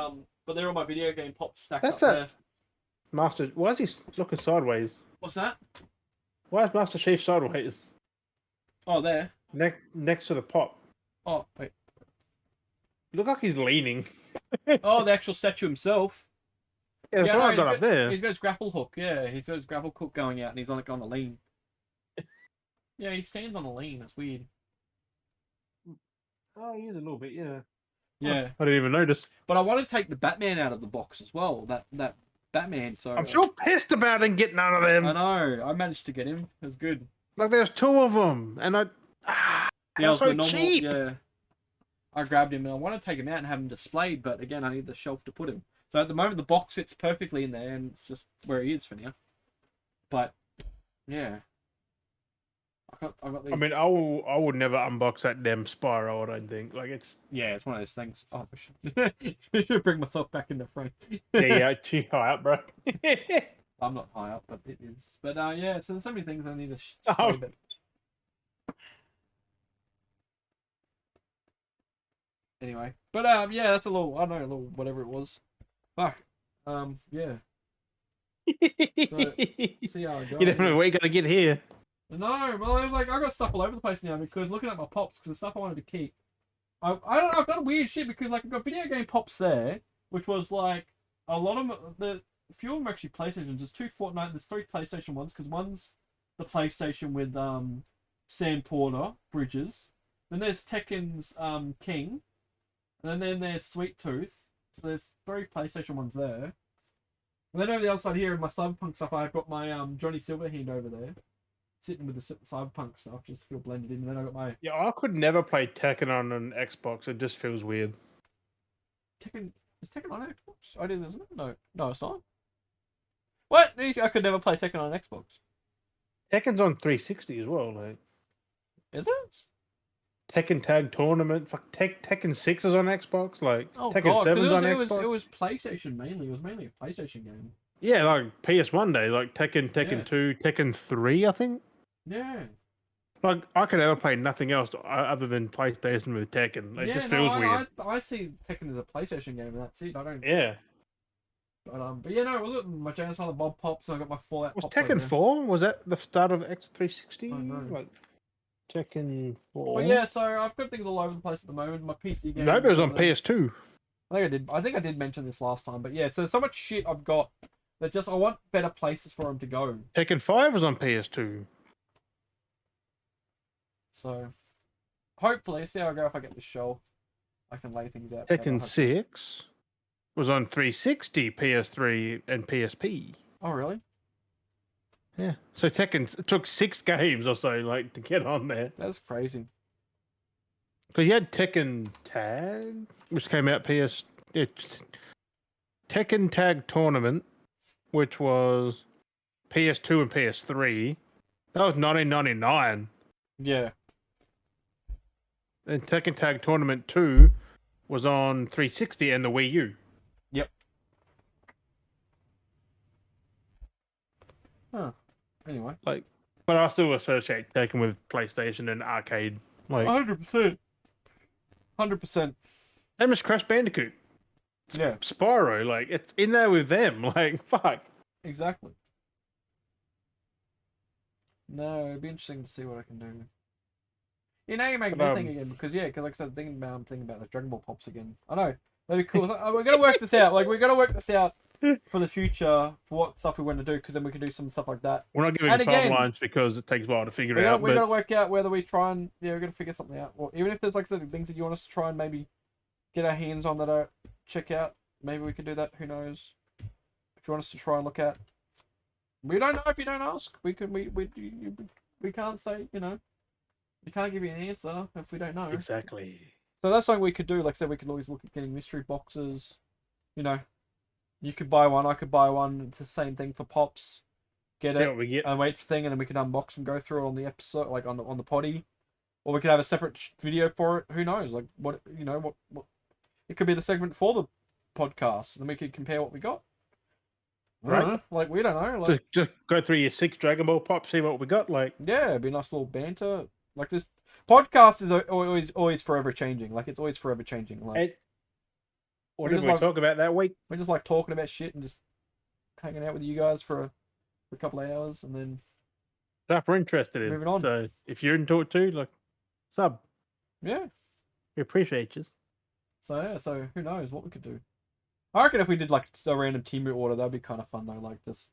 But they're all my video game pops stacked up there. Master, why is he looking sideways? What's that? Why is Master Chief sideways? Oh, there. Next to the pop. Oh, wait. Look like he's leaning. Oh, the actual statue himself. Yeah, that's what I got up there. He's got his grapple hook. Yeah, he's got his grapple hook going out, and he's on a lean. Yeah, he stands on a lean. That's weird. Oh, he is a little bit, yeah. Yeah. I didn't even notice. But I want to take the Batman out of the box as well. That Batman. So I'm so pissed about him getting none of them. I know. I managed to get him. It was good. Like there's 2 of them, and yeah, it was so cheap. Yeah. I grabbed him and I want to take him out and have him displayed, but again, I need the shelf to put him. So at the moment, the box fits perfectly in there, and it's just where he is for now. But yeah, I got these. I mean, I would never unbox that damn Spyro. I don't think. Like it's it's one of those things. Oh, I should bring myself back in the frame. yeah, too high up, bro. I'm not high up, but it is. But yeah, so there's so many things I need to Oh. say. Anyway, but yeah, that's a little. I don't know, a little whatever it was. Fuck. Yeah. So see how I go. You don't know where you're gonna get here. No, well, I was like, I got stuff all over the place now because looking at my pops, because the stuff I wanted to keep. I don't know, I've done weird shit because like I've got video game pops there, which was like a lot of a few of them are actually PlayStations. There's 2 Fortnite, there's 3 PlayStation ones because one's the PlayStation with Sam Porter Bridges, then there's Tekken's King, and then there's Sweet Tooth. So there's 3 PlayStation ones there. And then over the other side here in my Cyberpunk stuff, I've got my Johnny Silverhand over there, sitting with the Cyberpunk stuff just to feel blended in. And then I got my I could never play Tekken on an Xbox. It just feels weird. Tekken. Is Tekken on Xbox? Oh, it is, isn't it? No, it's not. What? I could never play Tekken on Xbox. Tekken's on 360 as well. Like, is it? Tekken Tag Tournament. Fuck, Tekken 6 is on Xbox. Like, Tekken God, 7's on Xbox. It was PlayStation mainly. It was mainly a PlayStation game. Yeah, like PS1 days. Like Tekken 2, Tekken 3, I think. Yeah. Like, I could never play nothing else other than PlayStation with Tekken. It just feels weird. I see Tekken as a PlayStation game, and that's it. I don't. Yeah. But yeah, no, it was my James on the Bob Pops, and I got my Fallout. Was Tekken 4? Was that the start of X360? Oh, no. Like Tekken 4. But yeah, so I've got things all over the place at the moment. My PC game. No, it was on PS2. I think I did mention this last time, but yeah, so much shit I've got that just I want better places for them to go. Tekken 5 was on PS2. So hopefully, see how I go if I get this shelf. I can lay things out. Tekken 6 was on 360, PS3, and PSP. Oh, really? Yeah. So Tekken, it took 6 games or so, like, to get on there. That's crazy. Because you had Tekken Tag, which came out Tekken Tag Tournament, which was PS2 and PS3. That was 1999. Yeah. And Tekken Tag Tournament 2 was on 360 and the Wii U. Yep. Huh. Anyway. Like, but I still associate Tekken with PlayStation and arcade. Like 100%. 100%. Same as Crash Bandicoot. Yeah. Spyro, like, it's in there with them. Like, fuck. Exactly. No, it'd be interesting to see what I can do. You know, you make me think again because like I said, I'm thinking about the Dragon Ball Pops again. I know that'd be cool. We're gonna work this out. Like we're gonna work this out for the future for what stuff we want to do because then we can do some stuff like that. We're not giving timelines because it takes a while to figure it out. We're gonna work out whether we try and we're gonna figure something out. Or even if there's like certain things that you want us to try and maybe get our hands on that I check out, maybe we could do that. Who knows? If you want us to try and look at, we don't know if you don't ask. We can't say, we can't give you an answer if we don't know. Exactly. So that's something we could do. Like I said, we could always look at getting mystery boxes. You could buy one, I could buy one. It's the same thing for Pops. Get it and wait for thing, and then we can unbox and go through it on the episode, like on the potty. Or we could have a separate video for it. Who knows? Like what it could be the segment for the podcast, and then we could compare what we got. Right. Like we don't know. Like just go through your 6 Dragon Ball Pops, see what we got. Like yeah, it'd be a nice little banter. Like this podcast is always forever changing. Like it's always forever changing. Like what did we talk about that week? We're just like talking about shit and just hanging out with you guys for a couple of hours and then stuff we're interested in. Moving on. So if you're into it too, like sub. Yeah. We appreciate you. So yeah, so who knows what we could do. I reckon if we did like a random team order, that'd be kind of fun though. Like this,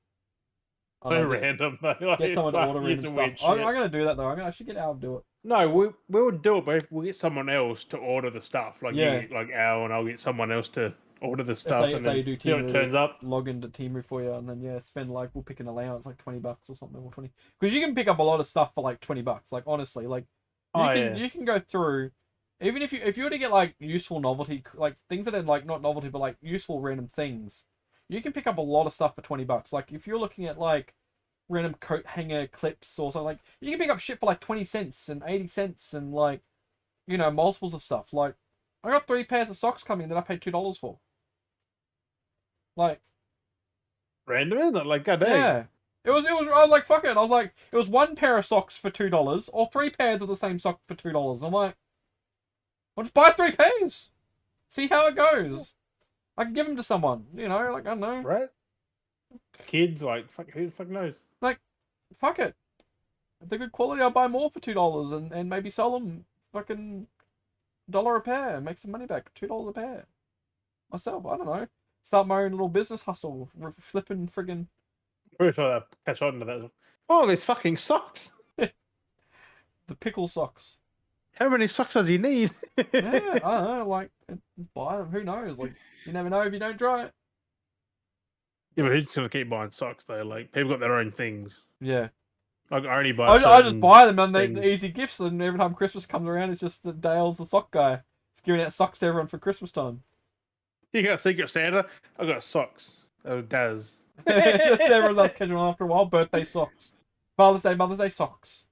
I So know, random. Like, get someone to order random stuff. I'm gonna do that though. I should get Al to do it. No, we would do it, but we'll get someone else to order the stuff. Like Yeah. you get like Al, and I'll get someone else to order the If stuff, they and then do see what turns up. log into Teamu for you, and then spend like we'll pick an allowance like $20 or something, or 20, because you can pick up a lot of stuff for like $20. Like honestly, like you can go through, even if you were to get like useful novelty, like things that are like not novelty but like useful random things, you can pick up a lot of stuff for $20. Like if you're looking at like random coat hanger clips or something, like you can pick up shit for like 20 cents and 80 cents and like multiples of stuff. Like I got 3 pairs of socks coming that I paid $2 for. Like random, isn't it? Like goddamn. Yeah. It was I was like, fuck it. I was like, it was 1 pair of socks for $2 or 3 pairs of the same sock for $2. I'm like, I'll just buy 3 pairs. See how it goes. I can give them to someone, like, I don't know. Right? Kids, like, fuck, who the fuck knows? Like, fuck it. If they're good quality, I'll buy more for $2 and maybe sell them fucking $1 a pair and make some money back. $2 a pair. Myself, I don't know. Start my own little business hustle, flipping friggin'. Pretty sure I'll catch on to that. Oh, there's fucking socks. The pickle socks. How many socks does he need? Yeah, I don't know. Like, buy them. Who knows? Like, you never know if you don't try it. Yeah, but who's just gonna keep buying socks though? Like, people got their own things. Yeah. Like, I only buy. I just buy them and they're easy gifts, and every time Christmas comes around, it's just that Dale's the sock guy. He's giving out socks to everyone for Christmas time. You got Secret Santa? I got socks. Oh, Daz. Just everyone else catching on after a while. Birthday socks. Father's Day, Mother's Day socks.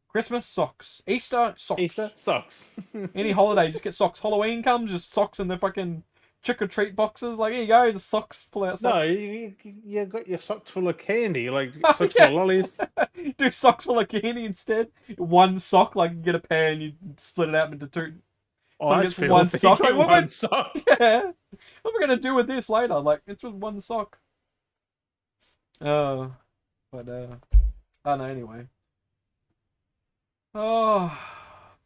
Christmas socks. Easter socks. Easter socks. Any holiday, just get socks. Halloween comes, just socks in the fucking trick or treat boxes. Like, here you go, just socks. Pull out socks. No, you got your socks full of candy, like socks full of lollies. Do socks full of candy instead. 1 sock, like you get a pair and you split it out into 2. Someone gets 1 sock. Like, one sock. Yeah. What am I gonna do with this later? Like, it's just 1 sock. But I don't know. Anyway. Oh,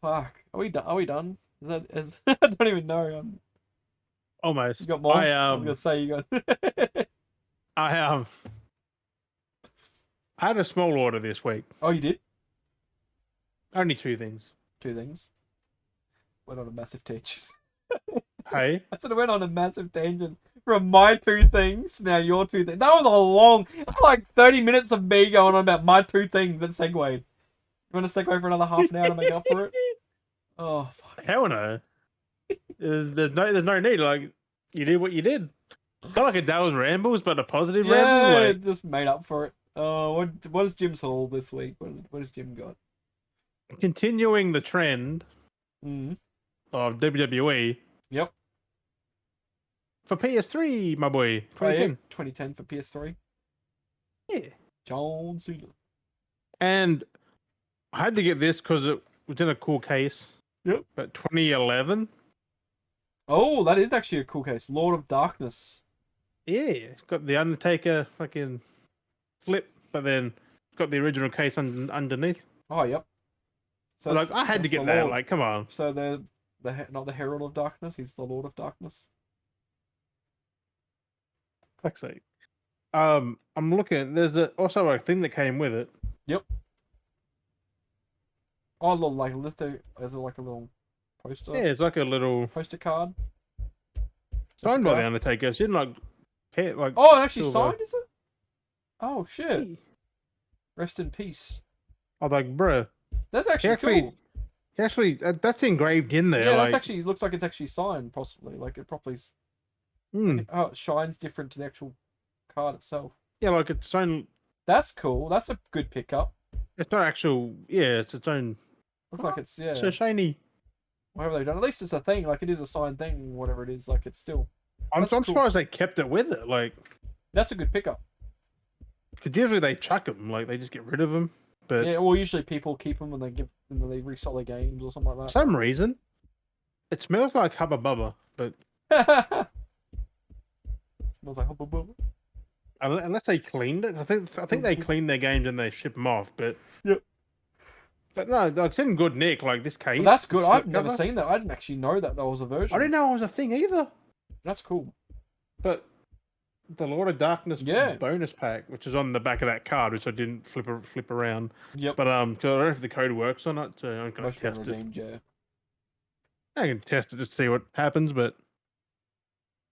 fuck. Are we done? Are we done? I don't even know. Almost. You got more? I was I gonna say you got. I had a small order this week. Oh, you did? Only 2 things. 2 things. Went on a massive tangent. Hey. I said I went on a massive tangent from my 2 things. Now your 2 things. That was like 30 minutes of me going on about my 2 things that segued. You want to segue for another half an hour to make up for it? Oh, fuck. Hell no. There's no need. Like, you did what you did. Kind of like a Dale's Rambles, but a positive ramble. Yeah, like... just made up for it. Oh, what is Jim's haul this week? What has Jim got? Continuing the trend of WWE. Yep. For PS3, my boy. 2010. 2010 for PS3. Yeah. John Cena. And I had to get this because it was in a cool case. Yep. But 2011. Oh, that is actually a cool case. Lord of Darkness. Yeah. It's got the Undertaker fucking flip, but then it's got the original case underneath. Oh, yep. So like, I had to get that. Like, come on. So not the Herald of Darkness. He's the Lord of Darkness. Fuck's sake. I'm looking. There's also a thing that came with it. Yep. Oh, a little like litho. Is it like a little poster? Yeah, it's like a little poster card. Signed by the Undertaker. It's in like Oh, actually signed, is it? Oh shit. Hey. Rest in peace. I was like, bruh. That's actually cool. Actually, that's engraved in there. Yeah, that's actually looks like it's actually signed, possibly. Like it properly's. Oh, it shines different to the actual card itself. Yeah, like its own. That's cool. That's a good pickup. It's not actual. Yeah, it's its own. Looks like it's so shiny. What have they done? At least it's a thing. Like it is a signed thing, whatever it is. Like it's still. I'm surprised they kept it with it. Like. That's a good pickup. Because usually they chuck them, like they just get rid of them. But yeah, well, usually people keep them when they resell their games or something like that. For some reason, it smells like Hubba Bubba, but smells like Hubba Bubba. Unless they cleaned it, I think they clean their games and they ship them off. But yep. But no, like, it's in good nick. Like this case. Well, that's good. I've never seen that. I didn't actually know that was a version. I didn't know it was a thing either. That's cool. But the Lord of Darkness Yeah. bonus pack, which is on the back of that card, which I didn't flip around. Yep. But 'cause I don't know if the code works or not, so I'm gonna Most test it. redeemed, yeah. I can test it to see what happens, but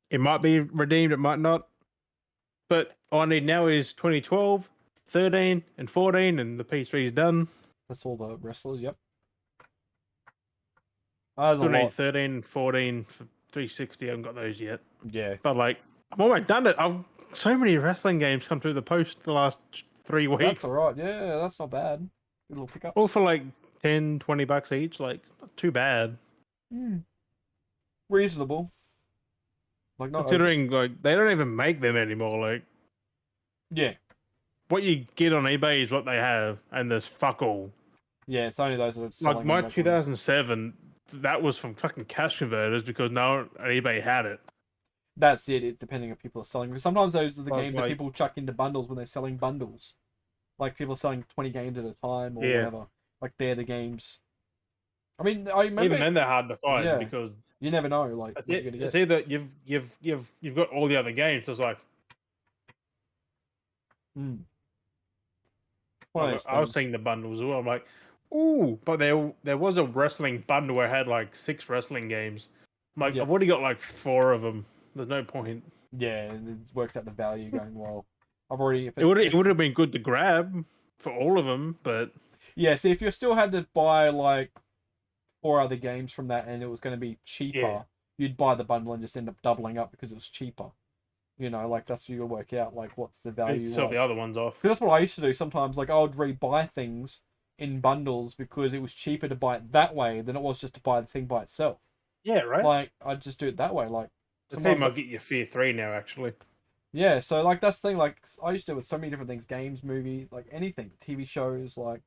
it might be redeemed, it might not. But all I need now is 2012, 13, and 14, and the P3 is done. That's all the wrestlers, yep. There's a Still need lot. 13 and 14 for 360. I haven't got those yet. Yeah. But like, I've almost done it. I've so many wrestling games come through the post the last 3 weeks. That's alright. Yeah, that's not bad. Good little pickups. All for like 10, 20 bucks each. Like, not too bad. Reasonable. Like, not considering like they don't even make them anymore. Like, yeah. What you get on eBay is what they have, and there's fuck all. Yeah, it's only those that are like my 2007. That was from fucking cash converters because no one at eBay had it. That's it. Depending on people are selling. Sometimes those are the games that people chuck into bundles when they're selling bundles. Like people selling 20 games at a time or whatever. Like they're the games. I mean, I remember even then they're hard to find because you never know. Like what you're gonna get. It's either you've got all the other games. So it's like, I was seeing the bundles as well. I'm like, ooh, but there was a wrestling bundle where it had like 6 wrestling games. I'm like, I've already got like 4 of them. There's no point. Yeah, it works out the value going well. I've already. If it would have been good to grab for all of them, but yeah. See, if you still had to buy like 4 other games from that, and it was going to be cheaper, you'd buy the bundle and just end up doubling up because it was cheaper. You know, like that's what you gotta work out, like what's the value. Sell the other ones off. Because that's what I used to do sometimes. Like I would rebuy things in bundles because it was cheaper to buy it that way than it was just to buy the thing by itself. Yeah, right. Like I'd just do it that way. Like sometimes I'll get you Fear 3 now, actually. Yeah, so like that's the thing. Like I used to do with so many different things, games, movie, like anything, TV shows. Like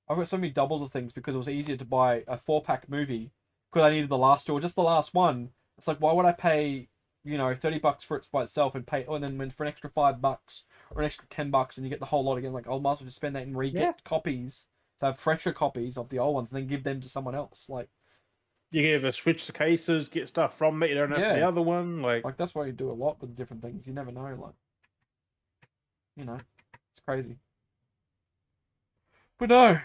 I've got so many doubles of things because it was easier to buy a 4-pack movie because I needed the last 2 or just the last one. It's like why would I pay $30 for it by itself and pay, and then for an extra $5 or an extra $10 and you get the whole lot again. Like I might as well just spend that and re-get copies to have fresher copies of the old ones and then give them to someone else. Like you can either switch the cases, get stuff from it. You don't have the other one. Like that's why you do a lot with different things. You never know. Like it's crazy. But no,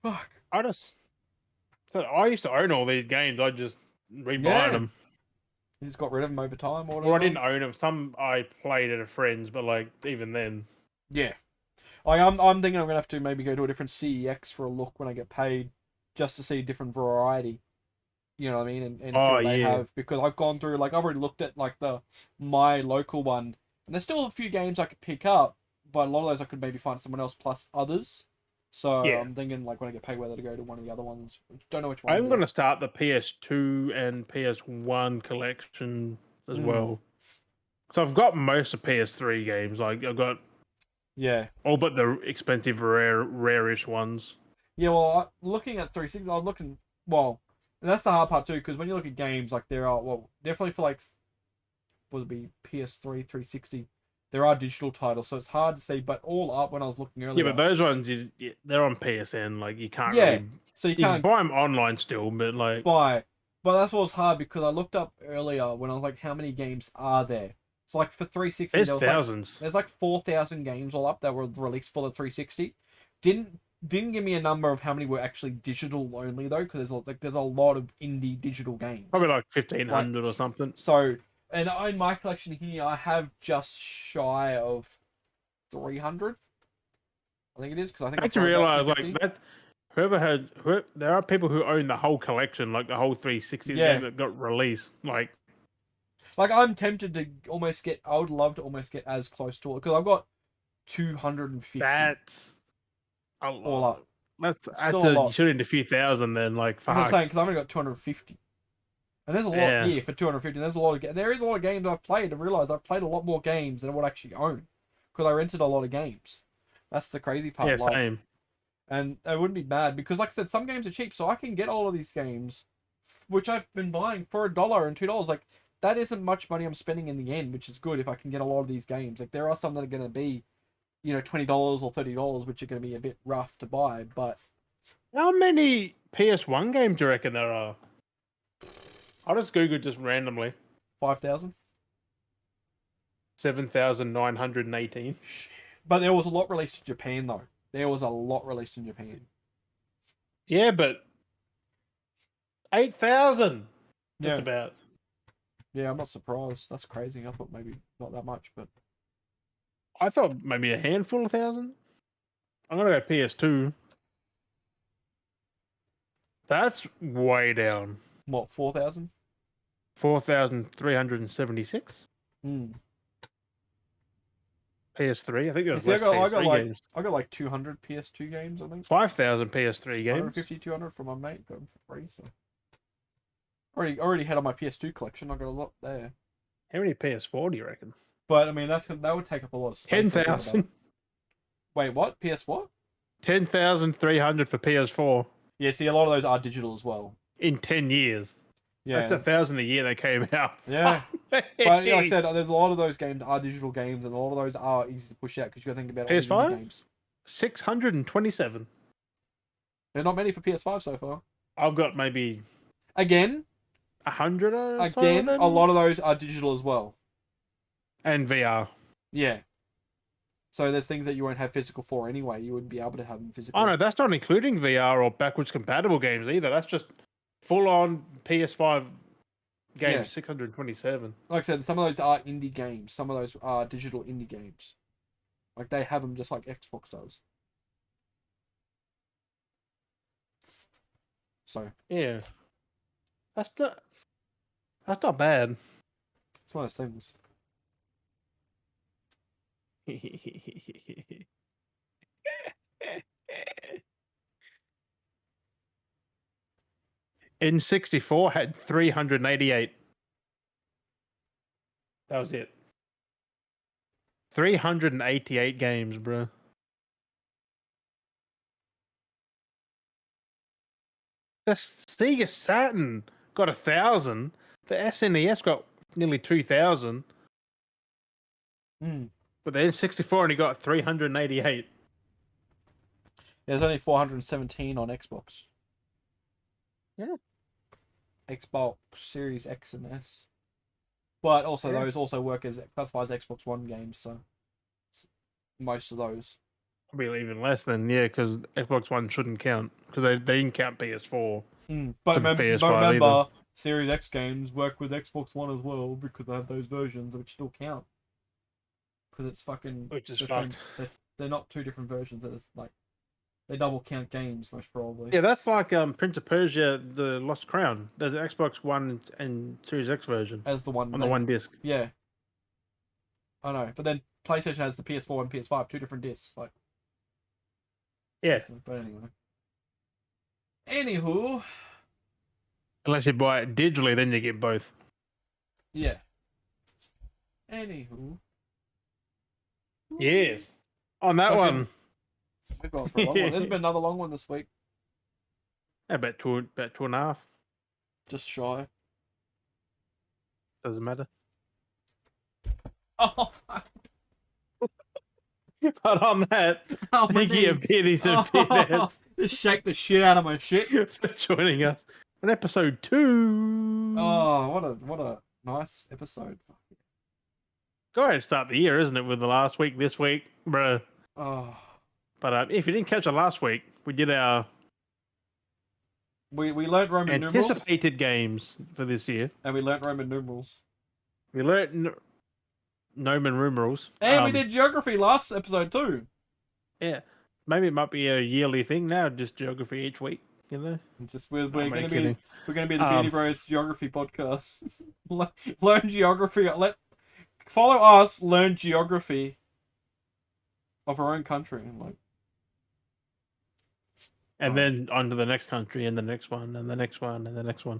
fuck. I used to own all these games. I just rebuy them. You just got rid of them over time, or whatever? Well, I didn't own them. Some I played at a friend's, but like even then. Yeah, I'm thinking I'm gonna have to maybe go to a different CEX for a look when I get paid, just to see a different variety. You know what I mean, and see what they have, because I've gone through I've already looked at my local one, and there's still a few games I could pick up, but a lot of those I could maybe find someone else plus others. So I'm thinking when I get paid whether to go to one of the other ones. Don't know which one. I'm going to start the PS2 and PS1 collection as well. So I've got most of PS3 games. Like I've got all but the expensive rarish ones. Yeah, well, looking at 360, I'm looking and that's the hard part too, because when you look at games, like there are definitely for would it be PS3, 360. There are digital titles, so it's hard to see. But all up when I was looking earlier. Yeah, but those ones, they're on PSN. Like you can't. Really, so you can buy them online still, but like But that's what was hard because I looked up earlier when I was like, how many games are there? So like for 360, there's thousands. There's like 4,000 games all up that were released for the 360. Didn't give me a number of how many were actually digital only though, because there's a lot of indie digital games. Probably like 1,500 or something. So. And in my collection here, I have just shy of 300. I think it is because I think I actually realize that there are people who own the whole collection, like the whole 360 game that got released. Like I'm tempted to almost get. I would love to almost get as close to it because I've got 250. That's a lot. All up. That's a lot. You should into a few thousand then. Like fuck. I'm saying because I've only got 250. And there's a lot here for 250. There is a lot of games I've played. I realised I've played a lot more games than I would actually own because I rented a lot of games. That's the crazy part. Yeah, same. And it wouldn't be bad because, like I said, some games are cheap, so I can get all of these games, which I've been buying for $1 and $2. Like that isn't much money I'm spending in the end, which is good if I can get a lot of these games. Like there are some that are going to be, $20 or $30, which are going to be a bit rough to buy. But how many PS1 games do you reckon there are? I'll just Google just randomly. 5,000. 7,918. But there was a lot released in Japan, though. There was a lot released in Japan. Yeah, but 8,000. Just about. Yeah, I'm not surprised. That's crazy. I thought maybe not that much, but I thought maybe a handful of thousand. I'm gonna go PS2. That's way down. What, 4,000? 4,376. PS3. I think there was less PS3 games. I got like 200 PS2 games, I think. 5,000 PS3 games. 150, 200 from my mate. Got them for free, so. Already had on my PS2 collection. I got a lot there. How many PS4 do you reckon? But I mean, that would take up a lot of space. 10,000. Wait, what? PS what? 10,300 for PS4. Yeah, see, a lot of those are digital as well. In 10 years. Yeah. That's 1,000 a year they came out. Yeah. But like I said, there's a lot of those games are digital games, and a lot of those are easy to push out because you got to think about all PS5? the games. 627. There are not many for PS5 so far. I've got maybe... Again? 100 or Again, a lot of those are digital as well. And VR. Yeah. So there's things that you won't have physical for anyway. You wouldn't be able to have them physical. Oh no, that's not including VR or backwards compatible games either. That's just full-on PS5 games, 627. Like I said, some of those are indie games. Some of those are digital indie games. Like, they have them just like Xbox does. So. Yeah. That's not bad. It's one of those things. N64 had 388. That was it. 388 games, bro. The Sega Saturn got 1,000. The SNES got nearly 2,000. But the N64 only got 388. There's only 417 on Xbox. Yeah. Xbox Series X and S. But also those also work as classified as Xbox One games, so most of those. Probably even less than, because Xbox One shouldn't count, because they didn't count PS4. But remember, Series X games work with Xbox One as well, because they have those versions which still count. Because it's fucking... Which is fucked. They're not two different versions, it's like... They double count games, most probably. Yeah, that's like Prince of Persia, The Lost Crown. There's an Xbox One and Series X version. As the one... On the one disc. Yeah. I know, but then PlayStation has the PS4 and PS5, two different discs, like... Yeah. But anywho... Unless you buy it digitally, then you get both. Yeah. Anywho... Yes. On that one... We've gone for a long one. There's been another long one this week. About two and a half. Just shy. Doesn't matter. Oh, fuck. But on that, thank you, Beardies and Beardettes. Just shake the shit out of my shit. For joining us on episode 2. Oh, what a nice episode. Go ahead and start the year, isn't it? With the last week, this week, bro. Oh. But if you didn't catch it last week, we did our... We learnt Roman numerals. Anticipated games for this year. And we learnt Roman numerals. We learnt Roman numerals. And we did geography last episode too. Yeah. Maybe it might be a yearly thing now, just geography each week, you know? We're gonna be the Beardy Bros Geography Podcast. Learn geography. Follow us, learn geography of our own country, and then on to the next country, and the next one, and the next one, and the next one.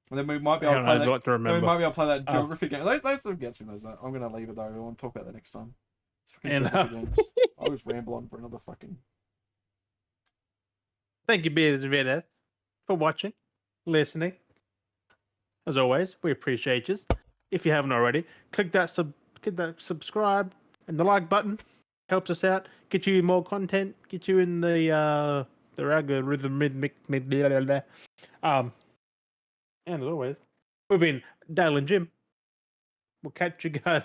And then we might be able to play that. We might be able to play that geography game. That gets me those. I'm gonna leave it though. I want to talk about that next time. It's fucking geography games. I'll just ramble on for another fucking. Thank you, Beardies and Beardettes, for watching, listening. As always, we appreciate you. If you haven't already, click that subscribe and the like button. Helps us out. Get you more content. Get you in the algorithm. And as always, we've been Dale and Jim. We'll catch you guys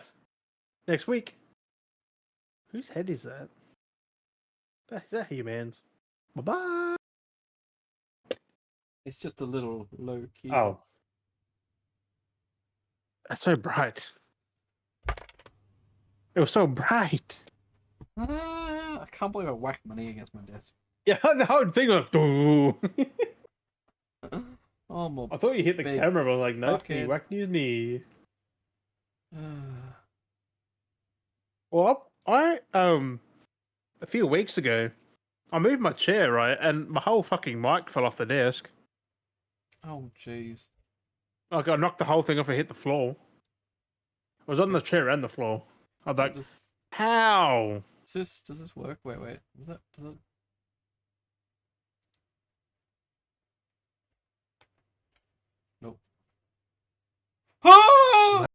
next week. Whose head is that? Is that He-Man's? Bye-bye. It's just a little low key. Oh. That's so bright. It was so bright. I can't believe I whacked my knee against my desk. Yeah, the whole thing was Oh, I thought you hit the camera, but I was like, nope, he whacked his knee. Well, I a few weeks ago, I moved my chair, right, and my whole fucking mic fell off the desk. Oh, jeez. Like, I knocked the whole thing off and hit the floor. I was on the chair and the floor. I was like, how? Does this work? Wait. Does it